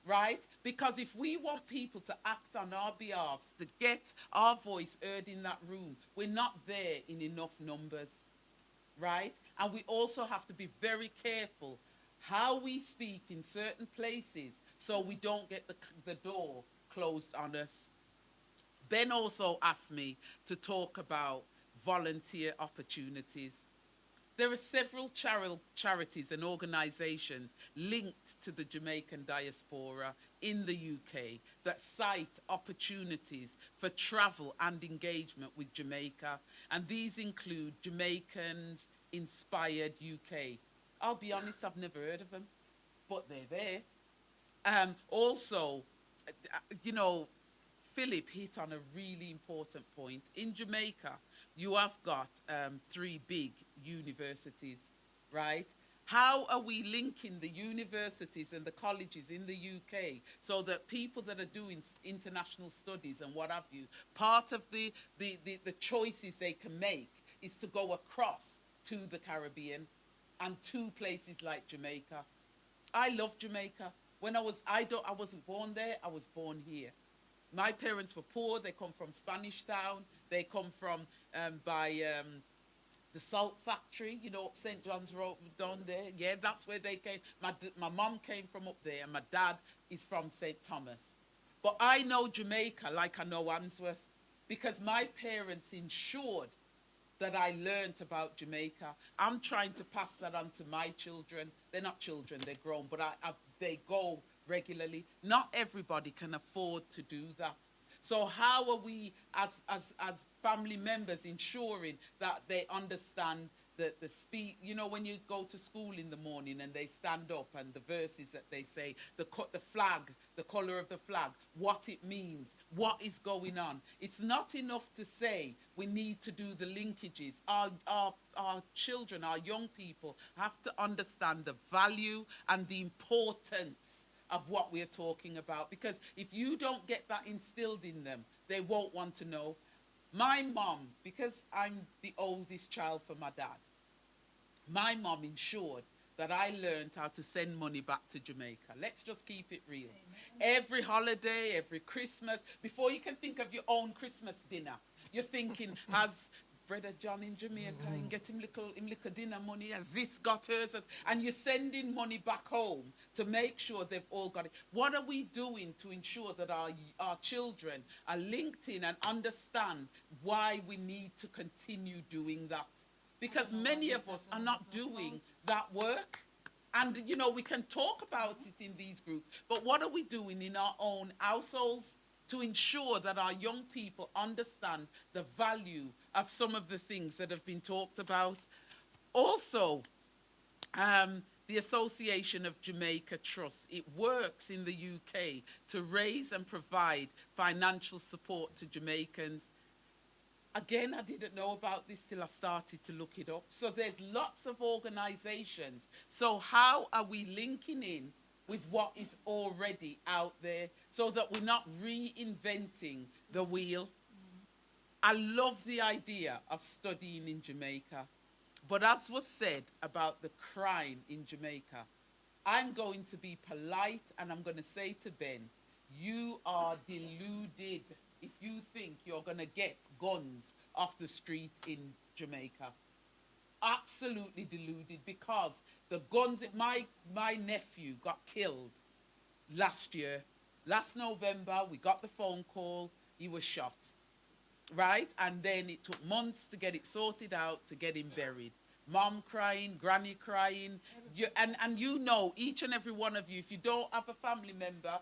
right? Because if we want people to act on our behalf, to get our voice heard in that room, we're not there in enough numbers, right? And we also have to be very careful how we speak in certain places so we don't get the door closed on us. Ben also asked me to talk about volunteer opportunities. There are several charities and organizations linked to the Jamaican diaspora in the UK that cite opportunities for travel and engagement with Jamaica, and these include Jamaicans Inspired UK. I'll be honest, I've never heard of them, but they're there. Also, you know, Philip hit on a really important point. In Jamaica, you have got 3 big universities, right? How are we linking the universities and the colleges in the UK so that people that are doing international studies and what have you, part of the choices they can make is to go across to the Caribbean and to places like Jamaica. I love Jamaica. When I wasn't born there, I was born here. My parents were poor. They come from Spanish Town. They come from the salt factory, you know, St. John's Road down there. Yeah, that's where they came. My mom came from up there, and my dad is from St. Thomas. But I know Jamaica like I know Wandsworth because my parents ensured that I learned about Jamaica. I'm trying to pass that on to my children. They're not children, they're grown, but they go regularly. Not everybody can afford to do that. So how are we as family members ensuring that they understand the speed, you know, when you go to school in the morning and they stand up and the verses that they say, the flag, the color of the flag, what it means, what is going on. It's not enough to say we need to do the linkages. Our children, our young people have to understand the value and the importance of what we're talking about, because if you don't get that instilled in them, they won't want to know. My mom, because I'm the oldest child for my dad, my mom ensured that I learned how to send money back to Jamaica. Let's just keep it real. Amen. Every holiday, every Christmas, before you can think of your own Christmas dinner, you're thinking, has Brother John in Jamaica and get him little dinner money? Has this got hers? And you're sending money back home to make sure they've all got it. What are we doing to ensure that our children are linked in and understand why we need to continue doing that? Because many of us are not doing that work. And, you know, we can talk about it in these groups, but what are we doing in our own households to ensure that our young people understand the value of some of the things that have been talked about? Also, the Association of Jamaica Trust, it works in the UK to raise and provide financial support to Jamaicans. Again, I didn't know about this till I started to look it up. So there's lots of organizations. So how are we linking in with what is already out there so that we're not reinventing the wheel? I love the idea of studying in Jamaica. But as was said about the crime in Jamaica, I'm going to be polite and I'm going to say to Ben, you are deluded if you think you're going to get guns off the street in Jamaica. Absolutely deluded, because the guns, my nephew got killed last year. Last November, we got the phone call, he was shot, right? And then it took months to get it sorted out, to get him buried. Mom crying, granny crying, and you know, each and every one of you, if you don't have a family member,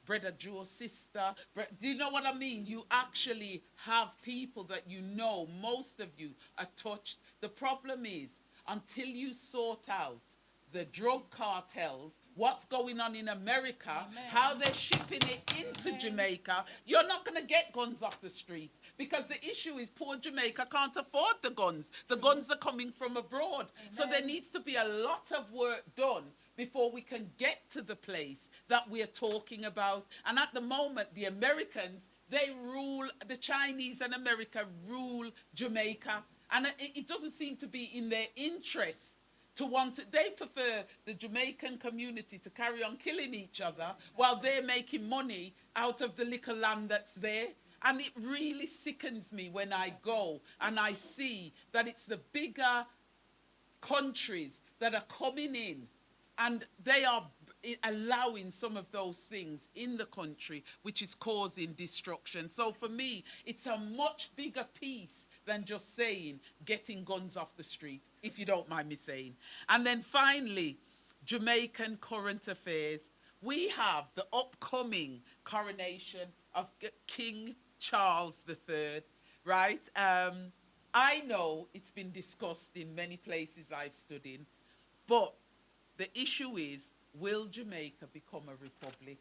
brother Joe, sister, do you know what I mean? You actually have people that you know, most of you are touched. The problem is, until you sort out the drug cartels, what's going on in America, Amen. How they're shipping it into Amen. Jamaica, you're not going to get guns off the street. Because the issue is poor Jamaica can't afford the guns. The guns are coming from abroad. Amen. So there needs to be a lot of work done before we can get to the place that we're talking about. And at the moment, the Americans, they rule, the Chinese and America rule Jamaica. And it doesn't seem to be in their interest to want to, they prefer the Jamaican community to carry on killing each other while they're making money out of the little land that's there. And it really sickens me when I go and I see that it's the bigger countries that are coming in and they are allowing some of those things in the country, which is causing destruction. So for me, it's a much bigger piece than just saying getting guns off the street, if you don't mind me saying. And then finally, Jamaican current affairs. We have the upcoming coronation of King Charles III, right? I know it's been discussed in many places I've stood in, but the issue is, will Jamaica become a republic?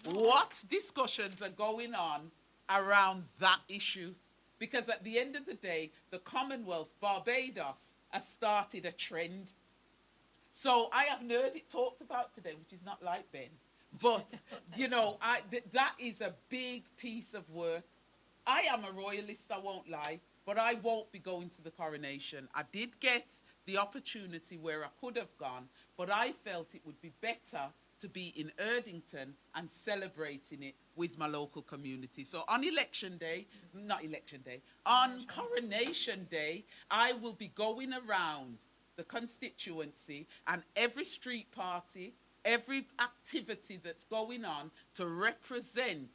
What discussions are going on around that issue? Because at the end of the day, the Commonwealth, Barbados, has started a trend. So I haven't heard it talked about today, which is not like Ben. But, you know, that is a big piece of work. I am a royalist, I won't lie, but I won't be going to the coronation. I did get the opportunity where I could have gone, but I felt it would be better to be in Erdington and celebrating it with my local community. So on election day, not election day, on coronation day, I will be going around the constituency and every street party, every activity that's going on to represent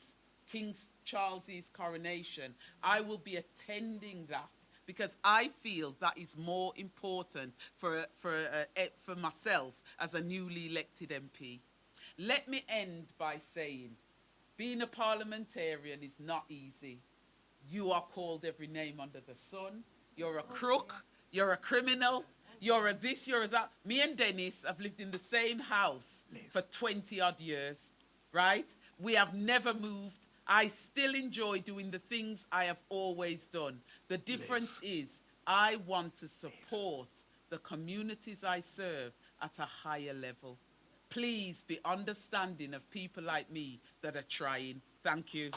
King Charles's coronation. I will be attending that because I feel that is more important for myself as a newly elected MP. Let me end by saying, being a parliamentarian is not easy. You are called every name under the sun. You're a crook. you're a criminal, you're a this, you're a that. Me and Dennis have lived in the same house for 20 odd years, right? We have never moved. I still enjoy doing the things I have always done. The difference is I want to support the communities I serve at a higher level. Please be understanding of people like me that are trying. Thank you.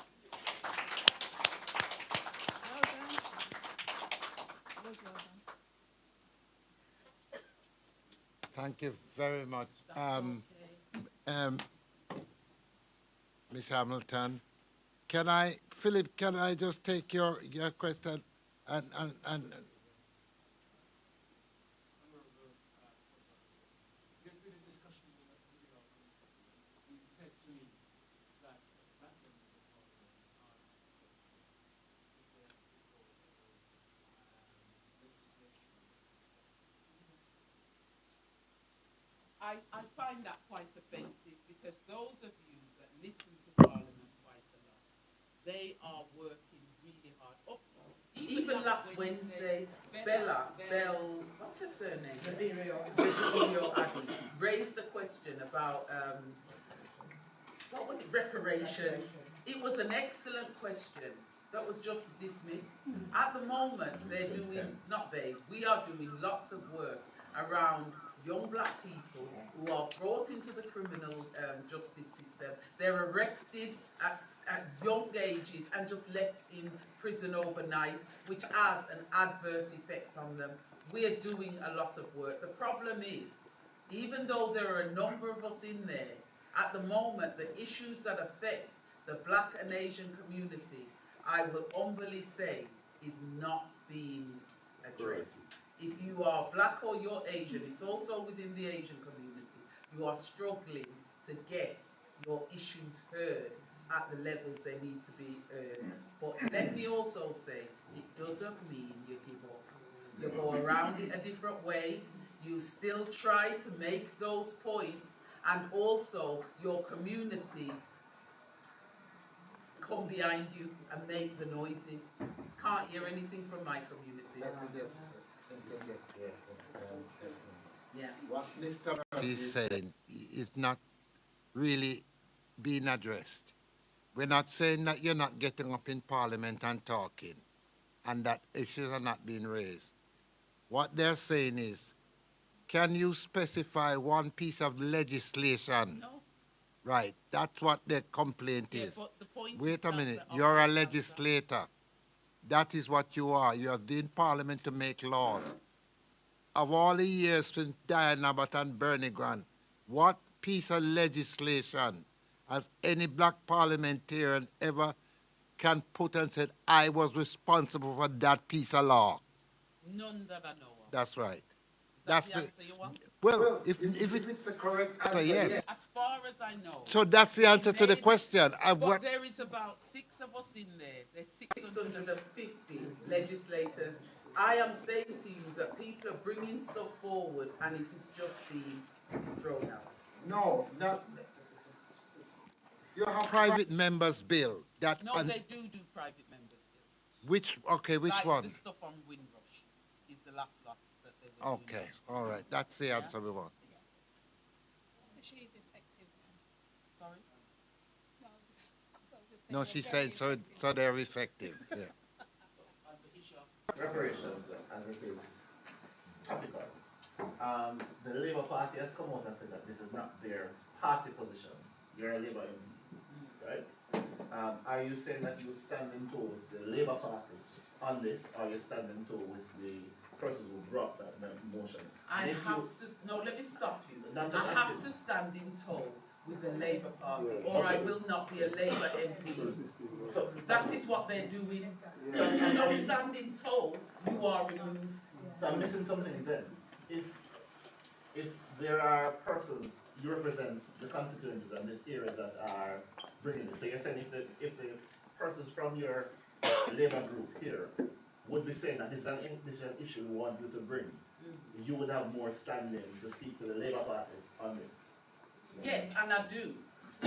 Thank you very much. Ms. Hamilton, Philip, can I just take your question and I find that quite offensive because those of you that listen to Parliament quite a lot, they are working really hard. Even last Wednesday, what's her surname? Berio Addy raised the question about, what was it, reparations. It was an excellent question that was just dismissed. At the moment, we are doing lots of work around young black people who are brought into the criminal justice system. They're arrested at young ages and just left in prison overnight, which has an adverse effect on them. We're doing a lot of work. The problem is, even though there are a number of us in there, at the moment, the issues that affect the black and Asian community, I will humbly say, is not being addressed. If you are black or you're Asian, it's also within the Asian community, you are struggling to get your issues heard at the levels they need to be heard. But let me also say, it doesn't mean you give up. You go around it a different way, you still try to make those points, and also your community come behind you and make the noises. Can't hear anything from my community. Yeah. What Mr. is saying is not really being addressed. We're not saying that you're not getting up in Parliament and talking and that issues are not being raised. What they're saying is, can you specify one piece of legislation? No. Right, that's what their complaint is. But the point Wait is a minute, you're a legislator. That is what you are. You have been in Parliament to make laws. Of all the years since Diane Abbott and Bernie Grant, what piece of legislation has any black parliamentarian ever can put and said, I was responsible for that piece of law? None that I know of. That's right. That's the answer you want? Well, if it's the correct answer, yes. As far as I know. So that's the answer to the question. But there is about 6 of us in there. There's 650 legislators. I am saying to you that people are bringing stuff forward and it is just being thrown out. No, you have private members' bill. No, they do private members' bill. Which one? The stuff on Windrush is the last lot that they were doing. Okay, all right. That's the answer we want. She's effective then. Sorry? No, she's saying so they're effective. Yeah. Reparations, as it is topical. The Labour Party has come out and said that this is not their party position. You're a Labour MP, right? Are you saying that you stand in toe with the Labour Party on this, or you stand in toe with the person who brought that motion? Let me stop you. I have to stand in toe with the Labour Party, or I will not be a Labour MP. So that is what they're doing. So if you don't stand in toe, you are removed. So I'm missing something then. If there are persons, you represent the constituencies and the areas that are bringing it. So you're saying if the persons from your Labour group here would be saying that this is an issue we want you to bring, you would have more standing to speak to the Labour Party on this. Yes, and I do.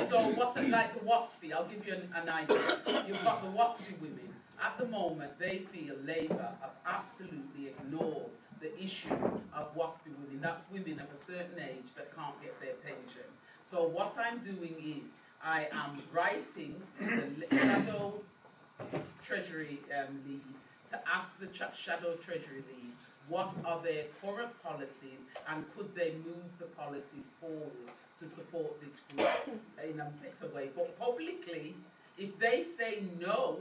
So like the WASPy, I'll give you an idea. You've got the WASPy women. At the moment, they feel Labour have absolutely ignored the issue of WASPy women. That's women of a certain age that can't get their pension. So what I'm doing is I am writing to the Shadow Treasury Lead to ask the Shadow Treasury Lead what are their current policies and could they move the policies forward to support this group in a better way. But publicly, if they say no,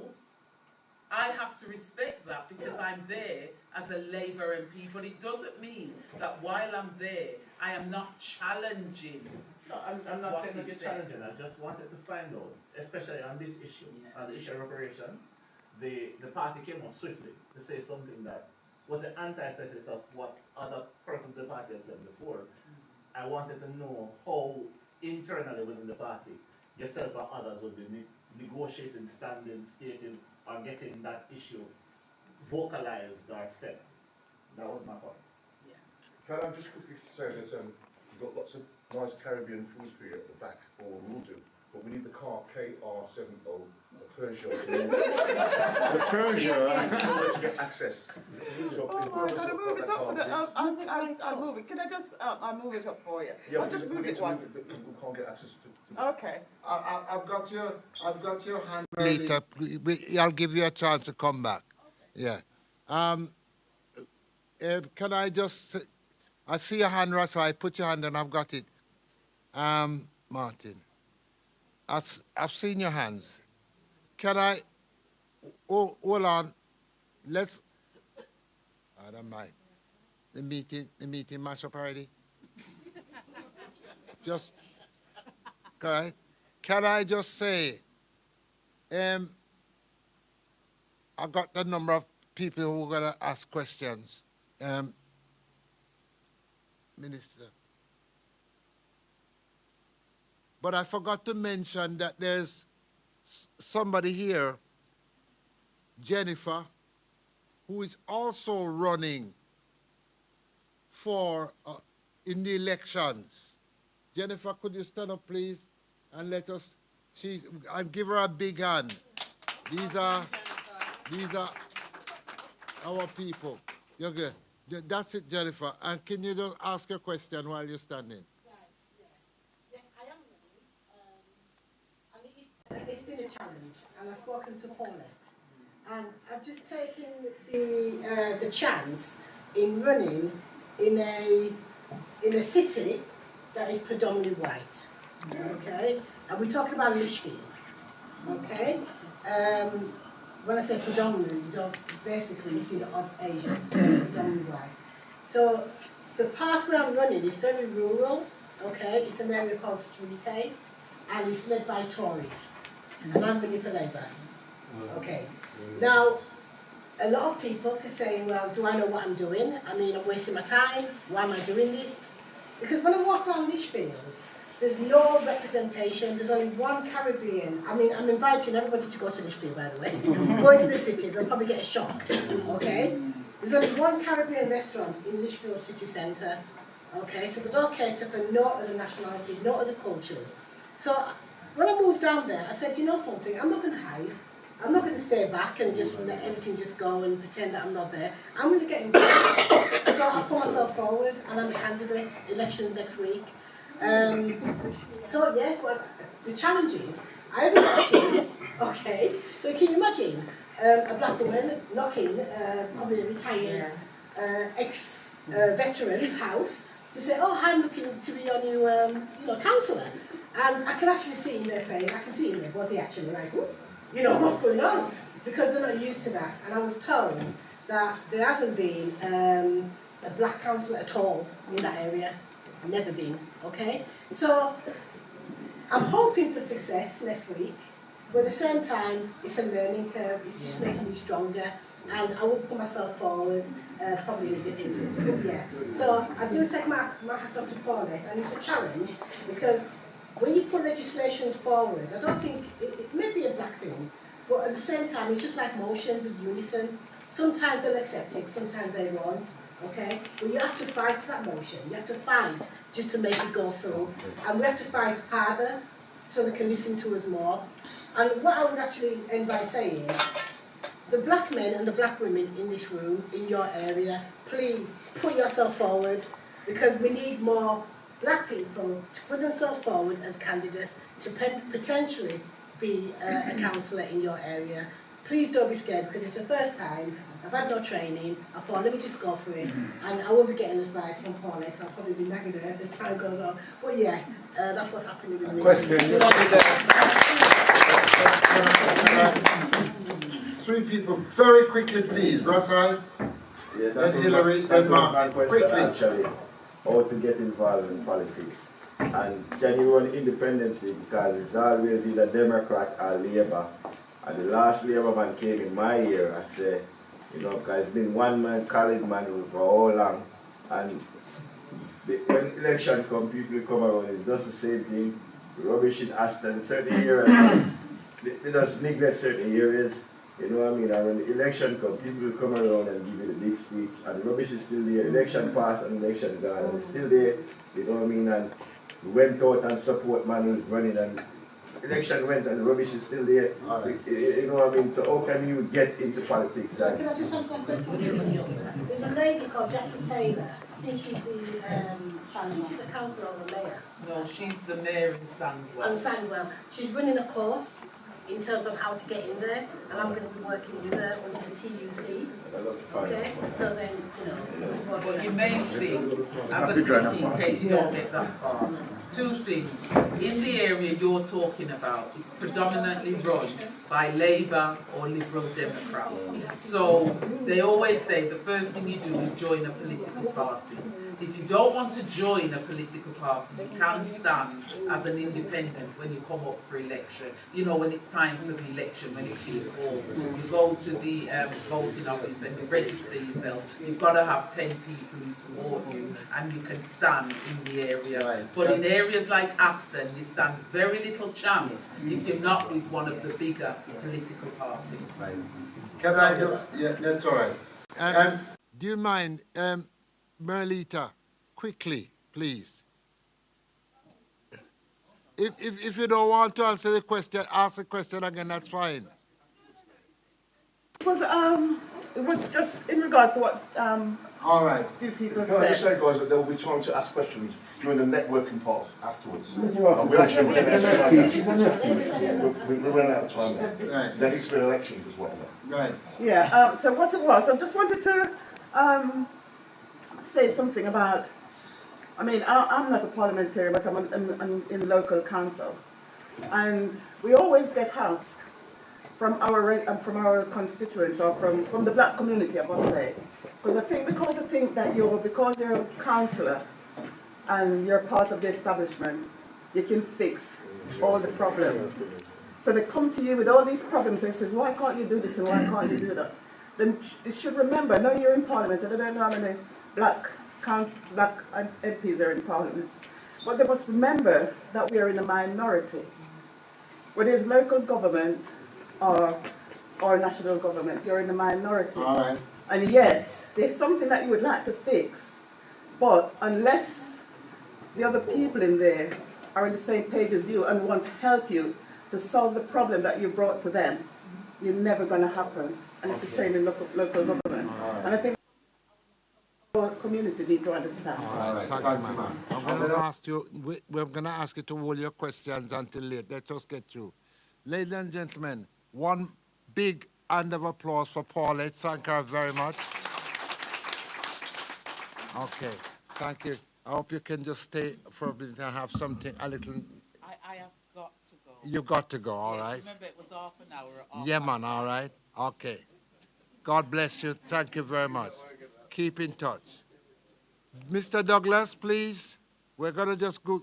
I have to respect that because I'm there as a Labour MP. But it doesn't mean that while I'm there, I am not challenging. No, I'm not saying that you're challenging. I just wanted to find out, especially on this issue, on the issue of reparations, the party came out swiftly to say something that was an antithesis of what other persons in the party had said before. I wanted to know how internally within the party, yourself or others would be negotiating, standing, stating, or getting that issue vocalized or said. That was my point. Yeah. Can I just quickly say that we've got lots of nice Caribbean food for you at the back, or we'll do, but we need the car KR70, the Peugeot. The Peugeot, to get access. So oh my God, I'll move it up for the, I'll move it. Can I just, I'll move it up for you? Yeah, I'll just move it one. We can't get access to Okay. I've got your hand later. I'll give you a chance to come back. Yeah. Can I just, I see your hand, so I put your hand and I've got it. Martin, I've seen your hands. Can I, hold on, let's, I don't mind. The meeting mash up already? Just, can I just say, I got the number of people who are going to ask questions. Minister. But I forgot to mention that there's somebody here, Jennifer, who is also running for in the elections. Jennifer, could you stand up, please, and let us see and give her a big hand. These are our people. You're good. That's it, Jennifer. And can you just ask a question while you're standing? It's been a challenge, and I've spoken to Paulette, and I've just taken the chance in running in a city that is predominantly white, okay? And we're talking about Lichfield, okay? When I say predominantly, you don't basically see the odd Asians, predominantly white. So the part where I'm running is very rural, okay? It's an area called Street A, and it's led by Tories. And I'm running for Labour. Okay. Now, a lot of people are saying, well, do I know what I'm doing? I mean, I'm wasting my time. Why am I doing this? Because when I walk around Lichfield, there's no representation. There's only one Caribbean. I mean, I'm inviting everybody to go to Lichfield, by the way. Go into the city, they'll probably get a shock. Okay? There's only one Caribbean restaurant in Lichfield city centre. Okay? So they don't cater for no other nationality, no other cultures. So when I moved down there, I said, you know something, I'm not going to hide. I'm not going to stay back and just let everything just go and pretend that I'm not there. I'm going to get involved. So I put myself forward, and I'm a candidate, election next week. So yes, well, the challenge is, I have imagine, okay, so can you imagine a black woman knocking probably a retired ex-veteran's house to say, oh, I'm looking to be your new councillor. And I can actually see in their face, I can see in their body actually like, you know, what's going on? Because they're not used to that. And I was told that there hasn't been a black councillor at all in that area. Never been, okay? So I'm hoping for success next week, but at the same time, it's a learning curve, it's just making me stronger, and I will put myself forward, probably in a different system, yeah. So I do take my hat off to Paulette, and it's a challenge, because when you put legislations forward, I don't think, it may be a black thing, but at the same time, it's just like motions with unison. Sometimes they'll accept it, sometimes they won't, okay? But you have to fight for that motion. You have to fight just to make it go through. And we have to fight harder so they can listen to us more. And what I would actually end by saying, the black men and the black women in this room, in your area, please put yourself forward, because we need more black people to put themselves forward as candidates to potentially be a councillor in your area. Please don't be scared, because it's the first time. I've had no training. I thought, let me just go for it. And I will be getting advice from Paula, because I'll probably be nagging her as time goes on. But yeah, that's what's happening with me. Question. Three people, very quickly, please. Russell, then Hillary, then Martin. Quickly. Actually, how to get involved in politics. And can you run independently, because it's always either Democrat or Labour. And the last Labour man came in my year, I say, you know, because it's been one man, college man for all long. And when election come, people come around, it's just the same thing. Rubbish in Aston, certain areas, they just neglect certain areas. You know what I mean? And when the election comes, people will come around and give you the big speech, and the rubbish is still there. Election passed and election gone, and it's still there. You know what I mean? And we went out and support man who's running, and election went and the rubbish is still there. You know what I mean? So how can you get into politics? So can I just answer that question? There's a lady called Jackie Taylor. I think she's the councillor or the mayor. No, she's the mayor in Sandwell. And Sandwell. She's running a course in terms of how to get in there, and I'm going to be working with her under the TUC. Okay? So then, you know. But your main thing, as a quickie, in case you don't get that far, two things. In the area you're talking about, it's predominantly run by Labour or Liberal Democrats. So they always say the first thing you do is join a political party. If you don't want to join a political party, you can stand as an independent when you come up for election. You know, when it's time for the election, when it's being called. You go to the voting office and you register yourself. You've got to have 10 people who support you, and you can stand in the area. Right. But in areas like Aston, you stand very little chance if you're not with one of the bigger political parties. Right. Can I do? Yeah, that's all right. Do you mind, Merlita, quickly, please? If you don't want to answer the question, ask the question again, that's fine. It was just in regards to what all right. few people have Can I just said. say, guys, that there will be time to ask questions during the networking part afterwards. She's We're running out of time now. Right. There needs to be elections as well. Right. Yeah, so what it was, I just wanted to say something about, I mean, I'm not a parliamentarian, but I'm in local council. And we always get asked from our constituents, or from the black community, I must say. Because I think that because you're a councillor and you're part of the establishment, you can fix all the problems. So they come to you with all these problems and says, why can't you do this and why can't you do that? Then they should remember, now you're in parliament, and I don't know how many black MPs are in parliament, but they must remember that we are in a minority. Whether it's local government or national government, you're in a minority. All right. And yes, there's something that you would like to fix, but unless the other people in there are on the same page as you and want to help you to solve the problem that you brought to them, you're never going to happen. And it's the same in local government. Right. And I think our community need to understand. All right. Thank you, ma'am. I'm going to ask you, we're going to ask you to hold your questions until late. Let us get through. Ladies and gentlemen, one big round of applause for Paulette. Thank her very much. Okay, thank you. I hope you can just stay for a minute and have something, a little. I have got to go. You've got to go, all Yes, right? remember, it was half an hour. Yeah, man, all right? Okay. God bless you. Thank you very much. Keep in touch. Mr. Douglas, please. We're going to just go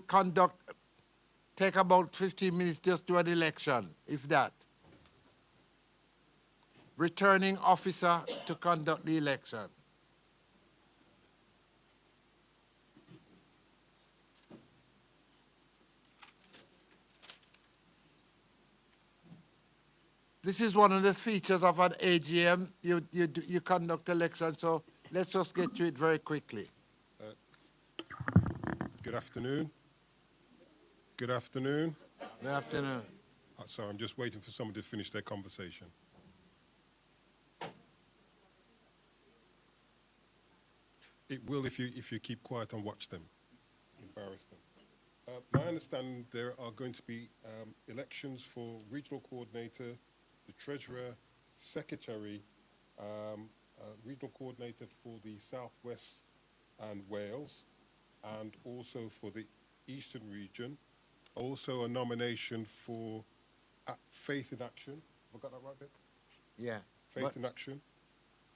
take about 15 minutes just to an election, if that. Returning officer to conduct the election. This is one of the features of an AGM. You conduct elections, so let's just get to it very quickly. Good afternoon. Good afternoon. Good afternoon. Sorry, I'm just waiting for someone to finish their conversation. It will if you keep quiet and watch them. Embarrass them. My understanding, there are going to be elections for regional coordinator, the treasurer, secretary, regional coordinator for the Southwest and Wales, and also for the Eastern region. Also a nomination for Faith in Action. Have I got that right, Ben? Yeah. Faith in Action.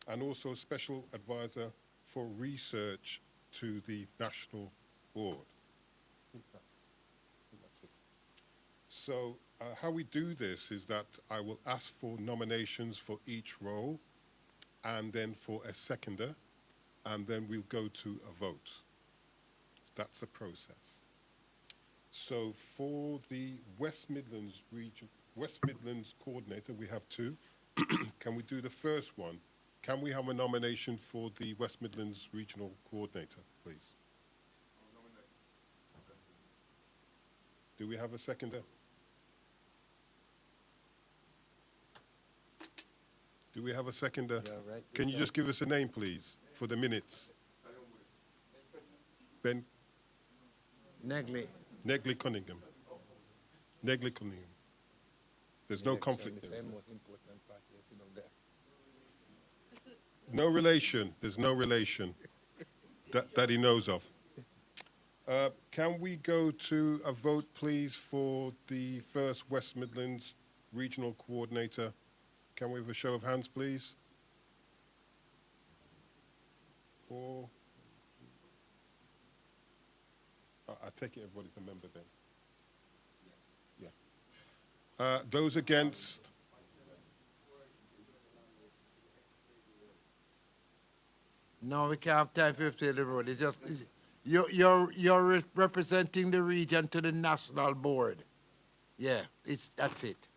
And also a special advisor for research to the national board. I think that's it. So how we do this is that I will ask for nominations for each role, and then for a seconder, and then we'll go to a vote. That's the process. So for the West Midlands region, West Midlands coordinator, we have two. Can we do the first one? Can we have a nomination for the West Midlands regional coordinator, please? Do we have a seconder? Do we have a seconder? Yeah, right. Can you just give us a name, please, for the minutes? Ben? Negley. Negley Cunningham. Negley Cunningham. There's no conflict there. No relation. There's no relation that he knows of. Can we go to a vote, please, for the first West Midlands regional coordinator? Can we have a show of hands, please? 4. I take it everybody's a member then. Yeah. Those against? No, we can't have time for the road. It's just you're representing the region to the national board. Yeah, that's it.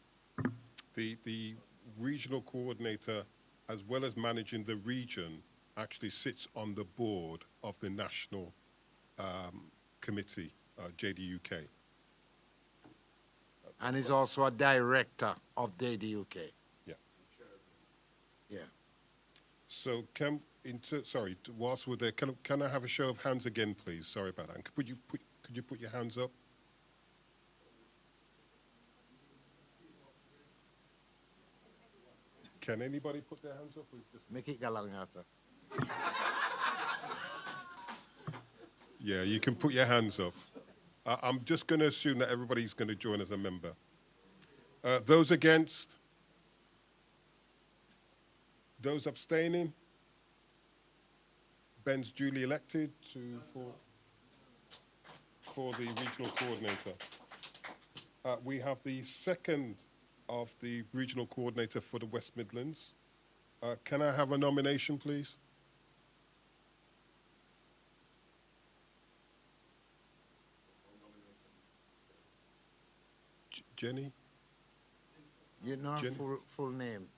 The regional coordinator, as well as managing the region, actually sits on the board of the national committee, JDUK. And is also a director of JDUK. Yeah. Yeah. So whilst we're there, can I have a show of hands again, please? Sorry about that. Could you put your hands up? Can anybody put their hands up? Make it galang after. Yeah, you can put your hands up. I'm just going to assume that everybody's going to join as a member. Those against? Those abstaining? Ben's duly elected for the regional coordinator. We have the second of the regional coordinator for the West Midlands. Can I have a nomination, please? Jenny? You know her full name.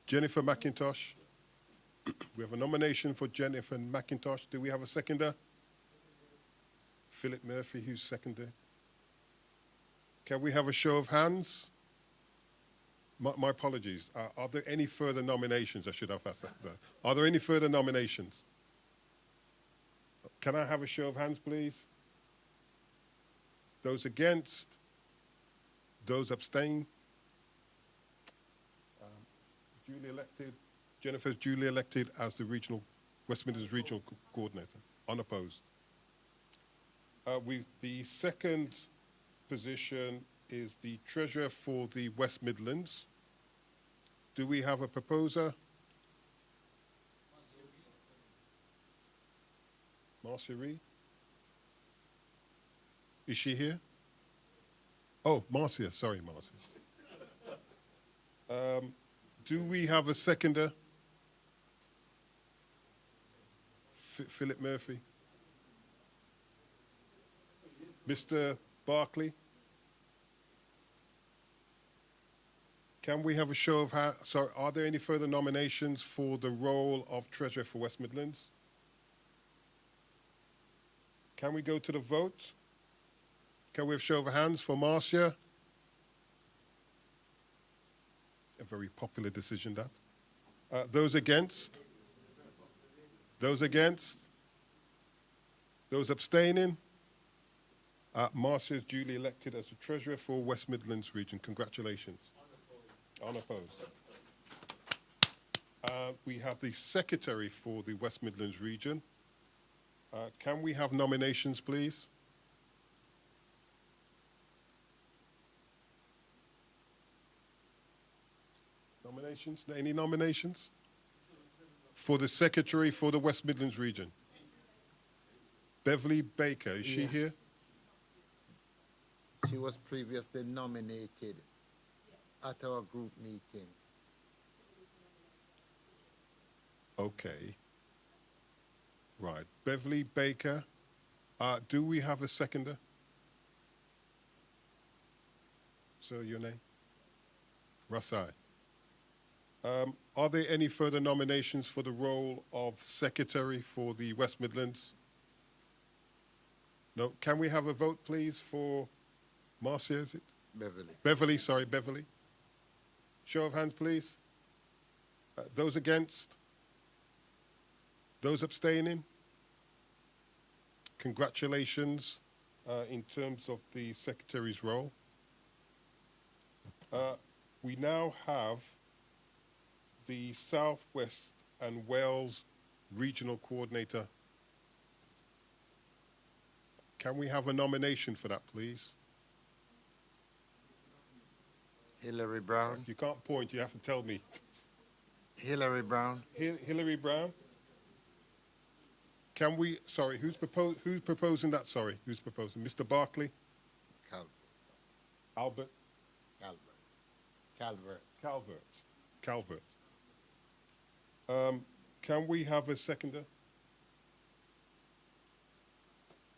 Jennifer McIntosh. We have a nomination for Jennifer McIntosh. Do we have a seconder? Philip Murphy, who's seconded. Can we have a show of hands? My apologies. Are there any further nominations? I should have asked that. Are there any further nominations? Can I have a show of hands, please? Those against? Those abstain? Duly elected. Jennifer's duly elected as the West Midlands regional coordinator. Unopposed. The second position is the treasurer for the West Midlands. Do we have a proposer? Marcia Reed? Is she here? Oh, Marcia. Sorry, Marcia. Do we have a seconder? Philip Murphy? Mr. Barclay? Can we have a show of hands? Sorry, are there any further nominations for the role of Treasurer for West Midlands? Can we go to the vote? Can we have a show of hands for Marcia? A very popular decision, that. Those against? Those against? Those abstaining? Marcia is duly elected as the Treasurer for West Midlands region. Congratulations. Unopposed. We have the Secretary for the West Midlands region. Can we have nominations, please? Nominations? Any nominations? For the Secretary for the West Midlands region. Beverly Baker, is she here? She was previously nominated at our group meeting. Okay. Right. Beverly Baker. Do we have a seconder? Sir, your name? Rasai. Are there any further nominations for the role of Secretary for the West Midlands? No. Can we have a vote, please, for Marcia, is it? Beverly. Beverly, sorry, Beverly. Show of hands, please. Those against? Those abstaining? Congratulations in terms of the Secretary's role. We now have the South West and Wales Regional Coordinator. Can we have a nomination for that, please? Hillary Brown. You can't point, you have to tell me. Hillary Brown. Hillary Brown? Can we, sorry, who's proposing that, sorry? Who's proposing? Mr. Barkley? Calvert. Albert? Calvert. Calvert. Can we have a seconder?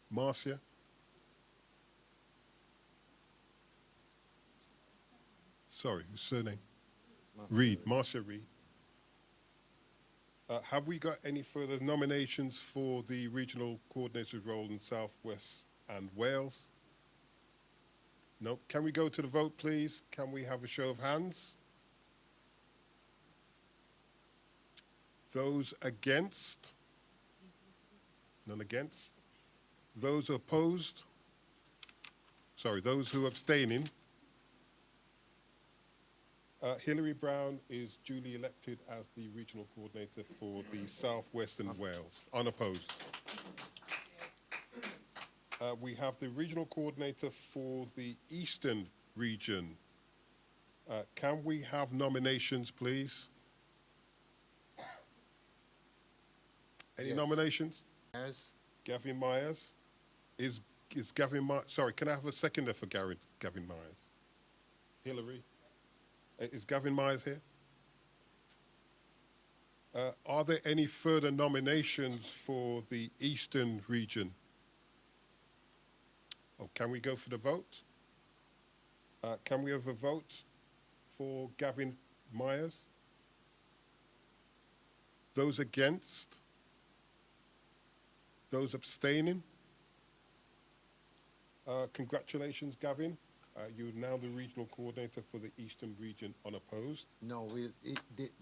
Marcia? Sorry, whose surname? Reed, Marcia Reed. Have we got any further nominations for the regional coordinator role in South West and Wales? No. Can we go to the vote, please? Can we have a show of hands? Those against? None against? Those opposed? Sorry, those who are abstaining? Hillary Brown is duly elected as the regional coordinator for the South West and Wales, unopposed. We have the regional coordinator for the Eastern region. Can we have nominations, please? Any nominations? Yes. Gavin Myers. Is Gavin Myers, sorry, can I have a seconder for Gavin Myers? Hillary. Is Gavin Myers here? Are there any further nominations for the Eastern region? Oh, can we go for the vote? Can we have a vote for Gavin Myers? Those against? Those abstaining? Congratulations, Gavin. You're now the regional coordinator for the Eastern region unopposed. No,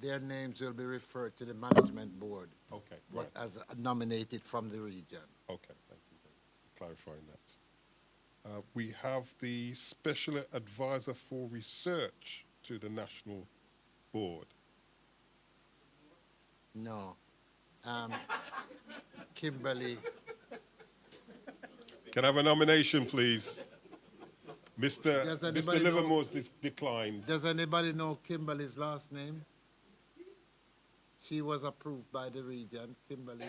their names will be referred to the management board. Okay, right. As nominated from the region. Okay, thank you for clarifying that. We have the Special Advisor for Research to the National Board. No. Kimberly. Can I have a nomination, please? Mr. Livermore's declined. Does anybody know Kimberly's last name? She was approved by the region, Kimberly.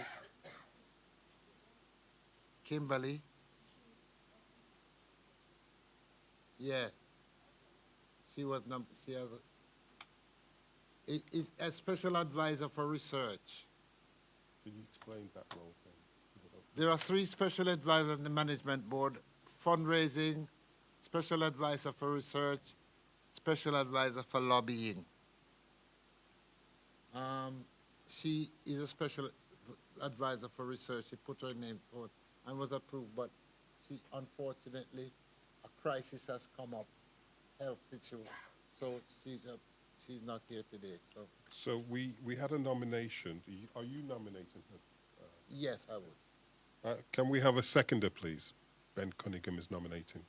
Kimberly? Yeah. She was she has is a special advisor for research. Can you explain that role? There are 3 special advisors on the management board: fundraising, special advisor for research, special advisor for lobbying. She is a special advisor for research. She put her name forward and was approved, but she, unfortunately, a crisis has come up, health issue, so she's not here today. So we had a nomination. Are you nominating her? Yes, I would. Can we have a seconder, please? Ben Cunningham is nominating.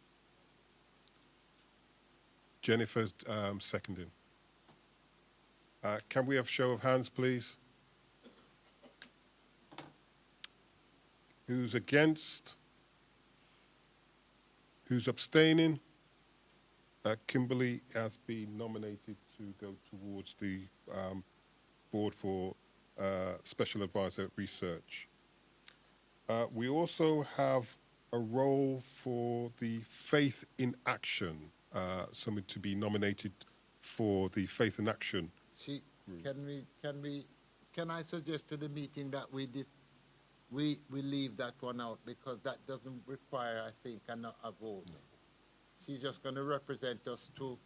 Jennifer's seconding. Can we have show of hands, please? Who's against? Who's abstaining? Kimberly has been nominated to go towards the board for Special Advisor Research. We also have a role for the Faith in Action, someone to be nominated for the Faith in Action. See, can I suggest to the meeting that we leave that one out, because that doesn't require, I think, a vote. No. She's just going to represent us to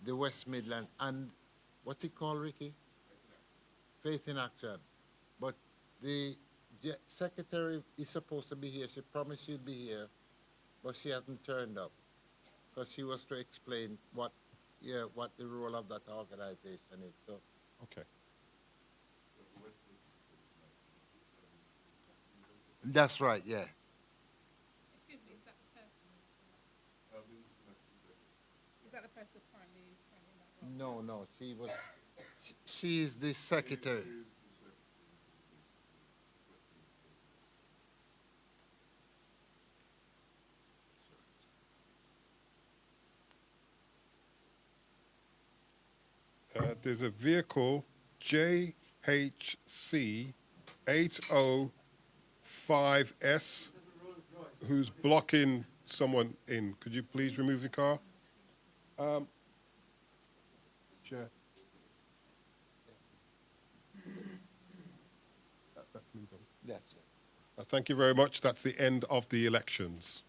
the West Midlands and what's it called, Ricky? Faith in Action. But the secretary is supposed to be here. She promised she'd be here, but she hasn't turned up because she was to explain what the role of that organization is. So. Okay. That's right, yeah. Excuse me, is that the person? Is that the person currently in that role? No, she is the secretary. There's a vehicle, JHC 805S, who's blocking someone in. Could you please remove the car? Chair. That's moved on. That's it. Thank you very much. That's the end of the elections.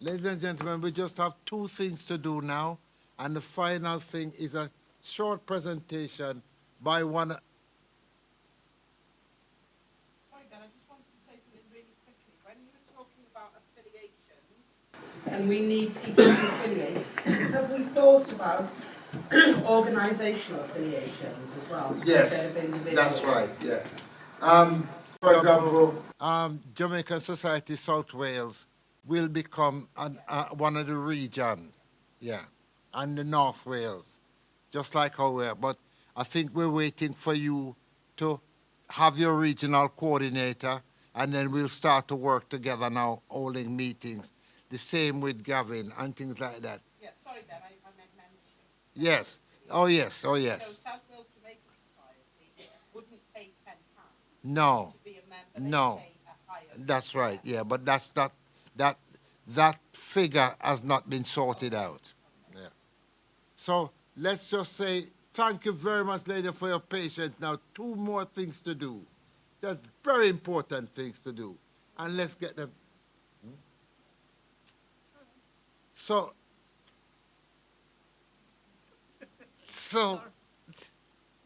Ladies and gentlemen, we just have two things to do now, and the final thing is a short presentation by one. Sorry, Dan, I just wanted to say something really quickly. When you were talking about affiliations, and we need people to affiliate, have we thought about organisational affiliations as well? Yes, instead of individual? that's right, yeah. For example, Jamaican Society South Wales will become one of the region, yeah, and the North Wales, just like how we're. But I think we're waiting for you to have your regional coordinator, and then we'll start to work together now, holding meetings. The same with Gavin and things like that. Yeah, sorry, Dan, I meant membership. Yes. Oh, yes. Oh, yes. So South Wales Jamaica Society wouldn't pay £10 No. to be a member. No. They pay a higher. That's right. Yeah, but that's not that figure has not been sorted out. Yeah. So let's just say thank you very much, lady, for your patience. Now, two more things to do. That's very important things to do, and let's get them. So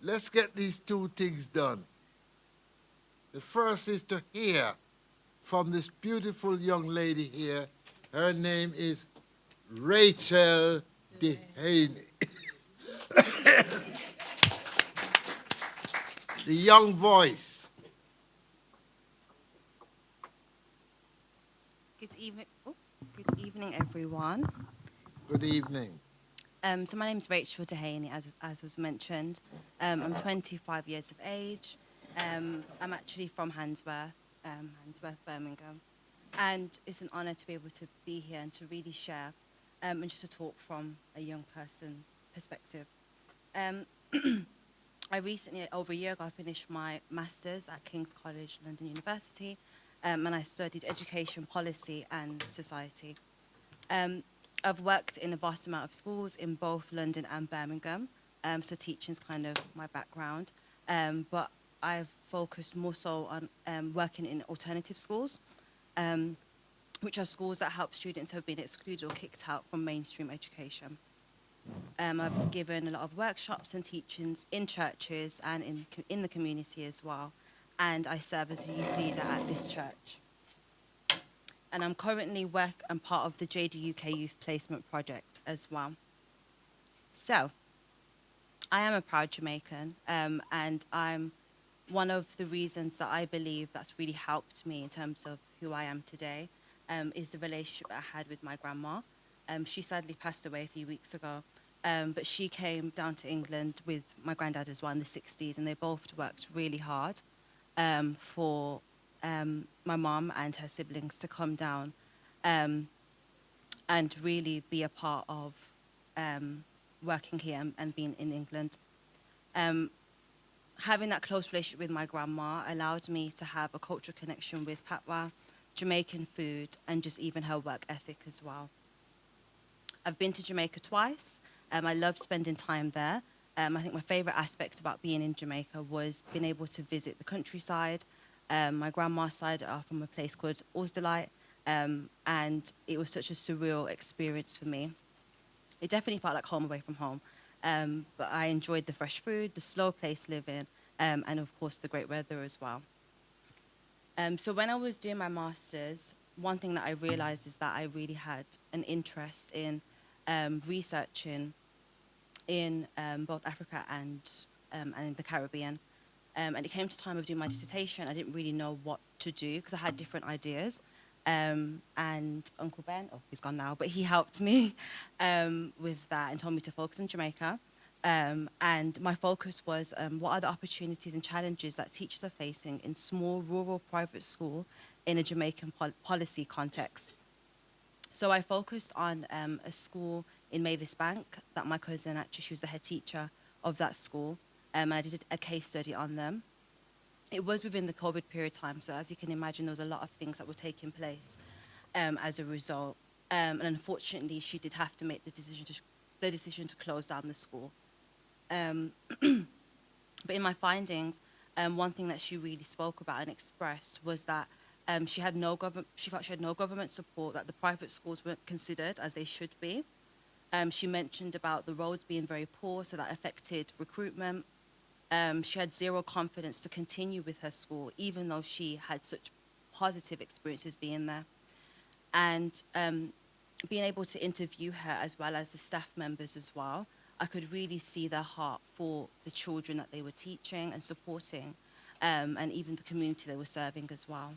let's get these two things done. The first is to hear from this beautiful young lady here. Her name is Rachel Dehaney. The young voice. Good evening, everyone. Good evening. So my name is Rachel Dehaney, as was mentioned. I'm 25 years of age. I'm actually from Handsworth, Birmingham. And it's an honour to be able to be here and to really share and just to talk from a young person perspective. I recently, over a year ago, I finished my Masters at King's College London University, and I studied education policy and society. I've worked in a vast amount of schools in both London and Birmingham, so teaching's kind of my background, but I've focused more so on working in alternative schools, which are schools that help students who have been excluded or kicked out from mainstream education. I've given a lot of workshops and teachings in churches and in the community as well, and I serve as a youth leader at this church. And I'm currently part of the JDUK Youth Placement Project as well. So, I am a proud Jamaican, and I'm one of the reasons that I believe that's really helped me in terms of who I am today, is the relationship that I had with my grandma. She sadly passed away a few weeks ago, but she came down to England with my granddad as well in the 60s, and they both worked really hard for my mom and her siblings to come down and really be a part of working here and being in England. Um, Having that close relationship with my grandma allowed me to have a cultural connection with Patwa, Jamaican food, and just even her work ethic as well. I've been to Jamaica twice. I loved spending time there. I think my favorite aspect about being in Jamaica was being able to visit the countryside. My grandma's side are from a place called Osdalite, and it was such a surreal experience for me. It definitely felt like home away from home. But I enjoyed the fresh food, the slow pace living, and of course the great weather as well. So when I was doing my master's, one thing that I realized is that I really had an interest in researching in both Africa and the Caribbean. And it came to time of doing my dissertation, I didn't really know what to do because I had different ideas. And Uncle Ben, oh, he's gone now, but he helped me with that and told me to focus on Jamaica. And my focus was what are the opportunities and challenges that teachers are facing in small rural private school in a Jamaican policy context. So I focused on a school in Mavis Bank that my cousin, actually, she was the head teacher of that school, and I did a case study on them. It was within the COVID period time, so as you can imagine, there was a lot of things that were taking place as a result. And unfortunately, she did have to make the decision to close down the school. But in my findings, one thing that she really spoke about and expressed was that she felt she had no government support, that the private schools weren't considered as they should be. She mentioned about the roads being very poor, so that affected recruitment. She had zero confidence to continue with her school, even though she had such positive experiences being there. And being able to interview her as well as the staff members as well, I could really see their heart for the children that they were teaching and supporting, and even the community they were serving as well.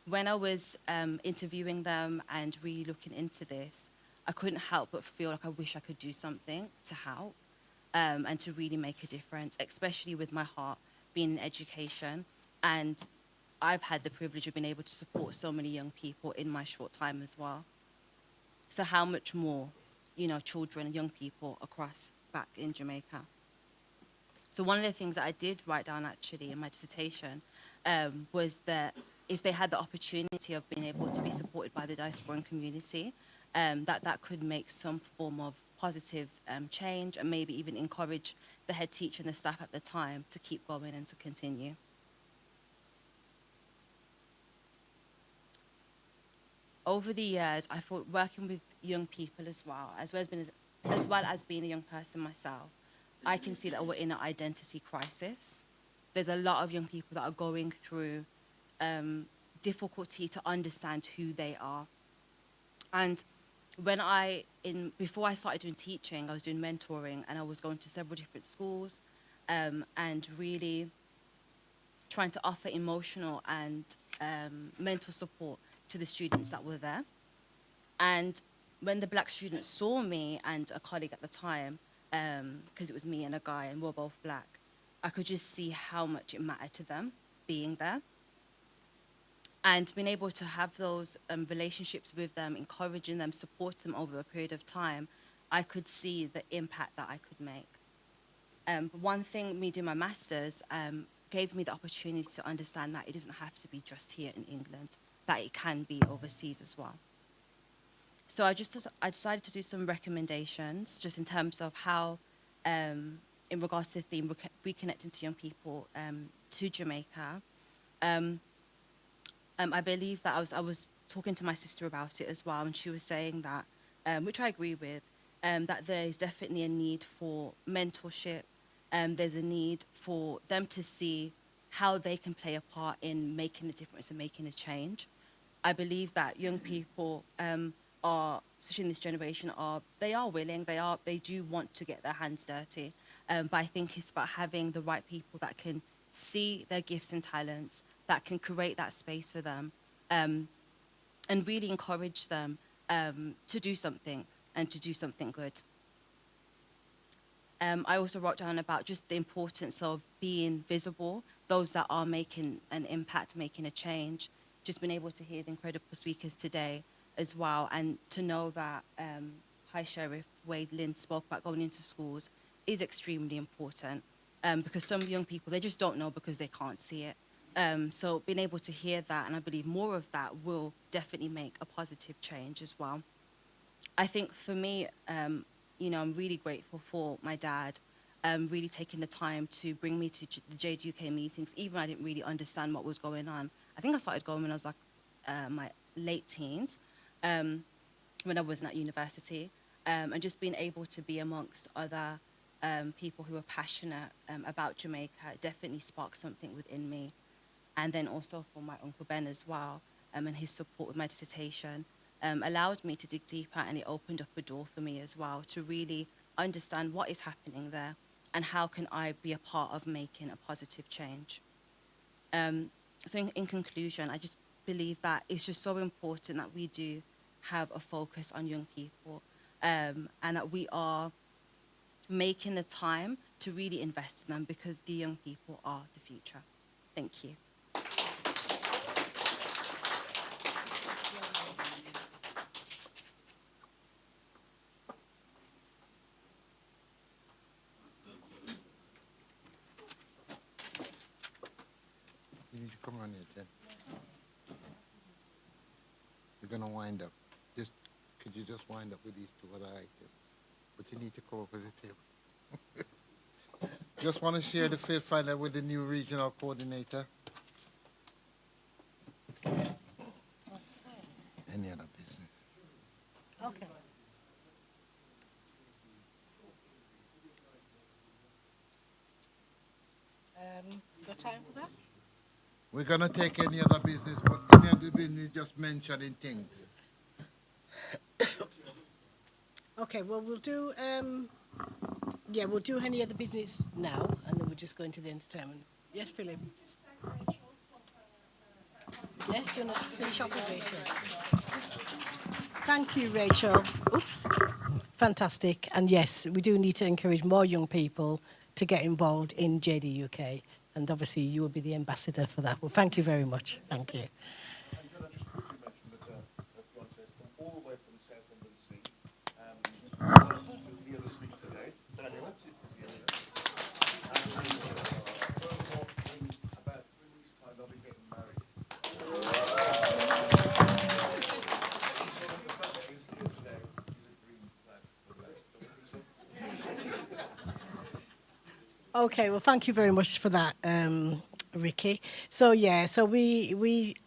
When I was interviewing them and really looking into this, I couldn't help but feel like I wish I could do something to help and to really make a difference, especially with my heart being in education. And I've had the privilege of being able to support so many young people in my short time as well. So how much more, children and young people across back in Jamaica. So one of the things that I did write down actually in my dissertation was that if they had the opportunity of being able to be supported by the diasporan community, that could make some form of positive change and maybe even encourage the head teacher and the staff at the time to keep going and to continue. Over the years, I thought working with young people as well as being a young person myself, I can see that we're in an identity crisis. There's a lot of young people that are going through difficulty to understand who they are. And before I started doing teaching, I was doing mentoring, and I was going to several different schools and really trying to offer emotional and mental support to the students that were there. And when the black students saw me and a colleague at the time, because it was me and a guy and we're both black, I could just see how much it mattered to them being there. And being able to have those relationships with them, encouraging them, supporting them over a period of time, I could see the impact that I could make. But one thing, me doing my master's, gave me the opportunity to understand that it doesn't have to be just here in England, that it can be overseas as well. So I decided to do some recommendations just in terms of how, in regards to the theme, reconnecting to young people to Jamaica. I believe that I was talking to my sister about it as well, and she was saying that, which I agree with, that there is definitely a need for mentorship. There's a need for them to see how they can play a part in making a difference and making a change. I believe that young people are, especially in this generation, they are willing, they do want to get their hands dirty. But I think it's about having the right people that can see their gifts and talents, that can create that space for them, and really encourage them to do something and to do something good. I also wrote down about just the importance of being visible, those that are making an impact, making a change. Just been able to hear the incredible speakers today as well, and to know that High Sheriff Wade Lynn spoke about going into schools is extremely important, because some young people, they just don't know because they can't see it. So being able to hear that, and I believe more of that, will definitely make a positive change as well. I think for me, you know, I'm really grateful for my dad really taking the time to bring me to the JDUK meetings, even I didn't really understand what was going on. I think I started going when I was like my late teens, when I wasn't at university, and just being able to be amongst other people who are passionate about Jamaica definitely sparked something within me. And then also for my Uncle Ben as well, and his support with my dissertation, allowed me to dig deeper, and it opened up a door for me as well to really understand what is happening there and how can I be a part of making a positive change. So in conclusion, I just believe that it's just so important that we do have a focus on young people, and that we are making the time to really invest in them, because the young people are the future. Thank you. You need to come on here, Jen. You're gonna wind up. Just could you just wind up with these two other items? But you need to come up with a table. Just want to share the fifth final with the new regional coordinator. Any other business? Okay. Got time for that? We're gonna take any other business, but any other business just mentioning things. Okay, well, we'll do, yeah, we'll do any other business now, and then we'll just go into the entertainment. Yes, Philip? Yes, do you want to finish up with Rachel? Thank you, Rachel. Oops. Fantastic. And yes, we do need to encourage more young people to get involved in JDUK. And obviously, you will be the ambassador for that. Well, thank you very much. Thank you. And can I just quickly mention that Beyonce has come all the way from South London Sea to the other speaker today, Daniel. And in about 3 weeks' time, they'll be getting married. So the fact that he's here today is a dream plan for me. Okay, well, thank you very much for that, Ricky. So yeah, so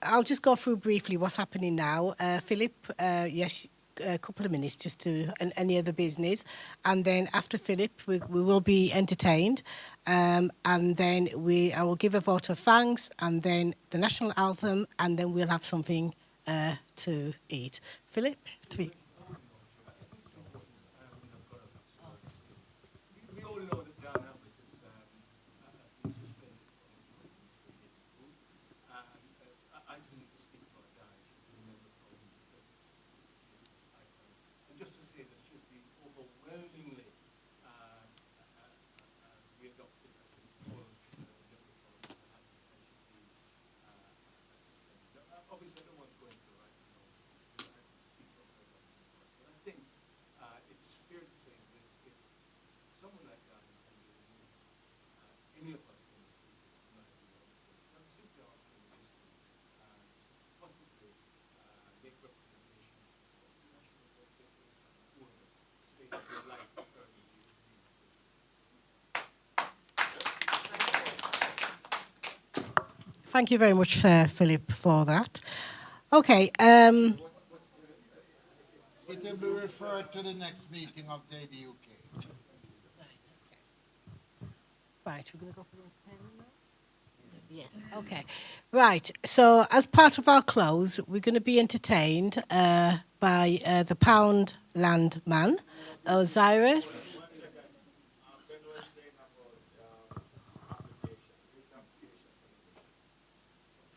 I'll just go through briefly what's happening now. Philip, yes, a couple of minutes just to any other business, and then after Philip, we will be entertained, and then I will give a vote of thanks, and then the national anthem, and then we'll have something to eat. Philip, 3. We all know that Dan Abbott has been suspended from food. I don't need to speak about that. I should remember Parliament for 36 years. And just to say that should be overwhelmingly re-adopted as an equal member of Parliament and should be suspended. Obviously, I don't want to go into the right now. I have to speak for her. But I think it's fair to say that if someone like that can be removed, any of us in the future might be able to. I'm simply asking this to possibly make representations of the national executives and whoever to say that they would like to further the Thank you very much, Philip, for that. Okay. It will be referred to the next meeting of JDUK. Right, we're going to go for the entertainment now? Yes, okay. Right, so as part of our close, we're going to be entertained by the Pound Land Man, Osiris.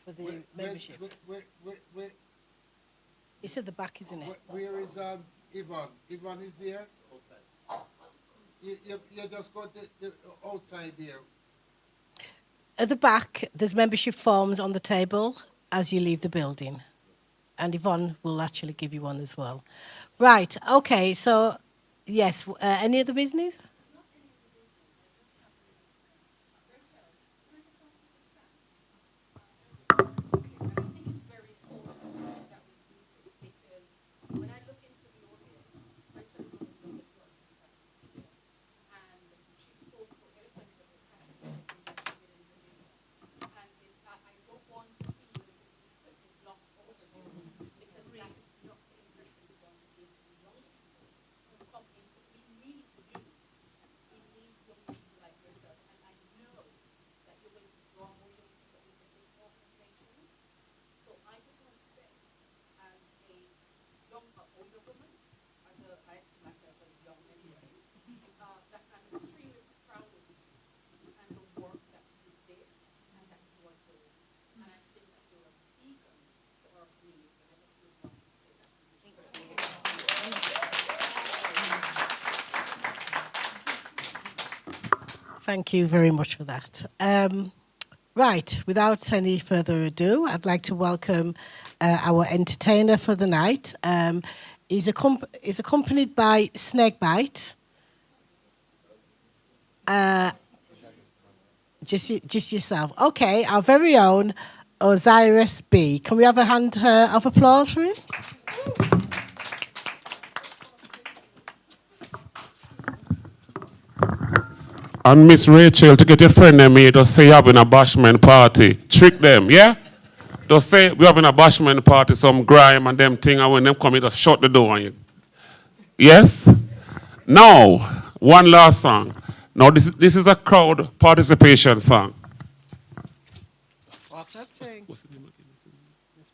For the membership. It's at the back, isn't it? Where is Yvonne? Yvonne is there? You just got the outside there. At the back, there's membership forms on the table as you leave the building. And Yvonne will actually give you one as well. Right, okay, so, yes, any other business? Thank you very much for that. Right, without any further ado, I'd like to welcome our entertainer for the night. He's accompanied by Snakebite. Just yourself. Okay, our very own Osiris B. Can we have a hand of applause for him? And Miss Rachel, to get your friend and me, just say you're having a bashment party. Trick them, yeah? Just say we're having a bashment party, some grime and them thing, and when them come, you just shut the door on you. Yes? Now, one last song. Now, this is a crowd participation song. What's that saying? What's the name again? Miss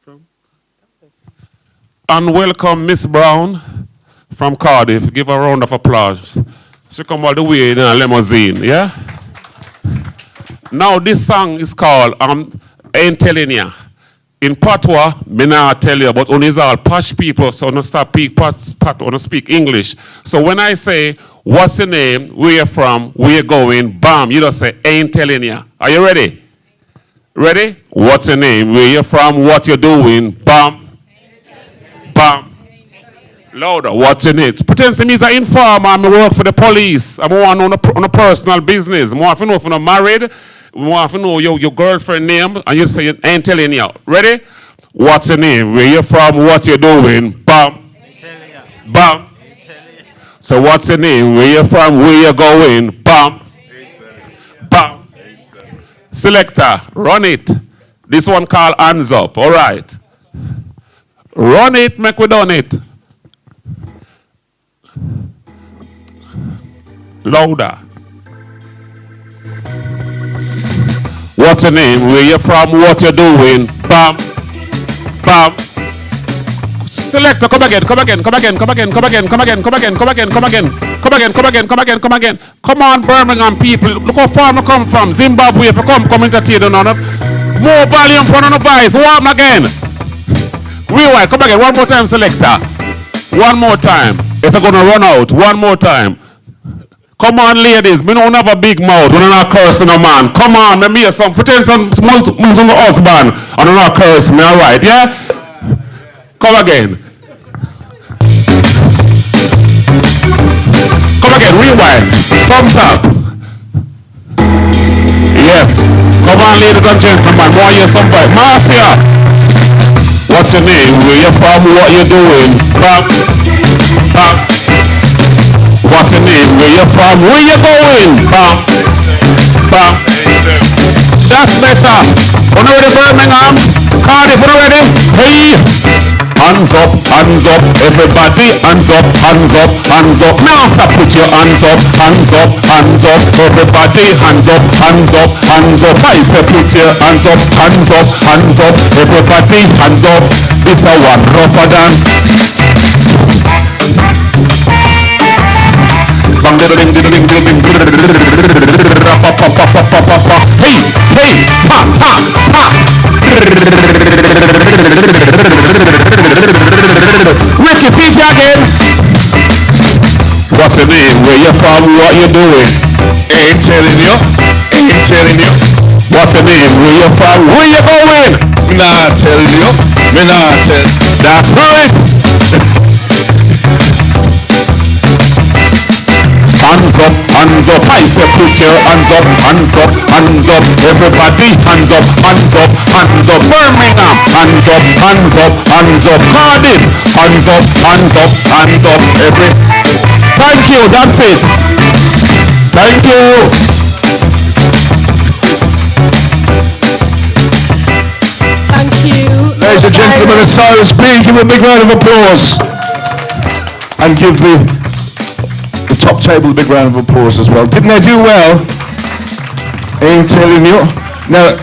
Brown. And welcome Miss Brown from Cardiff. Give her a round of applause. She come all the way in a limousine, yeah? Now this song is called Ain't Telling Ya. In Patois, me not tell you, but only is all posh people, so no stop speak English. So when I say, what's your name, where you from, where you going, bam, you just say, ain't telling ya. Are you ready? Ready? What's your name, where you from, what you doing, bam, bam. Louder, what's your name? Pretend to me is an informer, I work for the police. I want on a personal business. I want to know if you're married. I want to know your girlfriend name, and you say, ain't telling you. Ready? What's your name? Where you from? What you doing? Bam. Bam. So what's your name? Where you from? Where you going? Bam. Bam. Selector, run it. This one called hands up. All right. Run it, make we done it. Louder. What's your name? Where you from? What you doing? Bam. Bam. Selector, come again. Come on, Birmingham people. Look how far I come from. Zimbabwe, if you come entertain on it. More volume for the voice. Warm again. Rewind. Come again. One more time, selector. One more time. It's going to run out. One more time. Come on, ladies. We don't have a big mouth. We don't have cursing no man. Come on, let me hear some. Pretend some husband. I don't know curse me, all right, yeah? Come again. Come again, rewind. Thumbs up. Yes. Come on, ladies and gentlemen. More hear somebody. Marcia. What's your name? Where you from? What you doing? Bam. Bam. What's your name? Where you from? Where you going? Bam. Bam. That's better. When you ready, Birmingham? Cardiff, when you ready? Hey. And hands up, hands up, everybody, hands up, hands up, hands up. Master, put your hands up, hands up, hands up, everybody, hands up, hands up, hands up. I say put your hands up, hands up, hands up, everybody, hands up. It's a one rougher than. Bang diddling diddling diddling. Hey, hey, ha, ha, ha. Ricky, see you again. What's the name? Where you from? What you doing? Ain't telling you. Ain't telling you. What's the name? Where you from? Where you going? Me not tell you. Me not tell. That's right. Hands up, I say put your hands up, hands up, hands up, everybody, hands up, hands up, hands up, Birmingham, hands up, hands up, hands up, Cardiff, hands up, hands up, hands up, every. Thank you, that's it. Thank you. Thank you. Ladies and gentlemen, it's Cyrus B. Give a big round of applause. And give the top table a big round of applause as well. Didn't they do well? Ain't telling you. Now,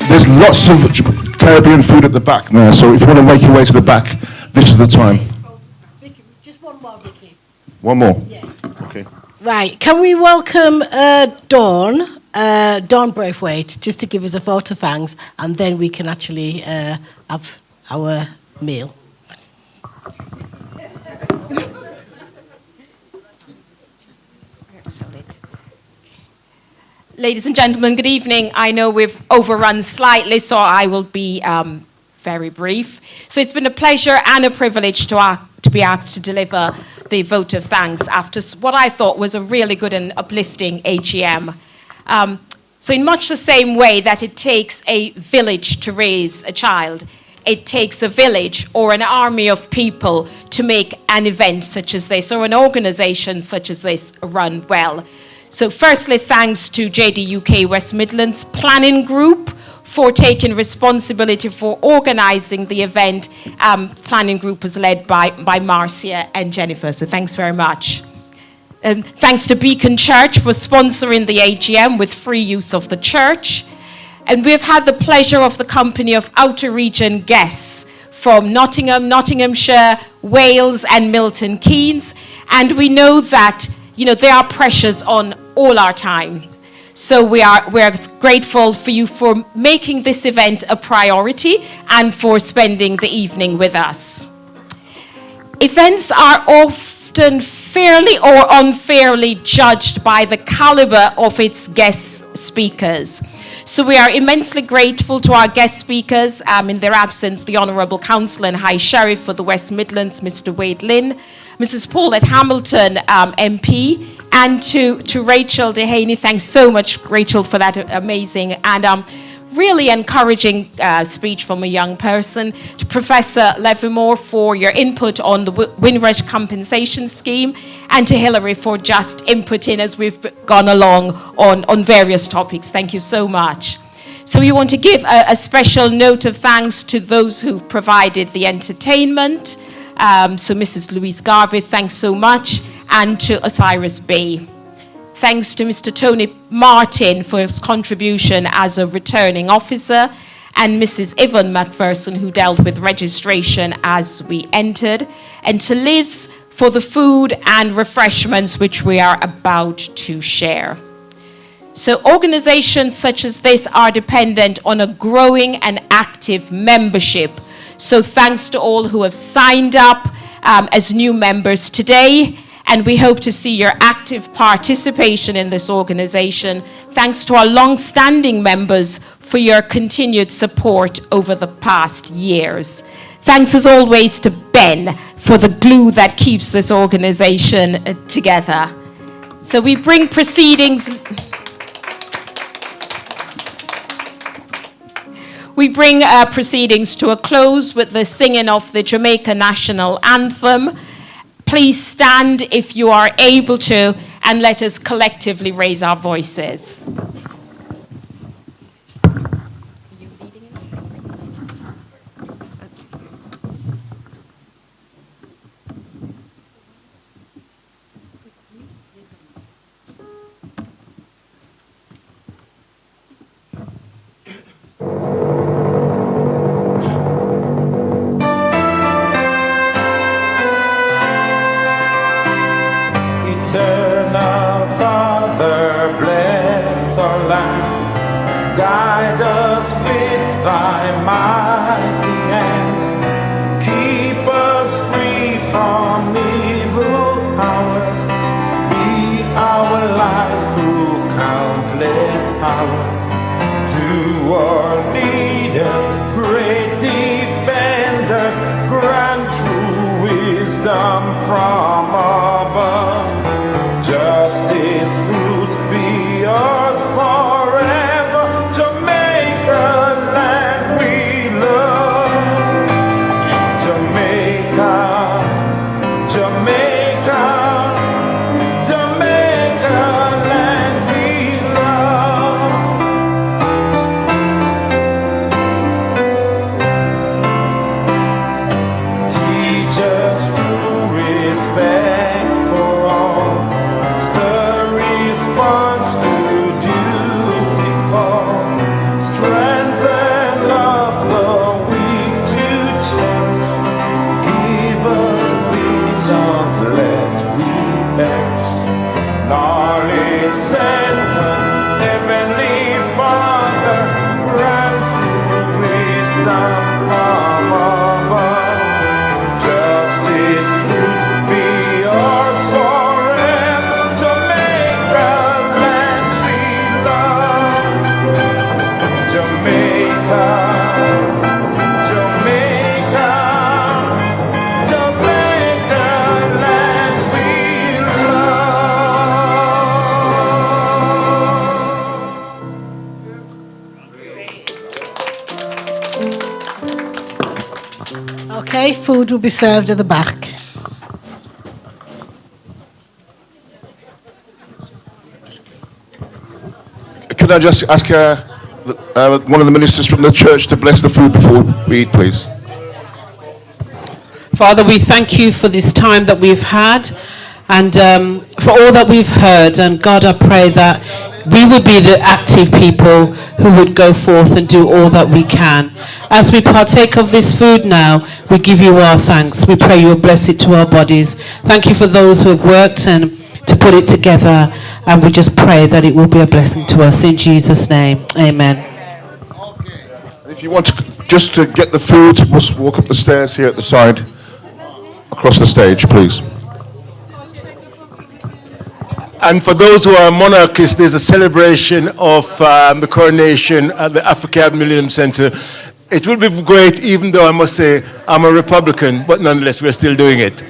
there's lots of Caribbean food at the back now, so if you want to make your way to the back, this is the time. Vicky, just one more, Vicky. One more? Yeah. Okay. Right, can we welcome Dawn Braithwaite, just to give us a vote of thanks, and then we can actually have our meal. Ladies and gentlemen, good evening. I know we've overrun slightly, so I will be very brief. So it's been a pleasure and a privilege to be asked to deliver the vote of thanks after what I thought was a really good and uplifting AGM. So in much the same way that it takes a village to raise a child, it takes a village or an army of people to make an event such as this or an organisation such as this run well. So firstly, thanks to JDUK West Midlands Planning Group for taking responsibility for organising the event. Planning Group was led by Marcia and Jennifer, so thanks very much. Thanks to Beacon Church for sponsoring the AGM with free use of the church. And we've had the pleasure of the company of outer region guests from Nottingham, Nottinghamshire, Wales and Milton Keynes. And we know that they are precious on all our time. So we're grateful for you for making this event a priority and for spending the evening with us. Events are often fairly or unfairly judged by the caliber of its guest speakers. So we are immensely grateful to our guest speakers, in their absence, the Honourable Councillor and High Sheriff for the West Midlands, Mr. Wade Lynn, Mrs. Paulette Hamilton, MP, and to Rachel Dehaney. Thanks so much, Rachel, for that amazing and really encouraging speech from a young person. To Professor Levermore for your input on the Windrush Compensation Scheme, and to Hilary for just inputting as we've gone along on various topics. Thank you so much. So we want to give a special note of thanks to those who've provided the entertainment. So Mrs. Louise Garvey, thanks so much, and to Osiris B. Thanks to Mr. Tony Martin for his contribution as a returning officer, and Mrs. Yvonne McPherson, who dealt with registration as we entered, and to Liz for the food and refreshments which we are about to share. So organizations such as this are dependent on a growing and active membership. So thanks to all who have signed up as new members today, and we hope to see your active participation in this organization. Thanks to our long-standing members for your continued support over the past years. Thanks as always to Ben for the glue that keeps this organization together. So we bring proceedings... We bring proceedings to a close with the singing of the Jamaica National Anthem. Please stand if you are able to, and let us collectively raise our voices. Guide us with thy mighty hand. Keep us free from evil powers. Be our light through countless hours. To our leaders, great defenders, grant true wisdom from above. Justice, fruit be ours forever. Jamaica, land we love. Jamaica, Jamaica, Jamaica, land we love. Teach us true respect for all. Stir response to duty's call. Strengthen us the weak to change. Give us visions, lest we perish. Knowledge sentence, Heavenly Father, grant true wisdom from above. Justice, truth be ours forever. Jamaica, land we love. Jamaica, Jamaica, Jamaica, land we Okay, food will be served at the back. Could I just ask one of the ministers from the church to bless the food before we eat, please? Father, we thank you for this time that we've had and for all that we've heard. And God, I pray that we would be the active people who would go forth and do all that we can. As we partake of this food now, we give you our thanks. We pray you will bless it to our bodies. Thank you for those who have worked and to put it together. And we just pray that it will be a blessing to us. In Jesus' name, amen. If you want to, just to get the food, just walk up the stairs here at the side, across the stage, please. And for those who are monarchists, there's a celebration of the coronation at the Africa Millennium Center. It will be great, even though I must say I'm a Republican, but nonetheless, we're still doing it.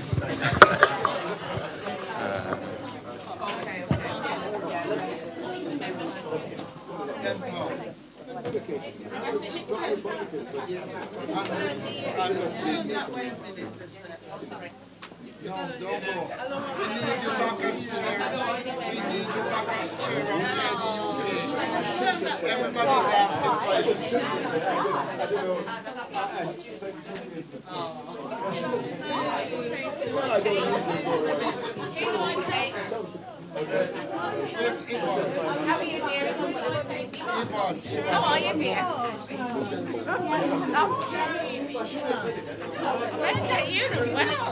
How are you, dear? Okay, you do well.